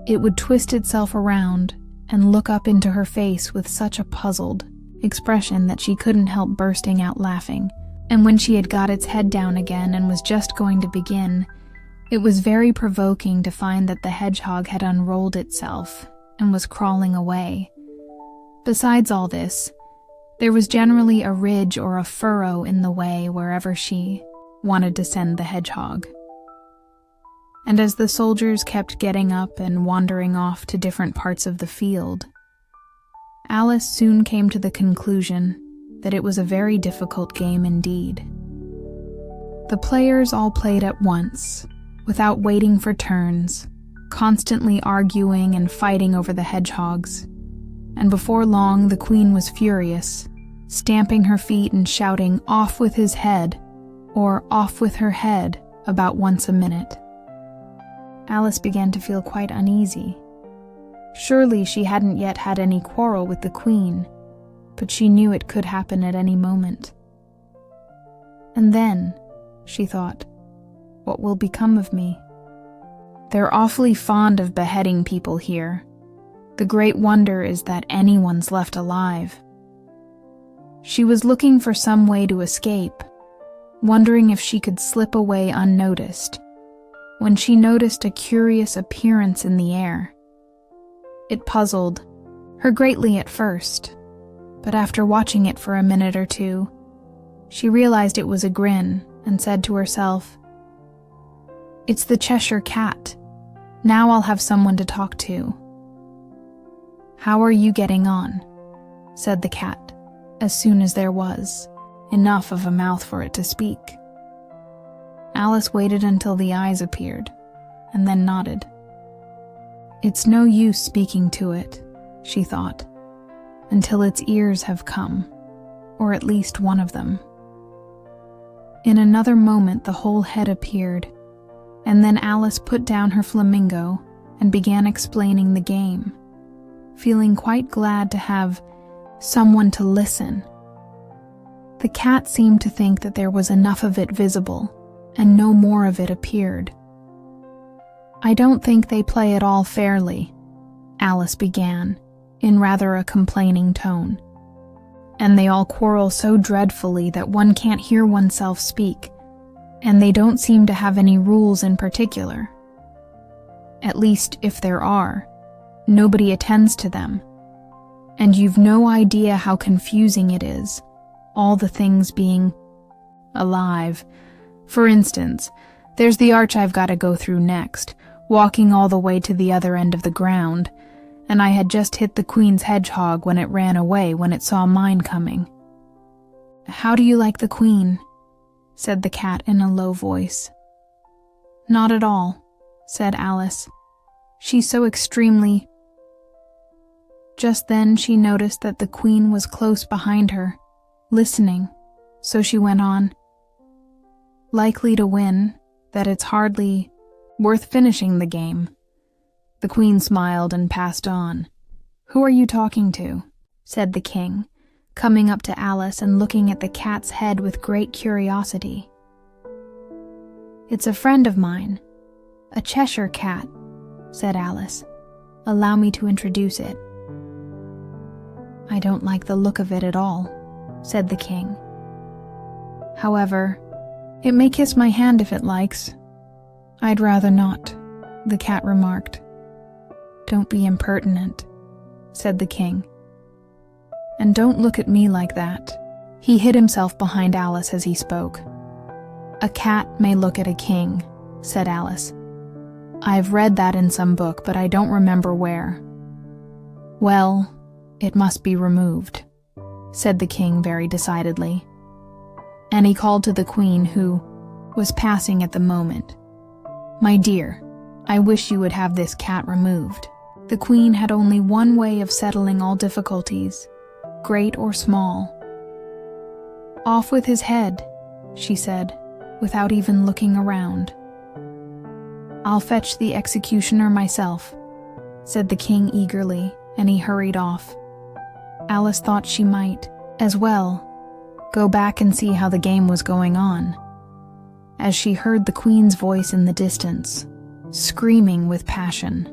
it would twist itself around and look up into her face with such a puzzled expression that she couldn't help bursting out laughing. And when she had got its head down again and was just going to begin, it was very provoking to find that the hedgehog had unrolled itself and was crawling away. Besides all this, there was generally a ridge or a furrow in the way wherever she wanted to send the hedgehog. And as the soldiers kept getting up and wandering off to different parts of the field, Alice soon came to the conclusion that it was a very difficult game indeed. The players all played at once, without waiting for turns, constantly arguing and fighting over the hedgehogs, and before long the queen was furious, stamping her feet and shouting, "Off with his head," or "Off with her head," about once a minute. Alice began to feel quite uneasy. Surely she hadn't yet had any quarrel with the queen, but she knew it could happen at any moment. And then, she thought, what will become of me? They're awfully fond of beheading people here. The great wonder is that anyone's left alive." She was looking for some way to escape, wondering if she could slip away unnoticed, when she noticed a curious appearance in the air. It puzzled her greatly at first, but after watching it for a minute or two, she realized it was a grin and said to herself, "It's the Cheshire Cat. Now I'll have someone to talk to." "How are you getting on?" said the cat, as soon as there was enough of a mouth for it to speak. Alice waited until the eyes appeared, and then nodded. "It's no use speaking to it," she thought, "until its ears have come, or at least one of them." In another moment the whole head appeared, and then Alice put down her flamingo and began explaining the game, feeling quite glad to have someone to listen. The cat seemed to think that there was enough of it visible, and no more of it appeared. "I don't think they play it all fairly," Alice began, in rather a complaining tone. "And they all quarrel so dreadfully that one can't hear oneself speak, and they don't seem to have any rules in particular. At least, if there are, nobody attends to them. And you've no idea how confusing it is, all the things being alive. For instance, there's the arch I've got to go through next, walking all the way to the other end of the ground, and I had just hit the Queen's hedgehog when it ran away when it saw mine coming." "How do you like the Queen?" said the cat in a low voice. "Not at all," said Alice. "She's so extremely—" Just then she noticed that the Queen was close behind her, listening, so she went on, "Likely to win, that it's hardly worth finishing the game." The Queen smiled and passed on. "Who are you talking to?" said the King, coming up to Alice and looking at the cat's head with great curiosity. "It's a friend of mine, a Cheshire Cat," said Alice. "Allow me to introduce it." "I don't like the look of it at all," said the King. "However, it may kiss my hand if it likes." "I'd rather not," the cat remarked. "Don't be impertinent," said the King. "And don't look at me like that." He hid himself behind Alice as he spoke. "A cat may look at a king," said Alice. "I've read that in some book, but I don't remember where." "Well, it must be removed," said the King very decidedly. And he called to the Queen, who was passing at the moment. "My dear, I wish you would have this cat removed." The Queen had only one way of settling all difficulties, great or small. "Off with his head," she said, without even looking around. "I'll fetch the executioner myself," said the King eagerly, and he hurried off. Alice thought she might, as well, go back and see how the game was going on, as she heard the Queen's voice in the distance, screaming with passion.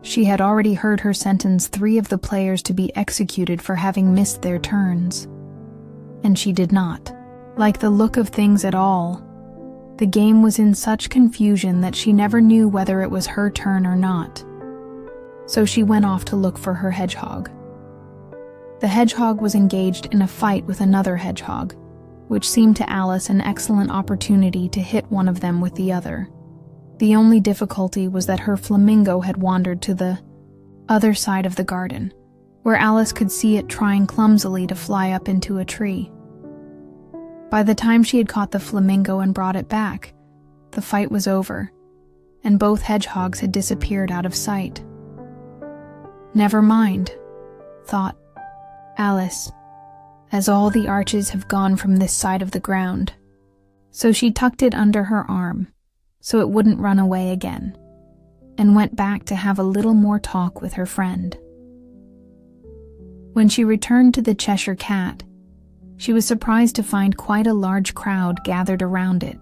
She had already heard her sentence 3 of the players to be executed for having missed their turns, and she did not like the look of things at all. The game was in such confusion that she never knew whether it was her turn or not. So she went off to look for her hedgehog. The hedgehog was engaged in a fight with another hedgehog, which seemed to Alice an excellent opportunity to hit one of them with the other. The only difficulty was that her flamingo had wandered to the other side of the garden, where Alice could see it trying clumsily to fly up into a tree. By the time she had caught the flamingo and brought it back, the fight was over, and both hedgehogs had disappeared out of sight. "Never mind," thought Alice, "as all the arches have gone from this side of the ground." So she tucked it under her arm, so it wouldn't run away again, and went back to have a little more talk with her friend. When she returned to the Cheshire Cat, she was surprised to find quite a large crowd gathered around it.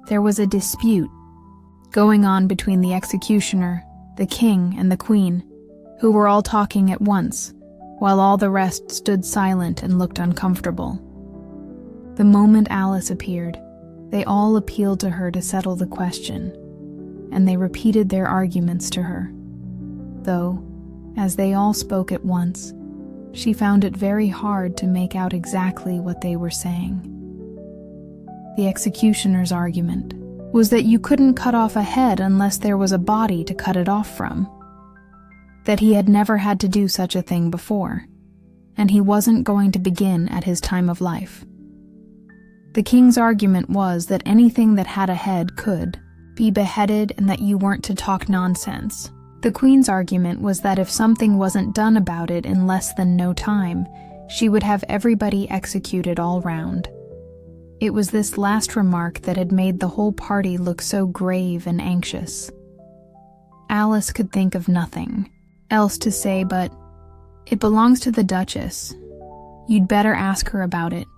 There was a dispute going on between the executioner, the king, and the queen, who were all talking at once, while all the rest stood silent and looked uncomfortable. The moment Alice appeared, they all appealed to her to settle the question, and they repeated their arguments to her. Though, as they all spoke at once, she found it very hard to make out exactly what they were saying. The executioner's argument was that you couldn't cut off a head unless there was a body to cut it off from, that he had never had to do such a thing before, and he wasn't going to begin at his time of life. The king's argument was that anything that had a head could be beheaded and that you weren't to talk nonsense. The queen's argument was that if something wasn't done about it in less than no time, she would have everybody executed all round. It was this last remark that had made the whole party look so grave and anxious. Alice could think of nothing else to say but, "It belongs to the Duchess. You'd better ask her about it.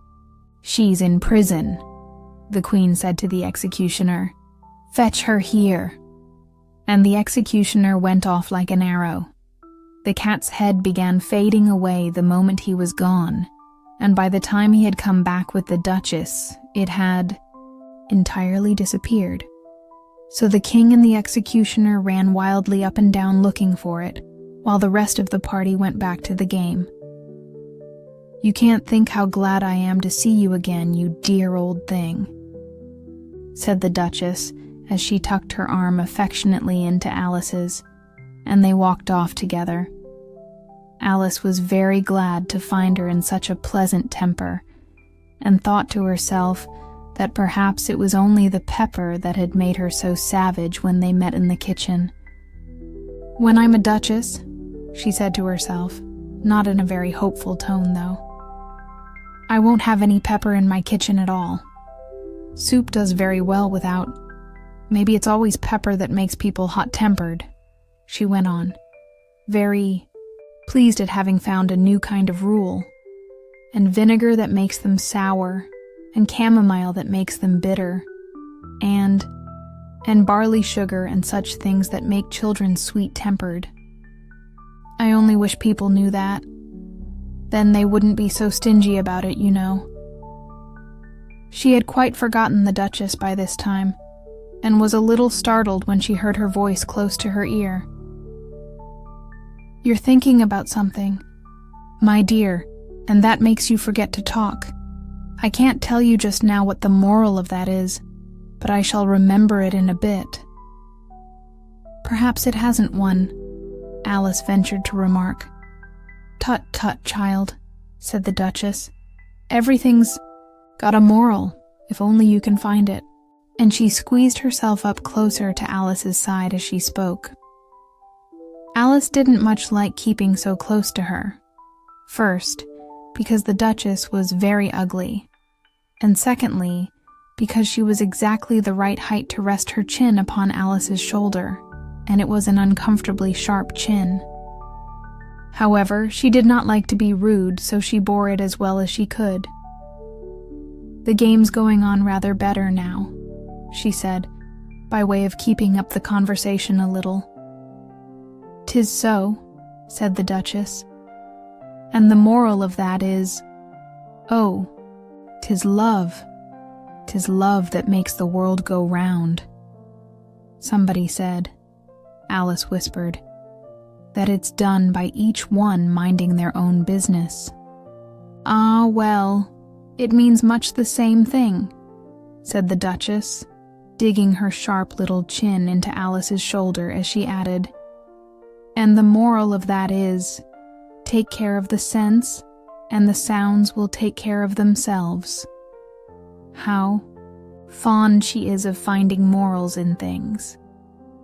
She's in prison," the queen said to the executioner. "Fetch her here." And the executioner went off like an arrow. The cat's head began fading away the moment he was gone, and by the time he had come back with the Duchess, it had entirely disappeared. So the king and the executioner ran wildly up and down looking for it, while the rest of the party went back to the game. "You can't think how glad I am to see you again, you dear old thing," said the Duchess as she tucked her arm affectionately into Alice's, and they walked off together. Alice was very glad to find her in such a pleasant temper, and thought to herself that perhaps it was only the pepper that had made her so savage when they met in the kitchen. "When I'm a duchess," she said to herself, not in a very hopeful tone though, "I won't have any pepper in my kitchen at all. Soup does very well without. Maybe it's always pepper that makes people hot-tempered," she went on, very pleased at having found a new kind of rule, "and vinegar that makes them sour, and chamomile that makes them bitter, and barley sugar and such things that make children sweet-tempered. I only wish people knew that. Then they wouldn't be so stingy about it, you know." She had quite forgotten the Duchess by this time, and was a little startled when she heard her voice close to her ear. "You're thinking about something, my dear, and that makes you forget to talk. I can't tell you just now what the moral of that is, but I shall remember it in a bit." "Perhaps it hasn't one," Alice ventured to remark. "Tut, tut, child," said the Duchess. "Everything's got a moral, if only you can find it." And she squeezed herself up closer to Alice's side as she spoke. Alice didn't much like keeping so close to her. First, because the Duchess was very ugly, and secondly, because she was exactly the right height to rest her chin upon Alice's shoulder, and it was an uncomfortably sharp chin. However, she did not like to be rude, so she bore it as well as she could. "The game's going on rather better now," she said, by way of keeping up the conversation a little. "'Tis so," said the Duchess. "And the moral of that is, oh, 'tis love. 'Tis love that makes the world go round." Somebody said, Alice whispered, "that it's done by each one minding their own business." "Ah, well, it means much the same thing," said the Duchess, digging her sharp little chin into Alice's shoulder as she added, "and the moral of that is, take care of the sense, and the sounds will take care of themselves." How fond she is of finding morals in things,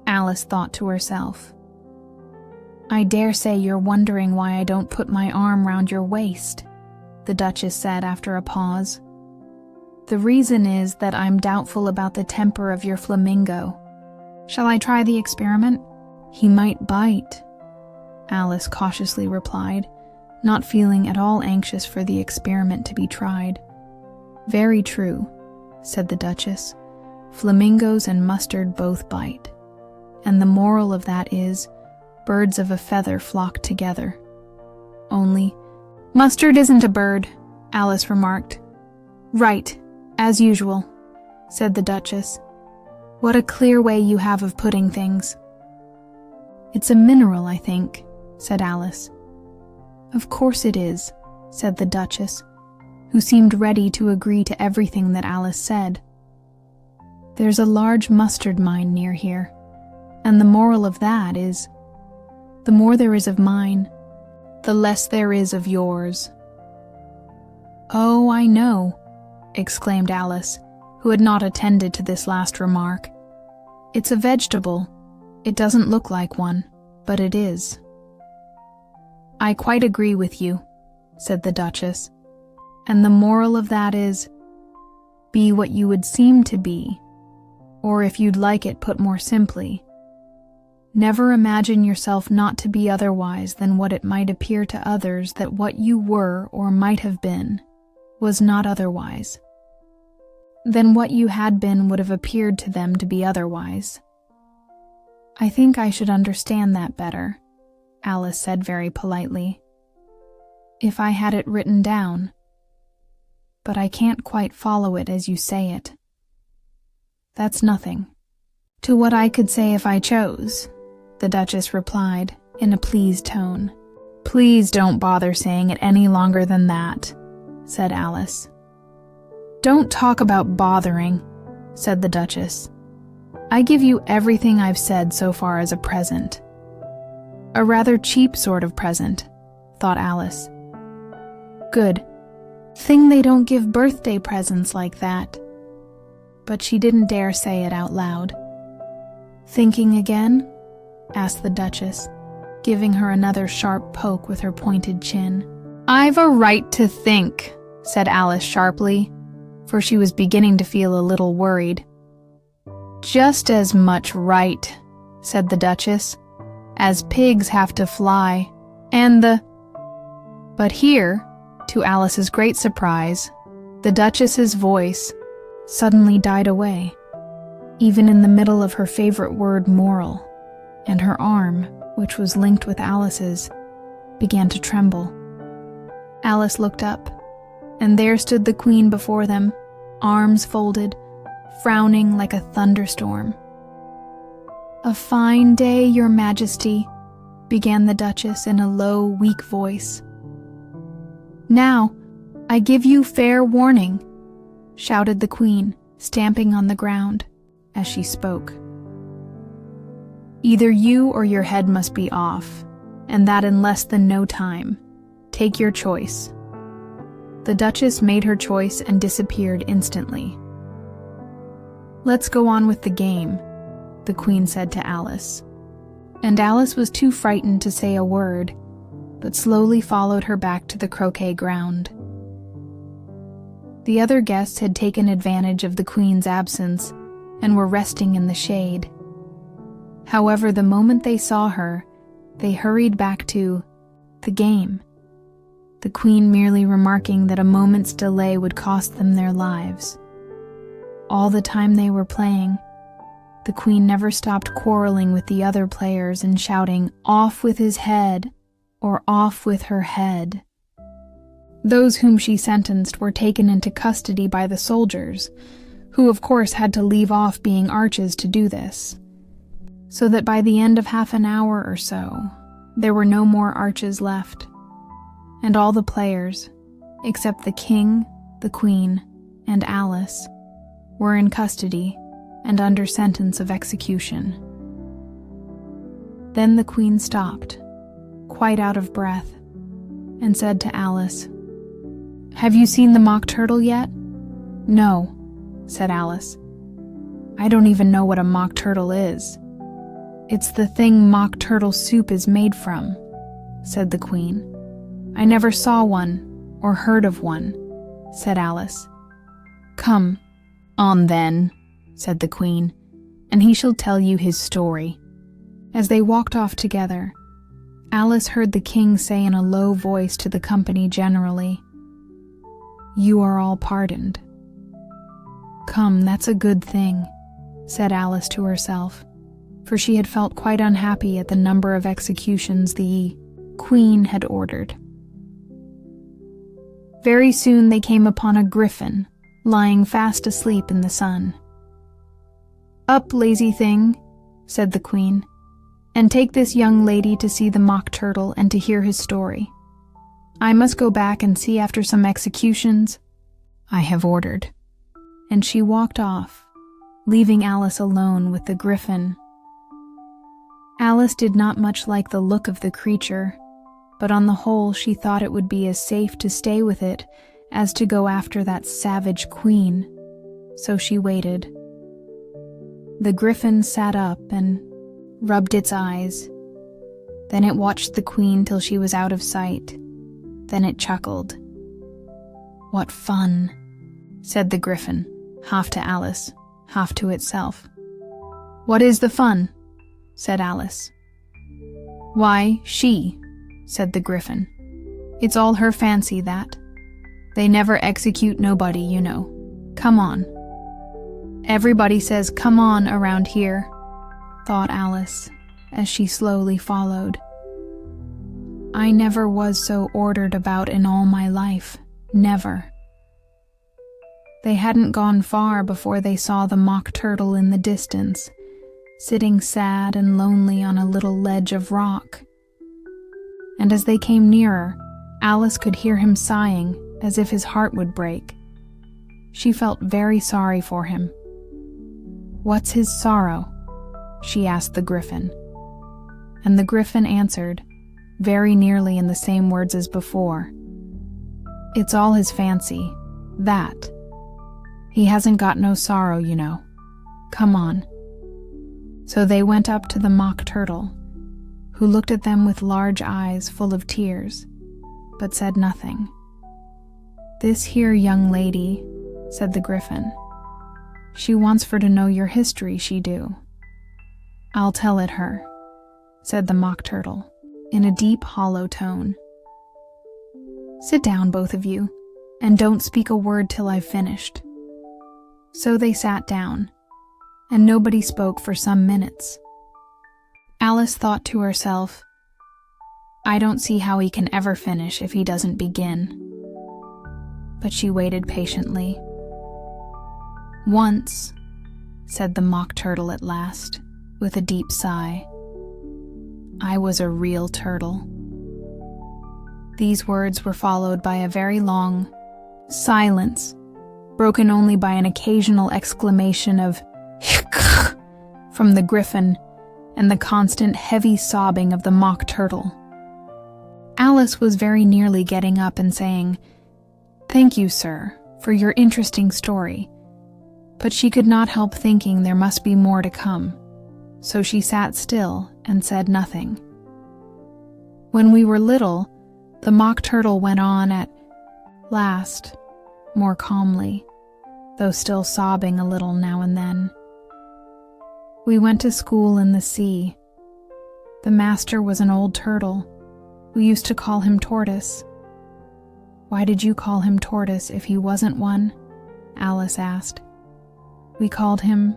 Alice thought to herself. "I dare say you're wondering why I don't put my arm round your waist," the Duchess said after a pause. "The reason is that I'm doubtful about the temper of your flamingo. Shall I try the experiment? He might bite," Alice cautiously replied, not feeling at all anxious for the experiment to be tried. "Very true," said the Duchess, flamingos and mustard both bite. And the moral of that is, birds of a feather flock together. Only, mustard isn't a bird, Alice remarked. Right, as usual, said the Duchess. What a clear way you have of putting things. It's a mineral, I think, said Alice. Of course it is, said the Duchess, who seemed ready to agree to everything that Alice said. There's a large mustard mine near here, and the moral of that is, the more there is of mine, the less there is of yours. Oh, I know, exclaimed Alice, who had not attended to this last remark. It's a vegetable. It doesn't look like one, but it is. I quite agree with you, said the Duchess. And the moral of that is, be what you would seem to be, or if you'd like it put more simply, never imagine yourself not to be otherwise than what it might appear to others that what you were or might have been was not otherwise. Then what you had been would have appeared to them to be otherwise. I think I should understand that better, Alice said very politely, if I had it written down. But I can't quite follow it as you say it. That's nothing. To what I could say if I chose, the Duchess replied in a pleased tone. Please don't bother saying it any longer than that, said Alice. Don't talk about bothering, said the Duchess. I give you everything I've said so far as a present. A rather cheap sort of present, thought Alice. Good. Thing they don't give birthday presents like that. But she didn't dare say it out loud. Thinking again? Asked the Duchess, giving her another sharp poke with her pointed chin. I've a right to think, said Alice sharply, for she was beginning to feel a little worried. Just as much right, said the Duchess, as pigs have to fly, and the... But here, to Alice's great surprise, the Duchess's voice suddenly died away, even in the middle of her favorite word moral, and her arm, which was linked with Alice's, began to tremble. Alice looked up, and there stood the Queen before them, arms folded, frowning like a thunderstorm. A fine day, Your Majesty, began the Duchess in a low, weak voice. Now, I give you fair warning, shouted the Queen, stamping on the ground as she spoke. Either you or your head must be off, and that in less than no time. Take your choice. The Duchess made her choice and disappeared instantly. Let's go on with the game, the Queen said to Alice. And Alice was too frightened to say a word, but slowly followed her back to the croquet ground. The other guests had taken advantage of the Queen's absence and were resting in the shade. However, the moment they saw her, they hurried back to the game, the Queen merely remarking that a moment's delay would cost them their lives. All the time they were playing, the Queen never stopped quarreling with the other players and shouting, "Off with his head," or "Off with her head." Those whom she sentenced were taken into custody by the soldiers, who of course had to leave off being arches to do this, so that by the end of half an hour or so, there were no more arches left, and all the players, except the King, the Queen, and Alice, were in custody and under sentence of execution. Then the Queen stopped, quite out of breath, and said to Alice, "Have you seen the mock turtle yet?" "No," said Alice. "I don't even know what a mock turtle is." "It's the thing mock turtle soup is made from," said the Queen. "I never saw one or heard of one," said Alice. "Come, on then," said the Queen, "and he shall tell you his story." As they walked off together, Alice heard the King say in a low voice to the company generally, "You are all pardoned." "Come, that's a good thing," said Alice to herself, for she had felt quite unhappy at the number of executions the Queen had ordered. Very soon they came upon a griffin, lying fast asleep in the sun. "Up, lazy thing," said the Queen, "and take this young lady to see the Mock Turtle and to hear his story. I must go back and see after some executions I have ordered." And she walked off, leaving Alice alone with the griffin. Alice did not much like the look of the creature, but on the whole she thought it would be as safe to stay with it as to go after that savage Queen, so she waited. The griffin sat up and rubbed its eyes. Then it watched the Queen till she was out of sight. Then it chuckled. "What fun," said the griffin, half to Alice, half to itself. "What is the fun?" said Alice. "Why, she," said the griffin. "It's all her fancy, that. They never execute nobody, you know. Come on." "Everybody says 'come on' around here," thought Alice, as she slowly followed. "I never was so ordered about in all my life, never." They hadn't gone far before they saw the Mock Turtle in the distance, sitting sad and lonely on a little ledge of rock. And as they came nearer, Alice could hear him sighing as if his heart would break. She felt very sorry for him. "What's his sorrow?" she asked the griffin. And the griffin answered, very nearly in the same words as before, "It's all his fancy, that. He hasn't got no sorrow, you know. Come on." So they went up to the Mock Turtle, who looked at them with large eyes full of tears, but said nothing. "This here young lady," said the griffin, "she wants for to know your history, she do." "I'll tell it her," said the Mock Turtle, in a deep, hollow tone. "Sit down, both of you, and don't speak a word till I've finished." So they sat down, and nobody spoke for some minutes. Alice thought to herself, "I don't see how he can ever finish if he doesn't begin." But she waited patiently. "Once," said the Mock Turtle at last, with a deep sigh, "I was a real turtle." These words were followed by a very long silence, broken only by an occasional exclamation of "hick" from the griffin and the constant heavy sobbing of the Mock Turtle. Alice was very nearly getting up and saying, "Thank you, sir, for your interesting story," but she could not help thinking there must be more to come, so she sat still and said nothing. "When we were little," the Mock Turtle went on at last, more calmly, though still sobbing a little now and then, "we went to school in the sea. The master was an old turtle. We used to call him Tortoise." "Why did you call him Tortoise if he wasn't one?" Alice asked. "We called him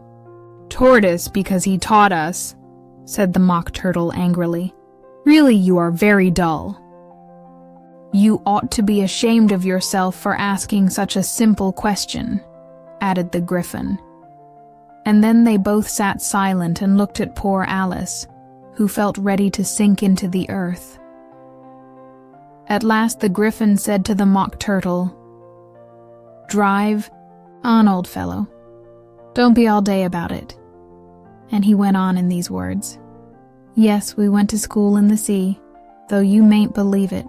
Tortoise because he taught us," said the Mock Turtle angrily. "Really, you are very dull. You ought to be ashamed of yourself for asking such a simple question," added the griffin. And then they both sat silent and looked at poor Alice, who felt ready to sink into the earth. At last the griffin said to the Mock Turtle, "Drive on, old fellow. Don't be all day about it." And he went on in these words, "Yes, we went to school in the sea, though you mayn't believe it."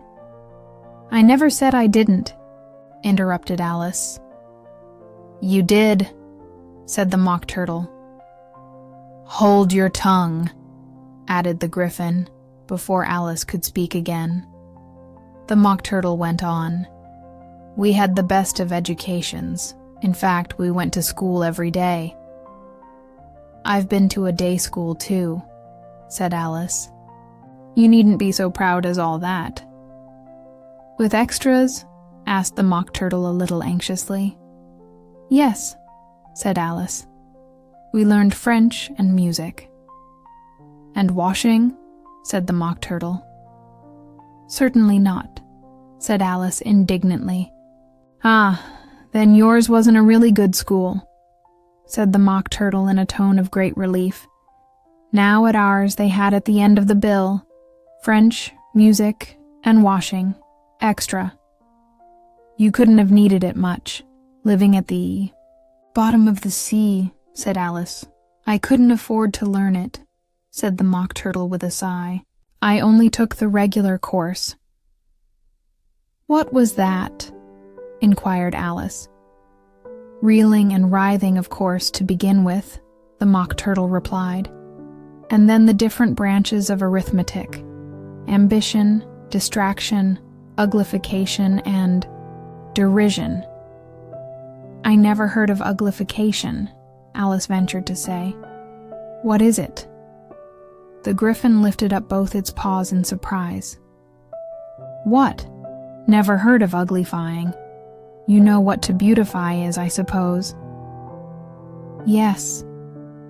"I never said I didn't," interrupted Alice. "You did," said the Mock Turtle. "Hold your tongue," added the griffin, before Alice could speak again. The Mock Turtle went on. "We had the best of educations. In fact, we went to school every day." "I've been to a day school too," said Alice. "You needn't be so proud as all that." "With extras?" asked the Mock Turtle a little anxiously. "Yes," said Alice. We learned French and music. And washing? Said the Mock Turtle. Certainly not, said Alice indignantly. Ah, then yours wasn't a really good school, said the Mock Turtle in a tone of great relief. Now at ours they had at the end of the bill French, music, and washing, extra. You couldn't have needed it much, living at the bottom of the sea, said Alice. I couldn't afford to learn it, said the Mock Turtle with a sigh. I only took the regular course. What was that? Inquired Alice. Reeling and writhing, of course, to begin with, the Mock Turtle replied, and then the different branches of arithmetic: ambition, distraction, uglification, and derision. I never heard of uglification, Alice ventured to say. What is it? The Griffin lifted up both its paws in surprise. What? Never heard of uglifying. You know what to beautify is, I suppose. Yes,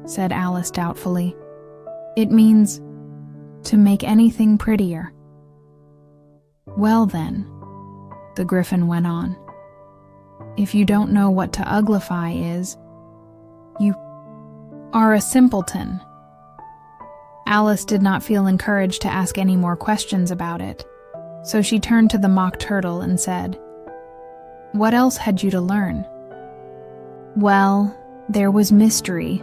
said Alice doubtfully. It means to make anything prettier. Well then, the Griffin went on, if you don't know what to uglify is, you are a simpleton. Alice did not feel encouraged to ask any more questions about it, so she turned to the Mock Turtle and said, What else had you to learn? Well, there was mystery,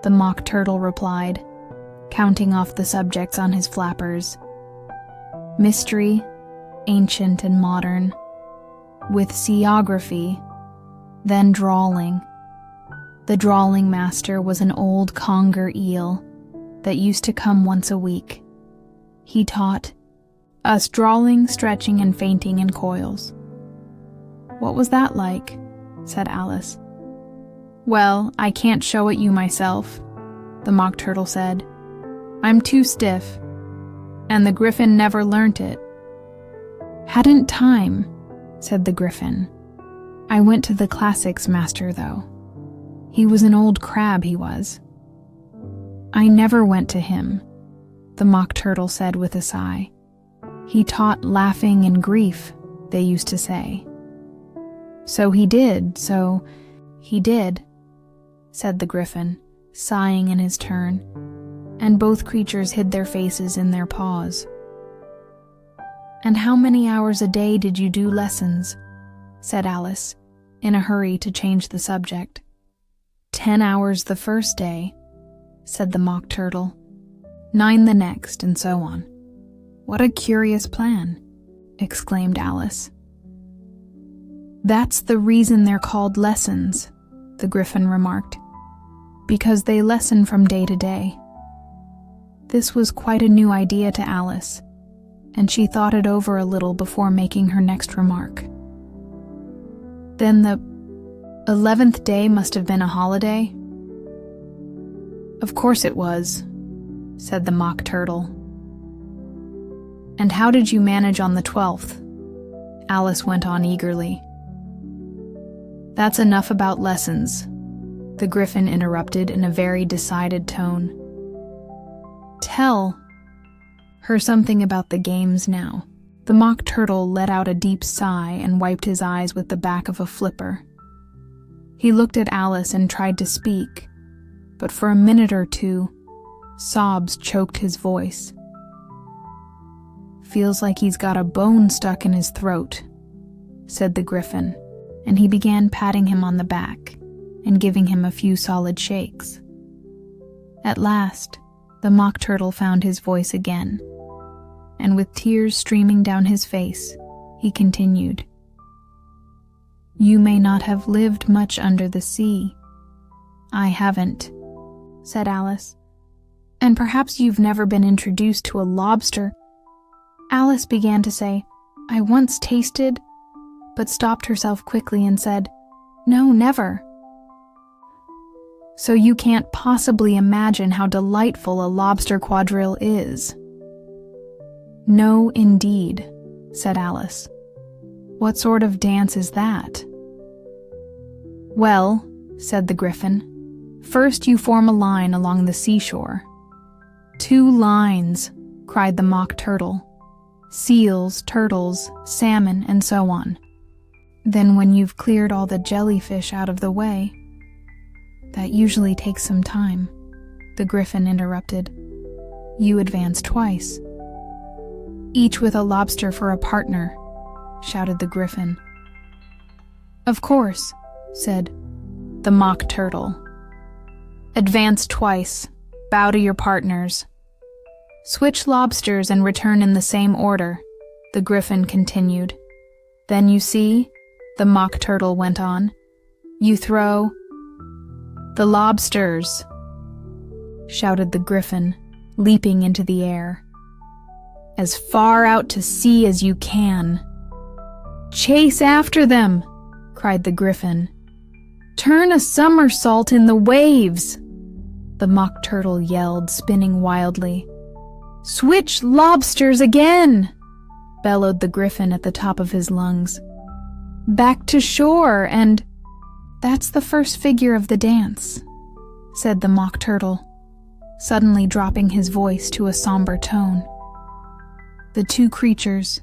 the Mock Turtle replied, counting off the subjects on his flappers. Mystery, ancient and modern, with seaography, then drawling. The drawling master was an old conger eel that used to come once a week. He taught us drawling, stretching, and fainting in coils. What was that like? Said Alice. Well, I can't show it you myself, the Mock Turtle said. I'm too stiff, and the Griffin never learnt it. Hadn't time, said the Griffin. I went to the classics master, though. He was an old crab, he was. I never went to him, the Mock Turtle said with a sigh. He taught laughing and grief, they used to say. So he did, said the Griffin, sighing in his turn, and both creatures hid their faces in their paws. And how many hours a day did you do lessons? Said Alice, in a hurry to change the subject. 10 hours the first day, said the Mock Turtle, 9 the next, and so on. What a curious plan, exclaimed Alice. That's the reason they're called lessons, the Griffin remarked, because they lesson from day to day. This was quite a new idea to Alice, and she thought it over a little before making her next remark. Then the 11th day must have been a holiday? Of course it was, said the Mock Turtle. And how did you manage on the 12th? Alice went on eagerly. That's enough about lessons, the Griffin interrupted in a very decided tone. Tell her something about the games now. The Mock Turtle let out a deep sigh and wiped his eyes with the back of a flipper. He looked at Alice and tried to speak, but for a minute or two, sobs choked his voice. Feels like he's got a bone stuck in his throat, said the Griffin, and he began patting him on the back and giving him a few solid shakes. At last, the Mock Turtle found his voice again, and with tears streaming down his face, he continued. You may not have lived much under the sea. I haven't, said Alice. And perhaps you've never been introduced to a lobster. Alice began to say, I once tasted, but stopped herself quickly and said, No, never. So you can't possibly imagine how delightful a lobster quadrille is. No, indeed, said Alice. What sort of dance is that? Well, said the Griffin, First you form a line along the seashore. 2 lines, cried the Mock Turtle. Seals, turtles, salmon, and so on. Then when you've cleared all the jellyfish out of the way, that usually takes some time, the Griffin interrupted. You advance twice. Each with a lobster for a partner, shouted the Griffin. Of course, said the Mock Turtle. Advance twice, bow to your partners. Switch lobsters and return in the same order, the Griffin continued. Then you see, the Mock Turtle went on, you throw the lobsters, shouted the Griffin, leaping into the air. As far out to sea as you can. Chase after them, cried the Griffin. Turn a somersault in the waves, the Mock Turtle yelled, spinning wildly. Switch lobsters again, bellowed the Griffin at the top of his lungs. Back to shore and... That's the first figure of the dance, said the Mock Turtle, suddenly dropping his voice to a somber tone. The 2 creatures,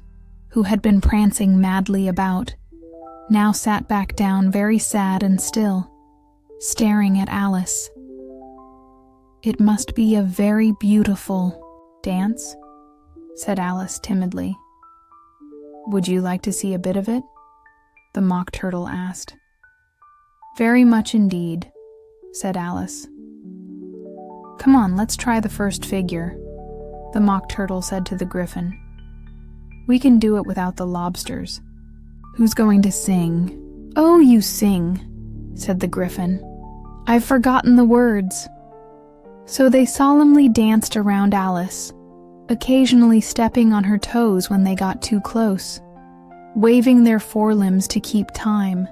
who had been prancing madly about, now sat back down very sad and still, staring at Alice. It must be a very beautiful dance, said Alice timidly. Would you like to see a bit of it? The Mock Turtle asked. Very much indeed, said Alice. Come on, let's try the first figure, the Mock Turtle said to the Griffin. We can do it without the lobsters. Who's going to sing? Oh, you sing, said the Griffin. I've forgotten the words. So they solemnly danced around Alice, occasionally stepping on her toes when they got too close, waving their forelimbs to keep time,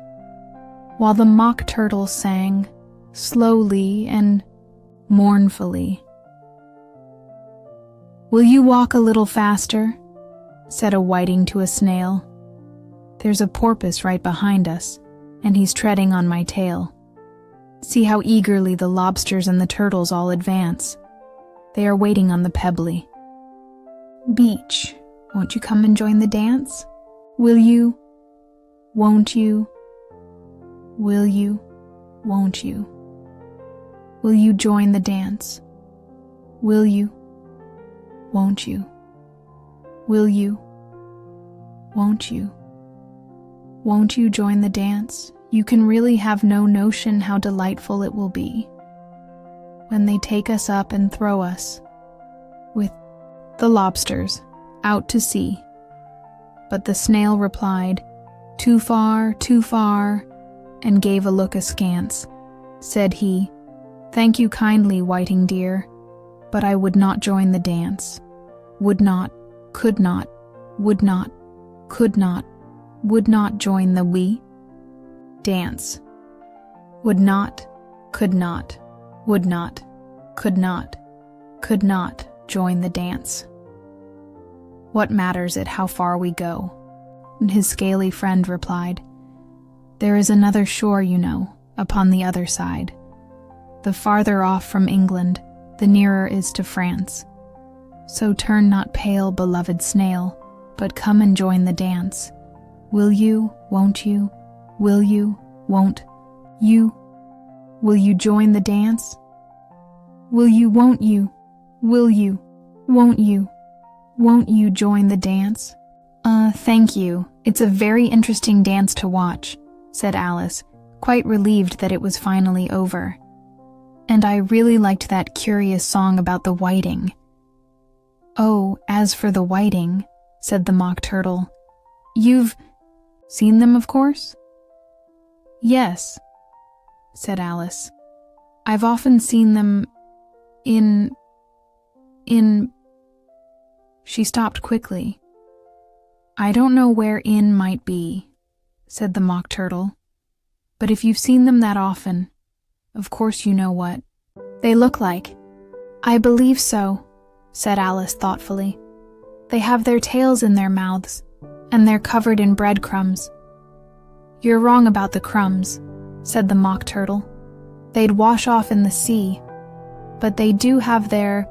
while the Mock Turtle sang, slowly and mournfully. Will you walk a little faster? Said a whiting to a snail. There's a porpoise right behind us, and he's treading on my tail. See how eagerly the lobsters and the turtles all advance. They are waiting on the pebbly. Beach, won't you come and join the dance? Will you? Won't you? Will you? Won't you? Will you join the dance? Will you? Won't you? Will you? Won't you? Won't you join the dance? You can really have no notion how delightful it will be when they take us up and throw us, with the lobsters, out to sea. But the snail replied, too far, and gave a look askance. Said he, Thank you kindly, whiting dear, but I would not join the dance. Would not, could not, would not, could not, would not join the dance. Would not, could not, would not, could not join the dance. What matters it how far we go? And his scaly friend replied, There is another shore, you know, upon the other side. The farther off from England, the nearer is to France. So turn not pale, beloved snail, but come and join the dance. Will you, won't you, will you, won't you? Will you join the dance? Will you, won't you, will you, won't you join the dance? Thank you. It's a very interesting dance to watch, said Alice, quite relieved that it was finally over. And I really liked that curious song about the whiting. Oh, as for the whiting, said the Mock Turtle, you've seen them, of course? Yes, said Alice. I've often seen them in... She stopped quickly. I don't know where in might be, said the Mock Turtle, but if you've seen them that often, of course you know what they look like. I believe so, said Alice thoughtfully. They have their tails in their mouths, and they're covered in breadcrumbs. You're wrong about the crumbs, said the Mock Turtle. They'd wash off in the sea, but they do have their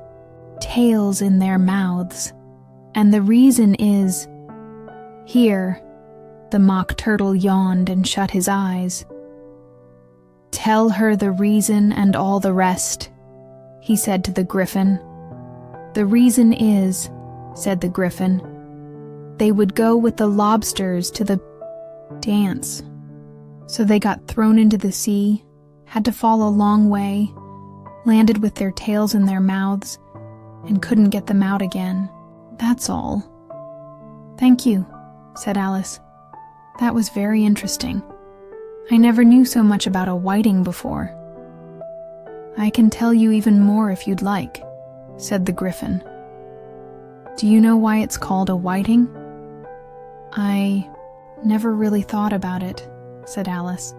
tails in their mouths, and the reason is... Here, the Mock Turtle yawned and shut his eyes. "Tell her the reason and all the rest," he said to the Griffin. "The reason is," said the Griffin, "they would go with the lobsters to the dance. So they got thrown into the sea, had to fall a long way, landed with their tails in their mouths, and couldn't get them out again. That's all." "Thank you," said Alice. "That was very interesting. I never knew so much about a whiting before." "I can tell you even more if you'd like," said the Griffin. "Do you know why it's called a whiting?" "I never really thought about it," said Alice.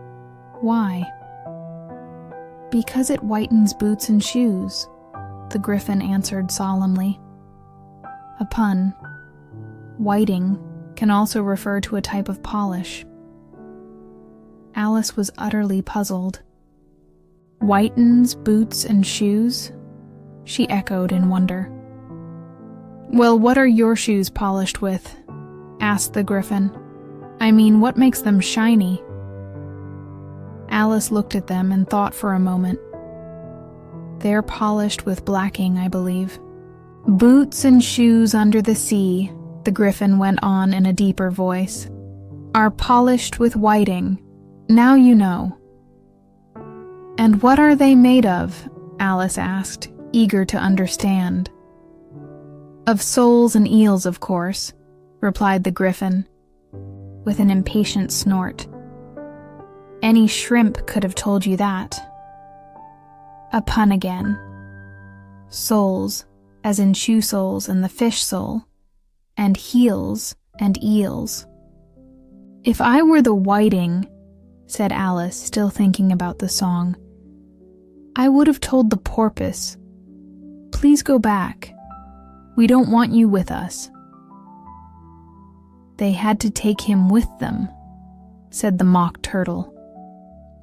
"Why?" "Because it whitens boots and shoes," the Griffin answered solemnly. A pun. Whiting can also refer to a type of polish. Alice was utterly puzzled. "Whitens boots and shoes?" she echoed in wonder. "Well, what are your shoes polished with?" asked the Griffin. "I mean, what makes them shiny?" Alice looked at them and thought for a moment. "They're polished with blacking, I believe." "Boots and shoes under the sea," the Griffin went on in a deeper voice, "are polished with whiting. Now you know." "And what are they made of?" Alice asked, eager to understand. "Of soles and eels, of course," replied the Griffin, with an impatient snort. "Any shrimp could have told you that." A pun again. Soles, as in shoe soles and the fish sole, and heels and eels. "If I were the whiting," said Alice, still thinking about the song, "I would have told the porpoise, 'Please go back. We don't want you with us.'" "They had to take him with them," said the Mock Turtle.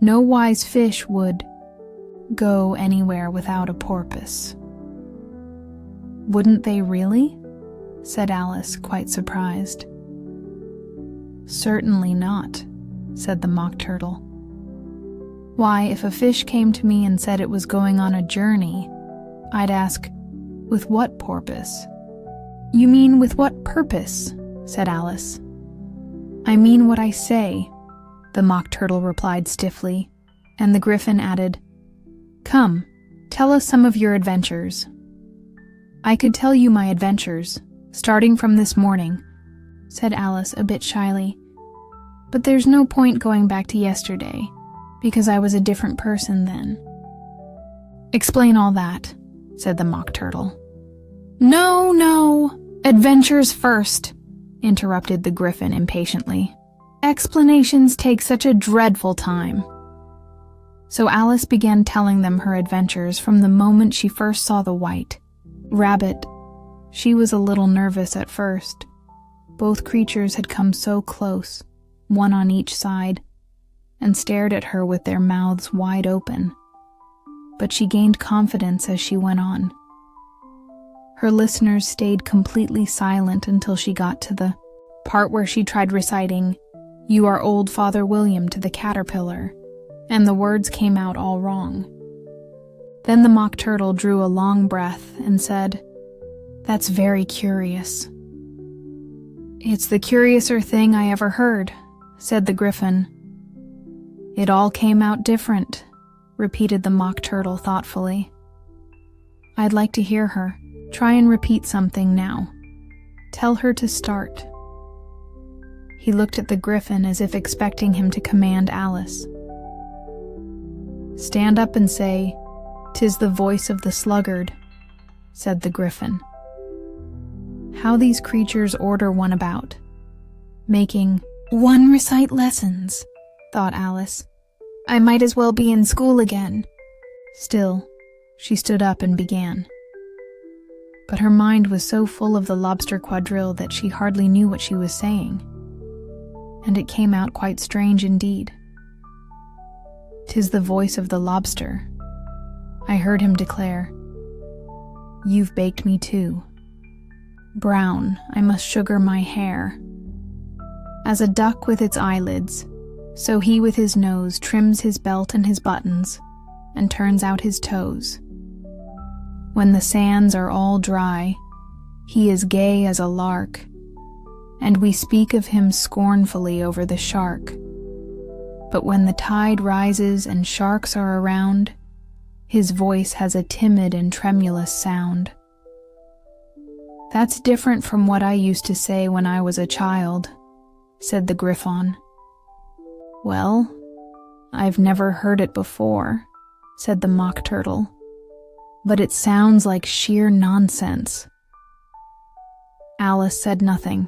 "No wise fish would go anywhere without a porpoise." "Wouldn't they really?" said Alice, quite surprised. "Certainly not," said the Mock Turtle. "Why, if a fish came to me and said it was going on a journey, I'd ask, 'With what porpoise?'" "You mean with what purpose?" said Alice. "I mean what I say," the Mock Turtle replied stiffly, and the Griffin added, "Come, tell us some of your adventures." "I could tell you my adventures, starting from this morning," said Alice a bit shyly, "but there's no point going back to yesterday, because I was a different person then." "Explain all that," said the Mock Turtle. "No, no, adventures first," interrupted the Griffin impatiently. "Explanations take such a dreadful time." So Alice began telling them her adventures from the moment she first saw the white rabbit. She was a little nervous at first. Both creatures had come so close, one on each side, and stared at her with their mouths wide open. But she gained confidence as she went on. Her listeners stayed completely silent until she got to the part where she tried reciting, "You are old Father William" to the caterpillar, and the words came out all wrong. Then the Mock Turtle drew a long breath and said, "That's very curious." "It's the curiouser thing I ever heard," said the Griffin. "It all came out different," repeated the Mock Turtle thoughtfully. "I'd like to hear her. Try and repeat something now. Tell her to start." He looked at the Griffin as if expecting him to command Alice. "Stand up and say, 'Tis the voice of the sluggard,'" said the Griffin. How these creatures order one about. Making one recite lessons, thought Alice. I might as well be in school again. Still, she stood up and began. But her mind was so full of the lobster quadrille that she hardly knew what she was saying. And it came out quite strange indeed. 'Tis the voice of the lobster. I heard him declare, "You've baked me too. Brown, I must sugar my hair." As a duck with its eyelids, so he with his nose trims his belt and his buttons, and turns out his toes. When the sands are all dry, he is gay as a lark, and we speak of him scornfully over the shark. But when the tide rises and sharks are around, his voice has a timid and tremulous sound. "That's different from what I used to say when I was a child," said the Griffon. "Well, I've never heard it before," said the Mock Turtle, "but it sounds like sheer nonsense." Alice said nothing.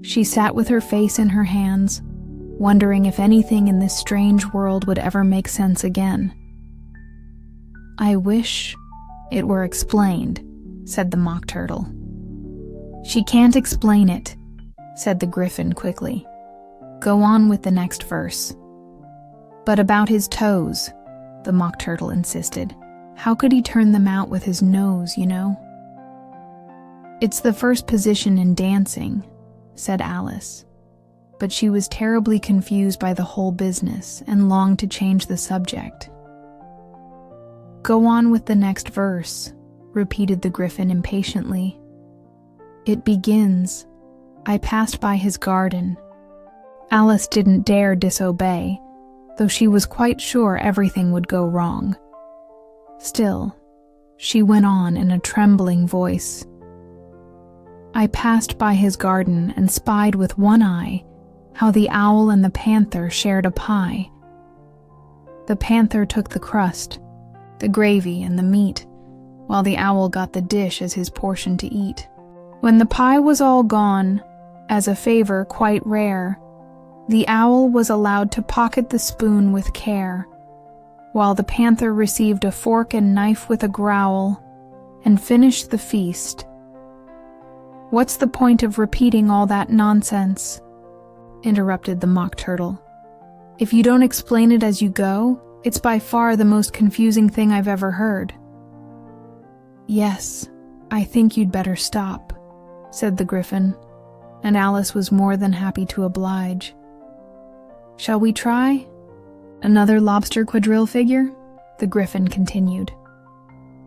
She sat with her face in her hands, wondering if anything in this strange world would ever make sense again. "I wish it were explained," said the Mock Turtle. "She can't explain it," said the Griffin quickly. "Go on with the next verse." "But about his toes," the Mock Turtle insisted. "How could he turn them out with his nose, you know?" "It's the first position in dancing," said Alice. But she was terribly confused by the whole business and longed to change the subject. "Go on with the next verse," repeated the Griffin impatiently. "It begins, 'I passed by his garden.'" Alice didn't dare disobey, though she was quite sure everything would go wrong. Still, she went on in a trembling voice. "I passed by his garden and spied with one eye how the owl and the panther shared a pie. The panther took the crust, the gravy and the meat, while the owl got the dish as his portion to eat. When the pie was all gone, as a favor quite rare, the owl was allowed to pocket the spoon with care, while the panther received a fork and knife with a growl, and finished the feast." "What's the point of repeating all that nonsense?" interrupted the Mock Turtle. "If you don't explain it as you go, it's by far the most confusing thing I've ever heard." "Yes, I think you'd better stop," said the Griffin, and Alice was more than happy to oblige. "Shall we try? Another lobster quadrille figure?" the Griffin continued.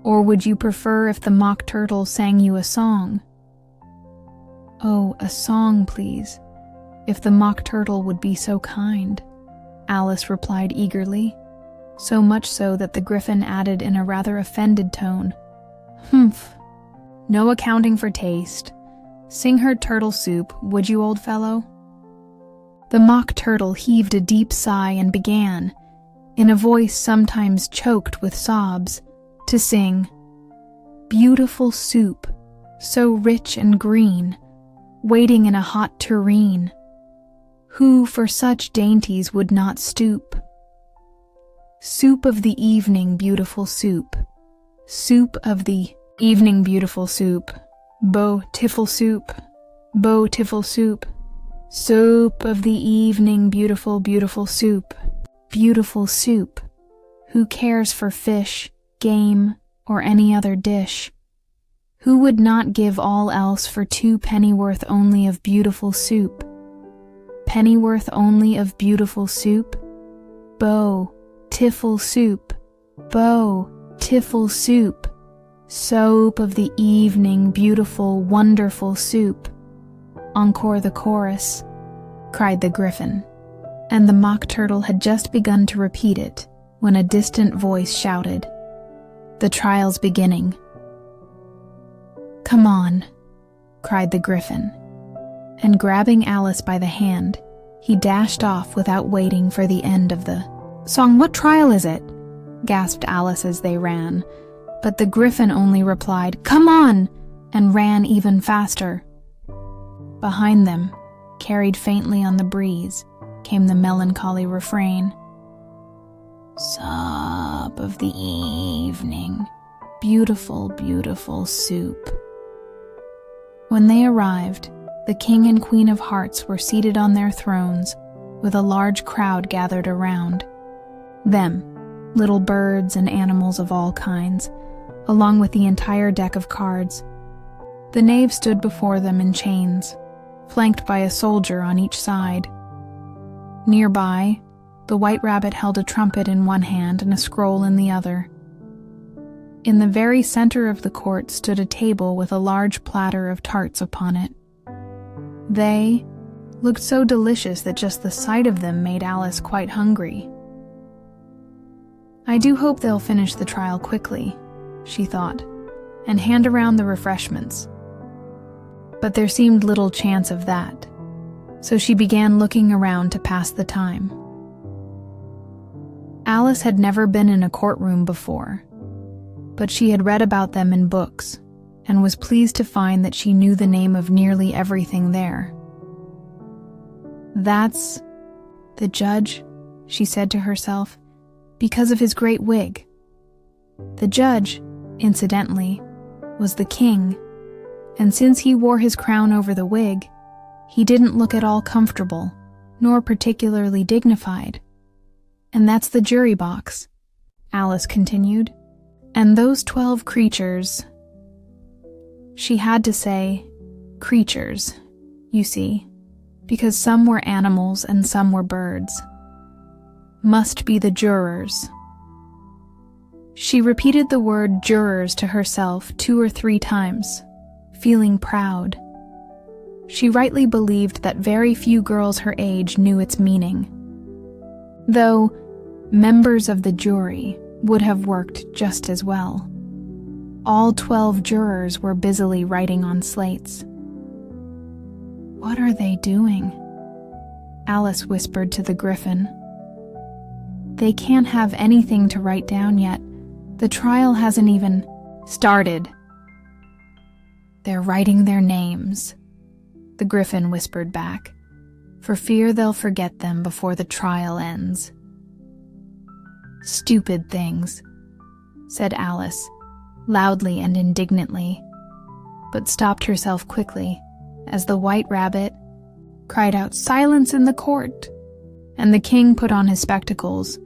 "Or would you prefer if the Mock Turtle sang you a song?" "Oh, a song, please, if the Mock Turtle would be so kind," Alice replied eagerly, so much so that the Griffin added in a rather offended tone, "Humph, no accounting for taste. Sing her turtle soup, would you, old fellow?" The Mock Turtle heaved a deep sigh and began, in a voice sometimes choked with sobs, to sing, "Beautiful soup, so rich and green, waiting in a hot tureen. Who for such dainties would not stoop? Soup of the evening, beautiful soup. Soup of the evening, beautiful soup. Beau tiffle soup. Beau tiffle soup. Soup of the evening, beautiful, beautiful soup. Beautiful soup. Who cares for fish, game, or any other dish? Who would not give all else for 2 pennyworth only of beautiful soup? Pennyworth only of beautiful soup? Beau tiffle soup. Beau tiffle soup. Soup of the evening, beautiful, wonderful soup. Encore the chorus, cried the Griffin, and the Mock Turtle had just begun to repeat it when a distant voice shouted, "The trial's beginning." "Come on," cried the Griffin, and grabbing Alice by the hand, he dashed off without waiting for the end of the song. "What trial is it?" gasped Alice as they ran, but the Griffin only replied, "Come on," and ran even faster. Behind them, carried faintly on the breeze, came the melancholy refrain, "Sup of the evening, beautiful, beautiful soup." When they arrived, the King and Queen of Hearts were seated on their thrones, with a large crowd gathered around. Them, little birds and animals of all kinds, along with the entire deck of cards. The knave stood before them in chains, flanked by a soldier on each side. Nearby, the White Rabbit held a trumpet in one hand and a scroll in the other. In the very center of the court stood a table with a large platter of tarts upon it. They looked so delicious that just the sight of them made Alice quite hungry. I do hope they'll finish the trial quickly, she thought, and hand around the refreshments. But there seemed little chance of that, so she began looking around to pass the time. Alice had never been in a courtroom before, but she had read about them in books and was pleased to find that she knew the name of nearly everything there. "That's the judge," she said to herself, because of his great wig. The judge, incidentally, was the king, and since he wore his crown over the wig, he didn't look at all comfortable, nor particularly dignified. "And that's the jury box," Alice continued. "And those 12 creatures—" She had to say creatures, you see, because some were animals and some were birds. "Must be the jurors." She repeated the word jurors to herself 2 or 3 times, feeling proud. She rightly believed that very few girls her age knew its meaning, though members of the jury would have worked just as well. All 12 jurors were busily writing on slates. "What are they doing?" Alice whispered to the griffin. "They can't have anything to write down yet. The trial hasn't even started." "They're writing their names," the griffin whispered back, "for fear they'll forget them before the trial ends." "Stupid things," said Alice, loudly and indignantly, but stopped herself quickly as the White Rabbit cried out, "Silence in the court!" and the king put on his spectacles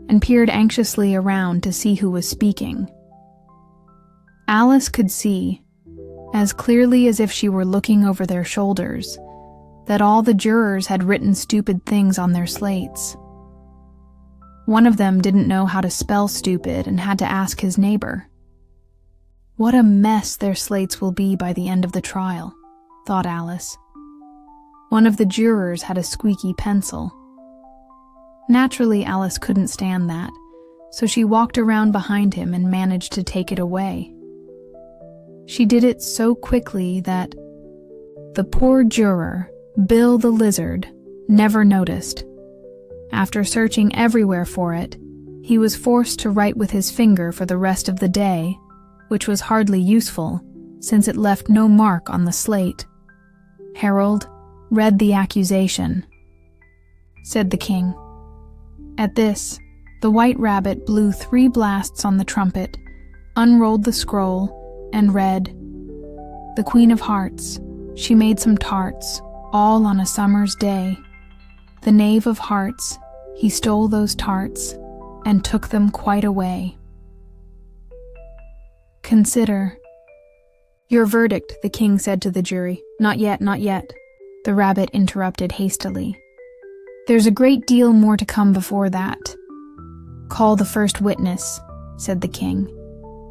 and peered anxiously around to see who was speaking. Alice could see, as clearly as if she were looking over their shoulders, that all the jurors had written stupid things on their slates. One of them didn't know how to spell stupid and had to ask his neighbor. What a mess their slates will be by the end of the trial, thought Alice. One of the jurors had a squeaky pencil. Naturally, Alice couldn't stand that, so she walked around behind him and managed to take it away. She did it so quickly that the poor juror, Bill the Lizard, never noticed. After searching everywhere for it, he was forced to write with his finger for the rest of the day, which was hardly useful, since it left no mark on the slate. "Harold, read the accusation," said the king. At this, the White Rabbit blew 3 blasts on the trumpet, unrolled the scroll, and read, "The Queen of Hearts, she made some tarts, all on a summer's day. The Knave of Hearts, he stole those tarts, and took them quite away." "Consider." "Your verdict," the king said to the jury. "Not yet, not yet," the rabbit interrupted hastily. "There's a great deal more to come before that." "Call the first witness," said the king,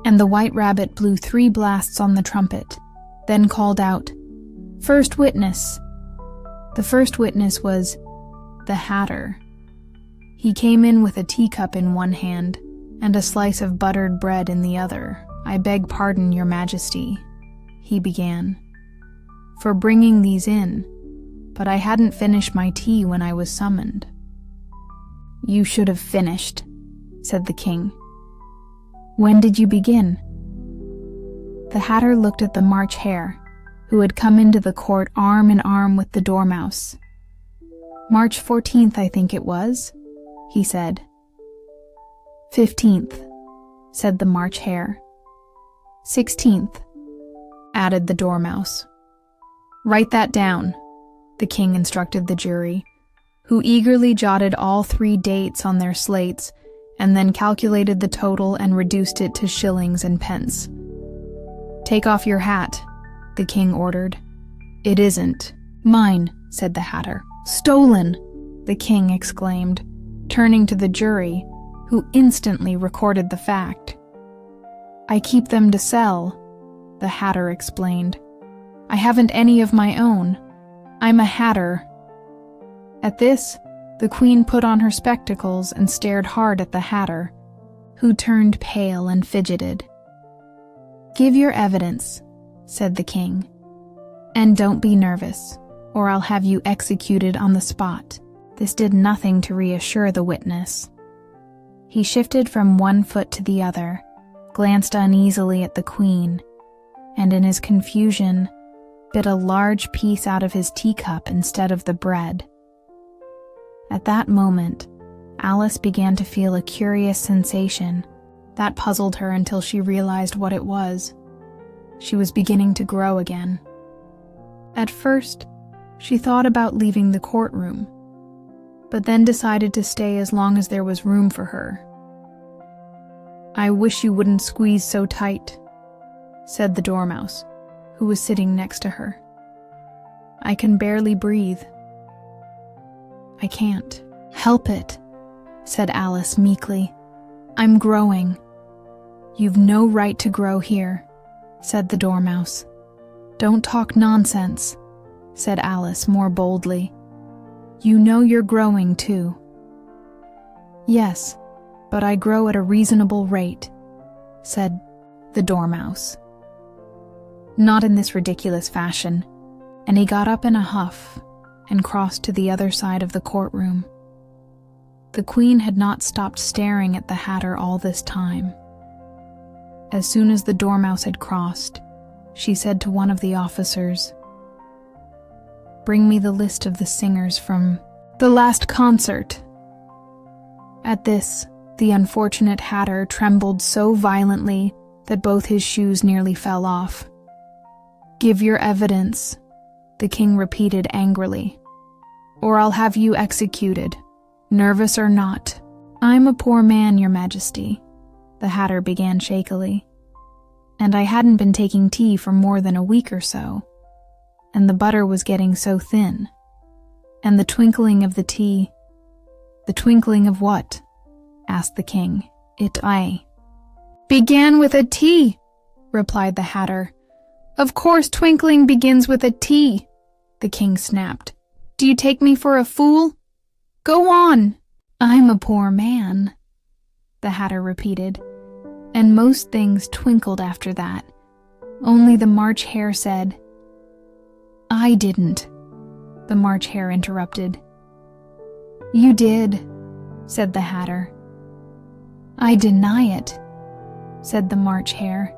and the White Rabbit blew 3 blasts on the trumpet, then called out, "First witness." The first witness was the Hatter. He came in with a teacup in one hand and a slice of buttered bread in the other. "I beg pardon, Your Majesty," he began, "for bringing these in, but I hadn't finished my tea when I was summoned." "You should have finished," said the king. "When did you begin?" The Hatter looked at the March Hare, who had come into the court arm in arm with the Dormouse. "March 14th, I think it was," he said. "15th," said the March Hare. "16th," added the Dormouse. "Write that down," the king instructed the jury, who eagerly jotted all 3 dates on their slates and then calculated the total and reduced it to shillings and pence. "Take off your hat," the king ordered. "It isn't." "Mine," said the hatter. "Stolen!" the king exclaimed, turning to the jury, who instantly recorded the fact. "I keep them to sell," the hatter explained. "I haven't any of my own. I'm a hatter." At this, the queen put on her spectacles and stared hard at the hatter, who turned pale and fidgeted. "Give your evidence," said the king. "And don't be nervous, or I'll have you executed on the spot." This did nothing to reassure the witness. He shifted from one foot to the other, glanced uneasily at the queen, and in his confusion, bit a large piece out of his teacup instead of the bread. At that moment, Alice began to feel a curious sensation that puzzled her until she realized what it was. She was beginning to grow again. At first, she thought about leaving the courtroom, but then decided to stay as long as there was room for her. "I wish you wouldn't squeeze so tight," said the dormouse, who was sitting next to her. "I can barely breathe." "I can't help it," said Alice meekly. "I'm growing." "You've no right to grow here," said the dormouse. "Don't talk nonsense," said Alice more boldly. "You know you're growing too." "Yes, but I grow at a reasonable rate," said the dormouse. "Not in this ridiculous fashion," and he got up in a huff and crossed to the other side of the courtroom. The queen had not stopped staring at the hatter all this time. As soon as the dormouse had crossed, she said to one of the officers, "Bring me the list of the singers from the last concert." At this, the unfortunate hatter trembled so violently that both his shoes nearly fell off. "Give your evidence," the king repeated angrily, "or I'll have you executed, nervous or not." "I'm a poor man, your majesty," the hatter began shakily, "and I hadn't been taking tea for more than a week or so, and the butter was getting so thin, and the twinkling of the tea—" "The twinkling of what?" asked the king. "I began with a T," replied the hatter. "Of course twinkling begins with a T," the king snapped. "Do you take me for a fool? Go on." "I'm a poor man," the hatter repeated, and most things twinkled after that. Only the March Hare said, "I didn't," the March Hare interrupted. "You did," said the hatter. "I deny it," said the March Hare.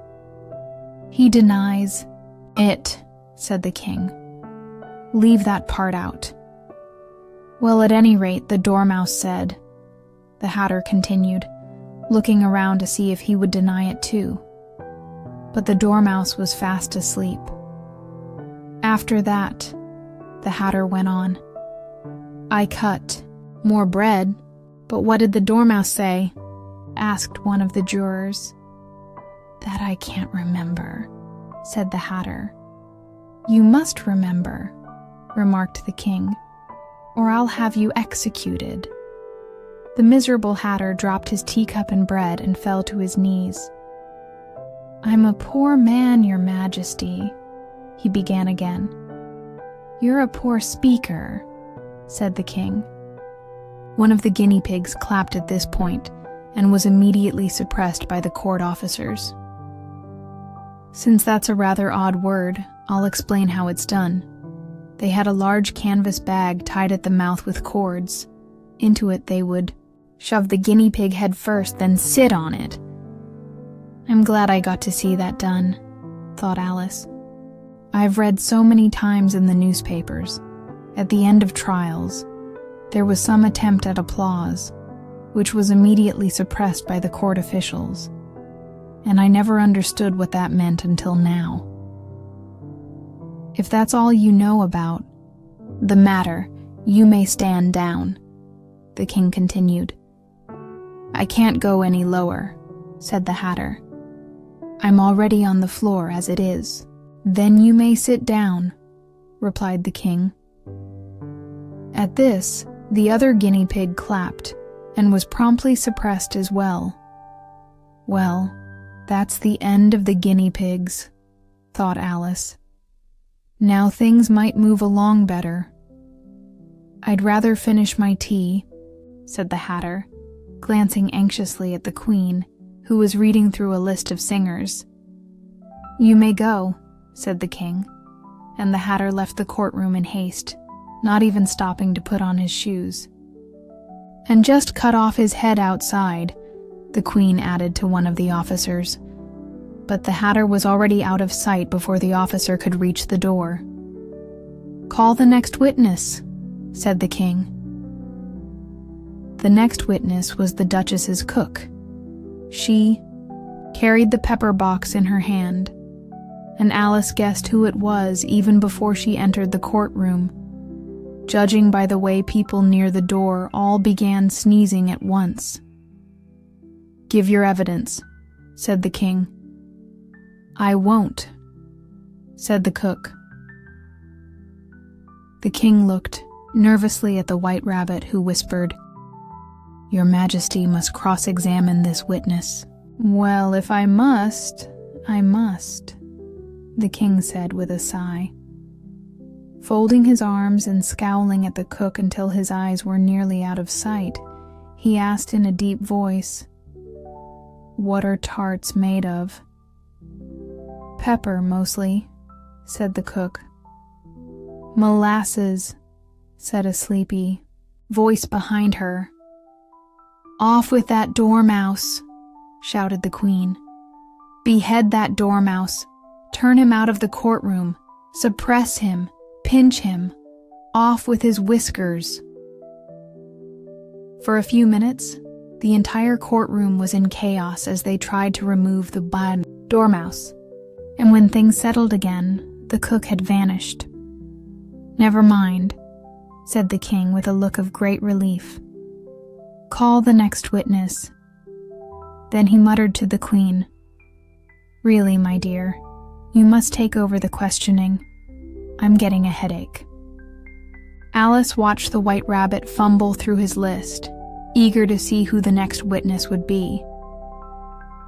"He denies it," said the king. "Leave that part out." "Well, at any rate, the dormouse said," the hatter continued, looking around to see if he would deny it too. But the dormouse was fast asleep. "After that," the hatter went on, "I cut more bread." "But what did the dormouse say?" asked one of the jurors. "That I can't remember," said the hatter. "You must remember," remarked the king, "or I'll have you executed." The miserable hatter dropped his teacup and bread and fell to his knees. "I'm a poor man, your majesty," he began again. "You're a poor speaker," said the king. One of the guinea pigs clapped at this point and was immediately suppressed by the court officers. Since that's a rather odd word, I'll explain how it's done. They had a large canvas bag tied at the mouth with cords. Into it they would shove the guinea pig head first, then sit on it. "I'm glad I got to see that done," thought Alice. "I've read so many times in the newspapers, at the end of trials, there was some attempt at applause, which was immediately suppressed by the court officials, and I never understood what that meant until now." "If that's all you know about the matter, you may stand down," the king continued. "I can't go any lower," said the Hatter. "I'm already on the floor as it is." "Then you may sit down," replied the king. At this, the other guinea pig clapped and was promptly suppressed as well. "Well, that's the end of the guinea pigs," thought Alice. "Now things might move along better." "I'd rather finish my tea," said the Hatter, glancing anxiously at the Queen, who was reading through a list of singers. "You may go," said the king, and the Hatter left the courtroom in haste, not even stopping to put on his shoes. "And just cut off his head outside," the Queen added to one of the officers. But the Hatter was already out of sight before the officer could reach the door. "Call the next witness," said the king. The next witness was the Duchess's cook. She carried the pepper box in her hand, and Alice guessed who it was even before she entered the courtroom. Judging by the way people near the door all began sneezing at once. "Give your evidence," said the king. "I won't," said the cook. The king looked nervously at the White Rabbit, who whispered, "Your Majesty must cross-examine this witness." "Well, if I must, I must," the king said with a sigh. Folding his arms and scowling at the cook until his eyes were nearly out of sight, he asked in a deep voice, "What are tarts made of?" "Pepper, mostly," said the cook. "Molasses," said a sleepy voice behind her. "Off with that dormouse," shouted the Queen. "Behead that dormouse. Turn him out of the courtroom. Suppress him. Pinch him. Off with his whiskers." For a few minutes, the entire courtroom was in chaos as they tried to remove the bad dormouse, and when things settled again, the cook had vanished. "Never mind," said the king with a look of great relief. "Call the next witness." Then he muttered to the Queen, "Really, my dear, you must take over the questioning. I'm getting a headache." Alice watched the White Rabbit fumble through his list, eager to see who the next witness would be.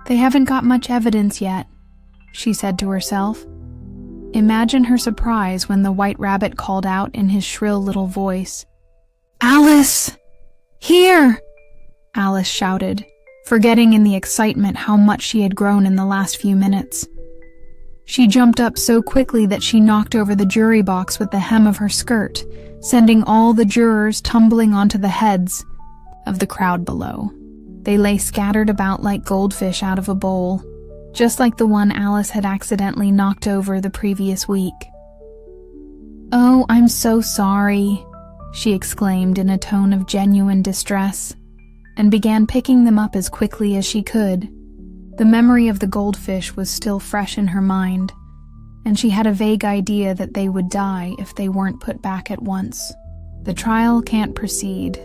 "They haven't got much evidence yet," she said to herself. Imagine her surprise when the White Rabbit called out in his shrill little voice, "Alice! Here!" Alice shouted, forgetting in the excitement how much she had grown in the last few minutes. She jumped up so quickly that she knocked over the jury box with the hem of her skirt, sending all the jurors tumbling onto the heads of the crowd below. They lay scattered about like goldfish out of a bowl, just like the one Alice had accidentally knocked over the previous week. "Oh, I'm so sorry," she exclaimed in a tone of genuine distress, and began picking them up as quickly as she could. The memory of the goldfish was still fresh in her mind, and she had a vague idea that they would die if they weren't put back at once. "The trial can't proceed,"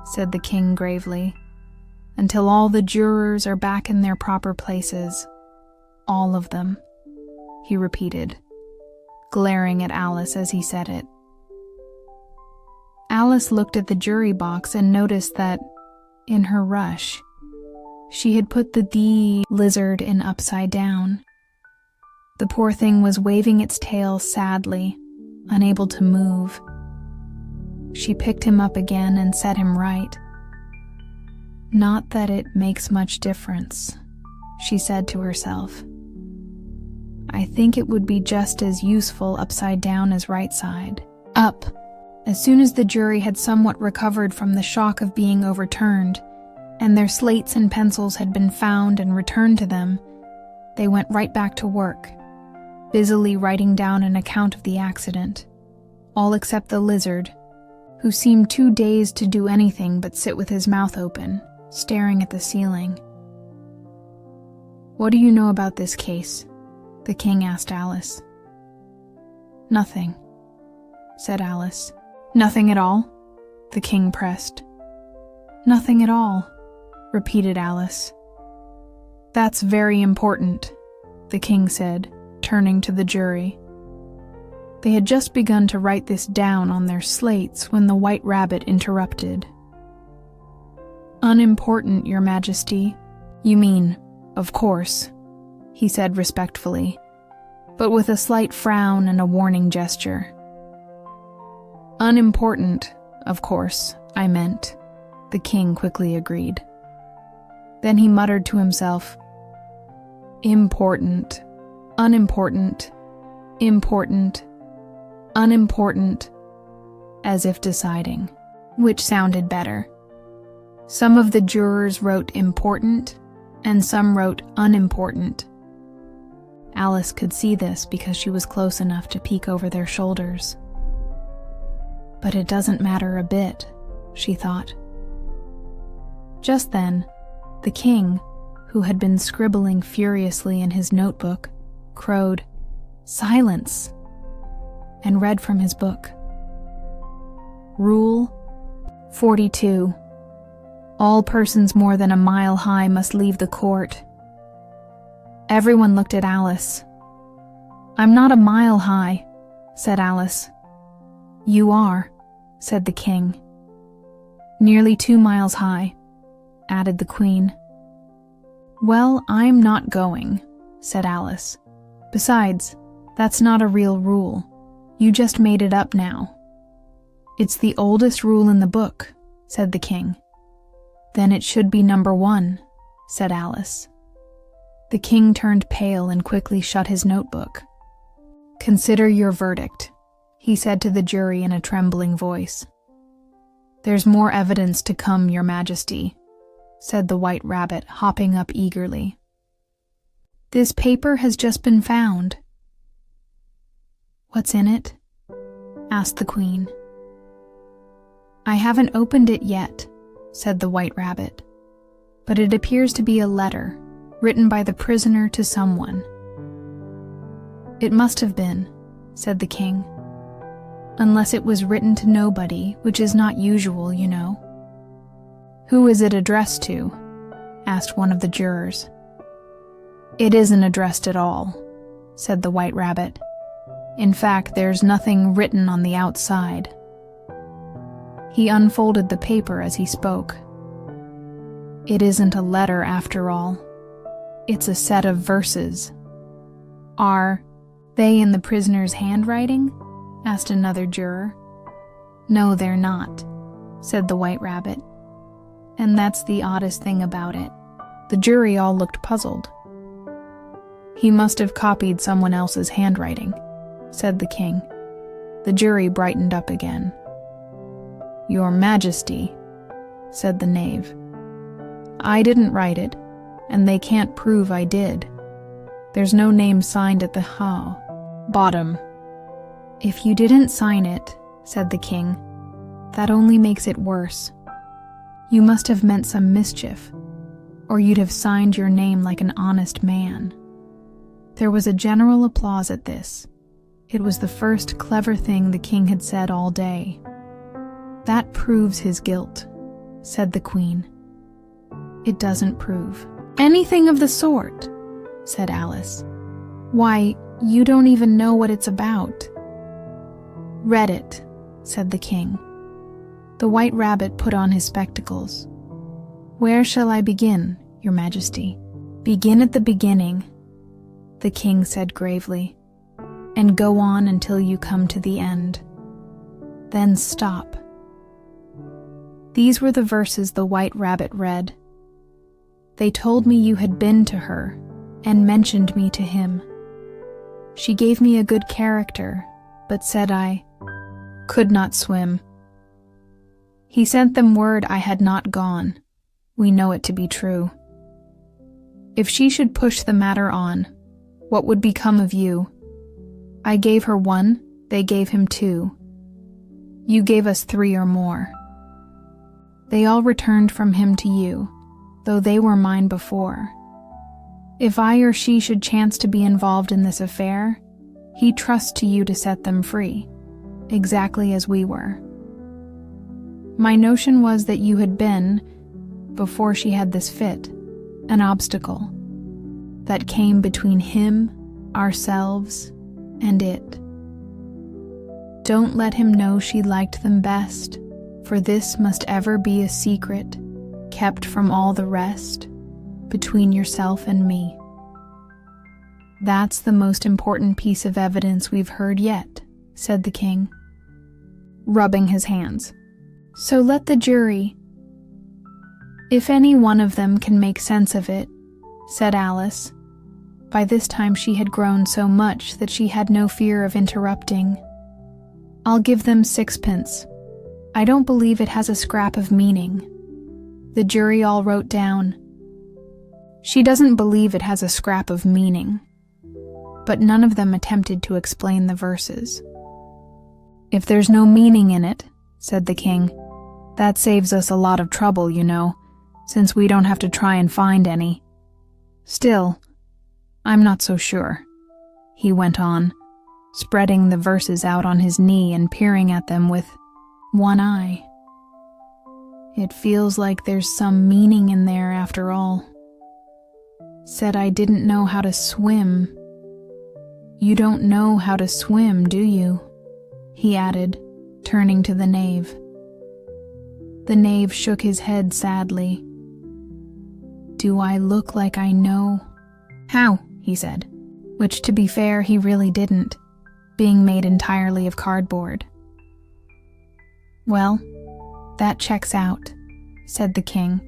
said the king gravely, "until all the jurors are back in their proper places. All of them," he repeated, glaring at Alice as he said it. Alice looked at the jury box and noticed that, in her rush, she had put the lizard in upside down. The poor thing was waving its tail sadly, unable to move. She picked him up again and set him right. "Not that it makes much difference," she said to herself. "I think it would be just as useful upside down as right side up." As soon as the jury had somewhat recovered from the shock of being overturned, and their slates and pencils had been found and returned to them, they went right back to work, busily writing down an account of the accident, all except the lizard, who seemed too dazed to do anything but sit with his mouth open, staring at the ceiling. "What do you know about this case?" the king asked Alice. "Nothing," said Alice. "Nothing at all?" the king pressed. "Nothing at all," repeated Alice. That's very important, the king said, turning to the jury. They had just begun to write this down on their slates when the White Rabbit interrupted. Unimportant, Your Majesty. You mean, of course, he said respectfully, but with a slight frown and a warning gesture. Unimportant, of course, I meant, the king quickly agreed. Then he muttered to himself, important, unimportant, important, unimportant, as if deciding which sounded better. Some of the jurors wrote important, and some wrote unimportant. Alice could see this because she was close enough to peek over their shoulders. But it doesn't matter a bit, she thought. Just then, the king, who had been scribbling furiously in his notebook, crowed, "Silence!" and read from his book. Rule 42. All persons more than a mile high must leave the court. Everyone looked at Alice. I'm not a mile high, said Alice. You are, said the king. Nearly 2 miles high, added the queen. Well, I'm not going, said Alice. Besides, that's not a real rule. You just made it up now. It's the oldest rule in the book, said the king. Then it should be number 1, said Alice. The king turned pale and quickly shut his notebook. Consider your verdict, he said to the jury in a trembling voice. There's more evidence to come, Your Majesty, said the White Rabbit, hopping up eagerly. This paper has just been found. What's in it? asked the Queen. I haven't opened it yet, said the White Rabbit, but it appears to be a letter written by the prisoner to someone. It must have been, said the king, unless it was written to nobody, which is not usual, you know. Who is it addressed to? Asked one of the jurors. It isn't addressed at all, said the White Rabbit. In fact, there's nothing written on the outside. He unfolded the paper as he spoke. It isn't a letter after all. It's a set of verses. Are they in the prisoner's handwriting? Asked another juror. No, they're not, said the White Rabbit. And that's the oddest thing about it. The jury all looked puzzled. He must have copied someone else's handwriting, said the king. The jury brightened up again. Your Majesty, said the knave. I didn't write it, and they can't prove I did. There's no name signed at the bottom. If you didn't sign it, said the king, that only makes it worse. You must have meant some mischief, or you'd have signed your name like an honest man. There was a general applause at this. It was the first clever thing the king had said all day. That proves his guilt, said the Queen. It doesn't prove anything of the sort, said Alice. Why, you don't even know what it's about. Read it, said the king. The White Rabbit put on his spectacles. Where shall I begin, Your Majesty? Begin at the beginning, the king said gravely, and go on until you come to the end. Then stop. These were the verses the White Rabbit read. They told me you had been to her and mentioned me to him. She gave me a good character, but said I could not swim. He sent them word I had not gone. We know it to be true. If she should push the matter on, what would become of you? I gave her 1, they gave him 2. You gave us 3 or more. They all returned from him to you, though they were mine before. If I or she should chance to be involved in this affair, he trusts to you to set them free, exactly as we were. My notion was that you had been, before she had this fit, an obstacle that came between him, ourselves, and it. Don't let him know she liked them best, for this must ever be a secret, kept from all the rest, between yourself and me. That's the most important piece of evidence we've heard yet, said the king, rubbing his hands. So let the jury. If any one of them can make sense of it, said Alice. By this time she had grown so much that she had no fear of interrupting. I'll give them 6pence. I don't believe it has a scrap of meaning. The jury all wrote down. She doesn't believe it has a scrap of meaning. But none of them attempted to explain the verses. If there's no meaning in it, said the king, that saves us a lot of trouble, you know, since we don't have to try and find any. Still, I'm not so sure, he went on, spreading the verses out on his knee and peering at them with one eye. It feels like there's some meaning in there after all. Said I didn't know how to swim. You don't know how to swim, do you? He added, turning to the knave. The knave shook his head sadly. Do I look like I know? How? He said, which to be fair he really didn't, being made entirely of cardboard. Well, that checks out, said the king,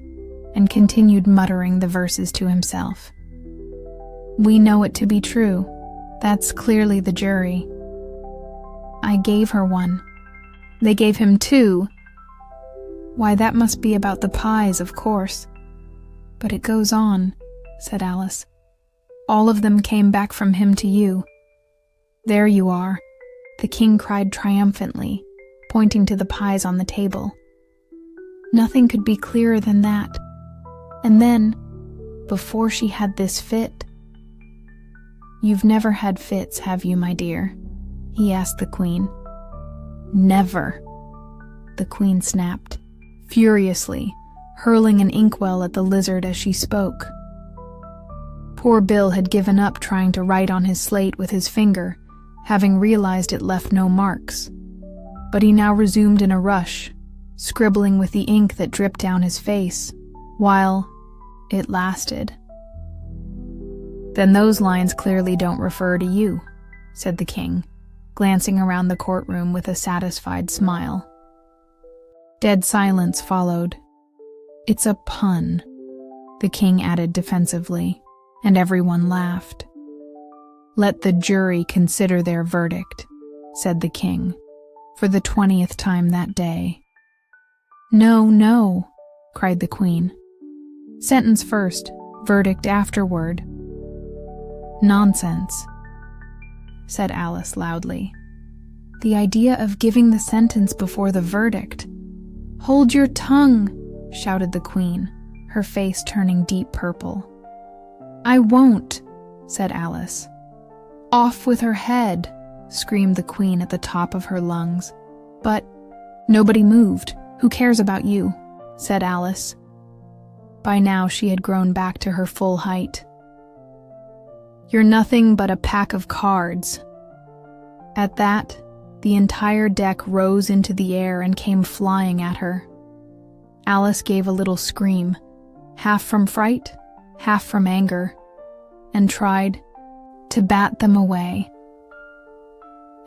and continued muttering the verses to himself. We know it to be true. That's clearly the jury. I gave her one. They gave him 2. Why, that must be about the pies, of course. But it goes on, said Alice. All of them came back from him to you. There you are, the king cried triumphantly, pointing to the pies on the table. Nothing could be clearer than that. And then, before she had this fit— You've never had fits, have you, my dear? He asked the queen. Never, the queen snapped, furiously, hurling an inkwell at the lizard as she spoke. Poor Bill had given up trying to write on his slate with his finger, having realized it left no marks. But he now resumed in a rush, scribbling with the ink that dripped down his face, while it lasted. Then those lines clearly don't refer to you, said the king, glancing around the courtroom with a satisfied smile. Dead silence followed. It's a pun, the king added defensively, and everyone laughed. Let the jury consider their verdict, said the king, for the 20th time that day. No, no, cried the queen. Sentence first, verdict afterward. Nonsense, said Alice loudly. The idea of giving the sentence before the verdict. Hold your tongue, shouted the queen, her face turning deep purple. I won't, said Alice. Off with her head, screamed the queen at the top of her lungs. But nobody moved. Who cares about you? Said Alice. By now she had grown back to her full height. You're nothing but a pack of cards. At that, the entire deck rose into the air and came flying at her. Alice gave a little scream, half from fright, half from anger, and tried to bat them away,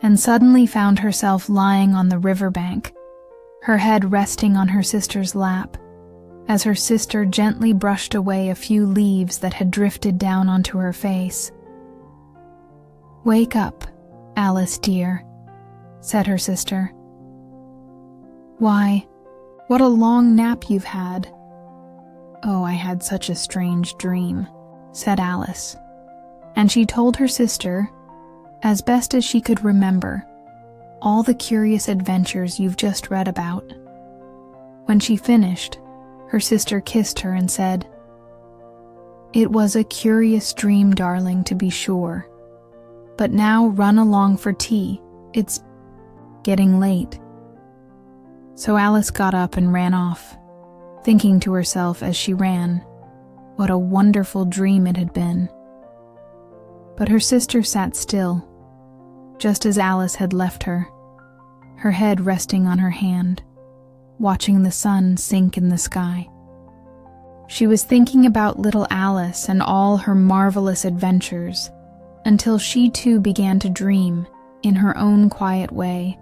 and suddenly found herself lying on the riverbank, her head resting on her sister's lap, as her sister gently brushed away a few leaves that had drifted down onto her face. Wake up, Alice dear, said her sister. Why, what a long nap you've had. Oh, I had such a strange dream, said Alice, and she told her sister, as best as she could remember, all the curious adventures you've just read about. When she finished, her sister kissed her and said, It was a curious dream, darling, to be sure. But now run along for tea. It's getting late. So Alice got up and ran off, thinking to herself as she ran, what a wonderful dream it had been. But her sister sat still, just as Alice had left her head resting on her hand, watching the sun sink in the sky. She was thinking about little Alice and all her marvelous adventures, until she too began to dream in her own quiet way,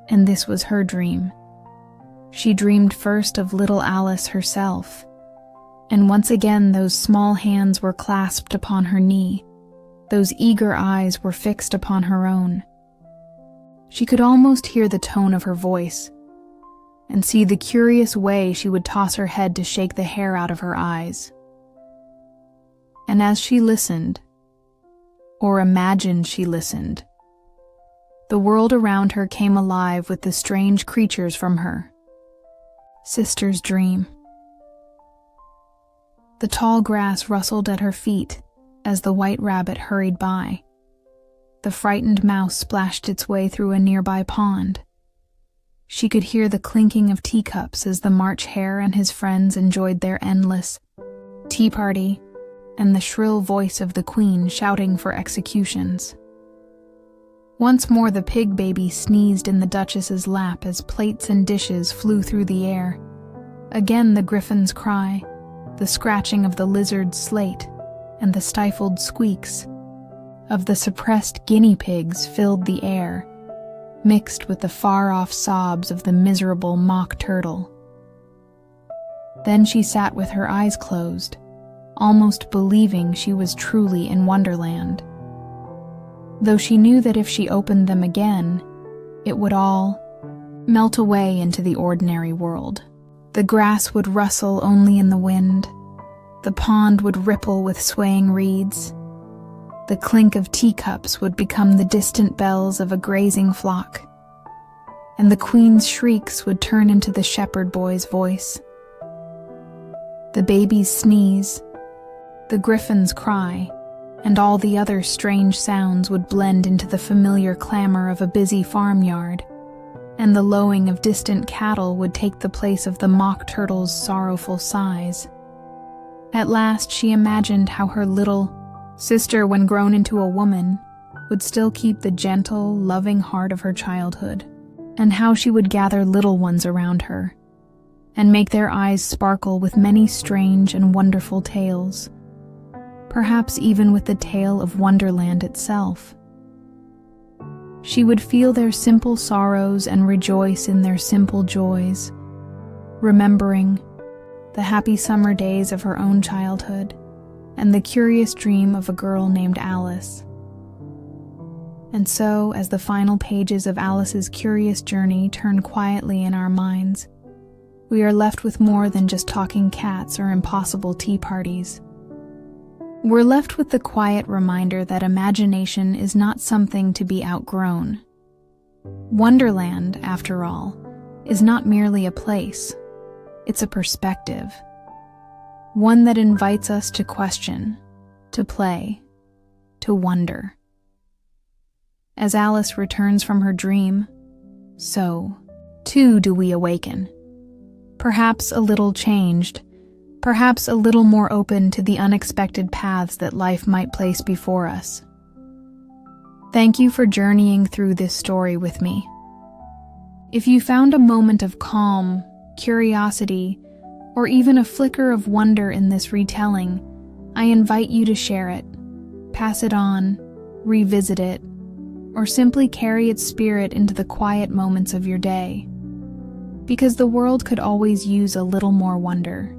and this was her dream. She dreamed first of little Alice herself, and once again those small hands were clasped upon her knee, those eager eyes were fixed upon her own. She could almost hear the tone of her voice, and see the curious way she would toss her head to shake the hair out of her eyes. And as she listened, or imagined she listened, the world around her came alive with the strange creatures from her sister's dream. The tall grass rustled at her feet as the white rabbit hurried by. The frightened mouse splashed its way through a nearby pond. She could hear the clinking of teacups as the March Hare and his friends enjoyed their endless tea party, and the shrill voice of the Queen shouting for executions. Once more the pig baby sneezed in the Duchess's lap as plates and dishes flew through the air. Again the griffin's cry, the scratching of the lizard's slate, and the stifled squeaks of the suppressed guinea pigs filled the air, mixed with the far-off sobs of the miserable mock turtle. Then she sat with her eyes closed, almost believing she was truly in Wonderland, though she knew that if she opened them again, it would all melt away into the ordinary world. The grass would rustle only in the wind, the pond would ripple with swaying reeds, the clink of teacups would become the distant bells of a grazing flock, and the Queen's shrieks would turn into the shepherd boy's voice. The baby's sneeze, the griffin's cry, and all the other strange sounds would blend into the familiar clamor of a busy farmyard, and the lowing of distant cattle would take the place of the mock turtle's sorrowful sighs. At last she imagined how her little sister, when grown into a woman, would still keep the gentle, loving heart of her childhood, and how she would gather little ones around her, and make their eyes sparkle with many strange and wonderful tales, perhaps even with the tale of Wonderland itself. She would feel their simple sorrows and rejoice in their simple joys, remembering the happy summer days of her own childhood, and the curious dream of a girl named Alice. And so, as the final pages of Alice's curious journey turn quietly in our minds, we are left with more than just talking cats or impossible tea parties. We're left with the quiet reminder that imagination is not something to be outgrown. Wonderland, after all, is not merely a place, it's a perspective. One that invites us to question, to play, to wonder. As Alice returns from her dream, so, too, do we awaken. Perhaps a little changed, perhaps a little more open to the unexpected paths that life might place before us. Thank you for journeying through this story with me. If you found a moment of calm, curiosity, or even a flicker of wonder in this retelling, I invite you to share it, pass it on, revisit it, or simply carry its spirit into the quiet moments of your day, because the world could always use a little more wonder.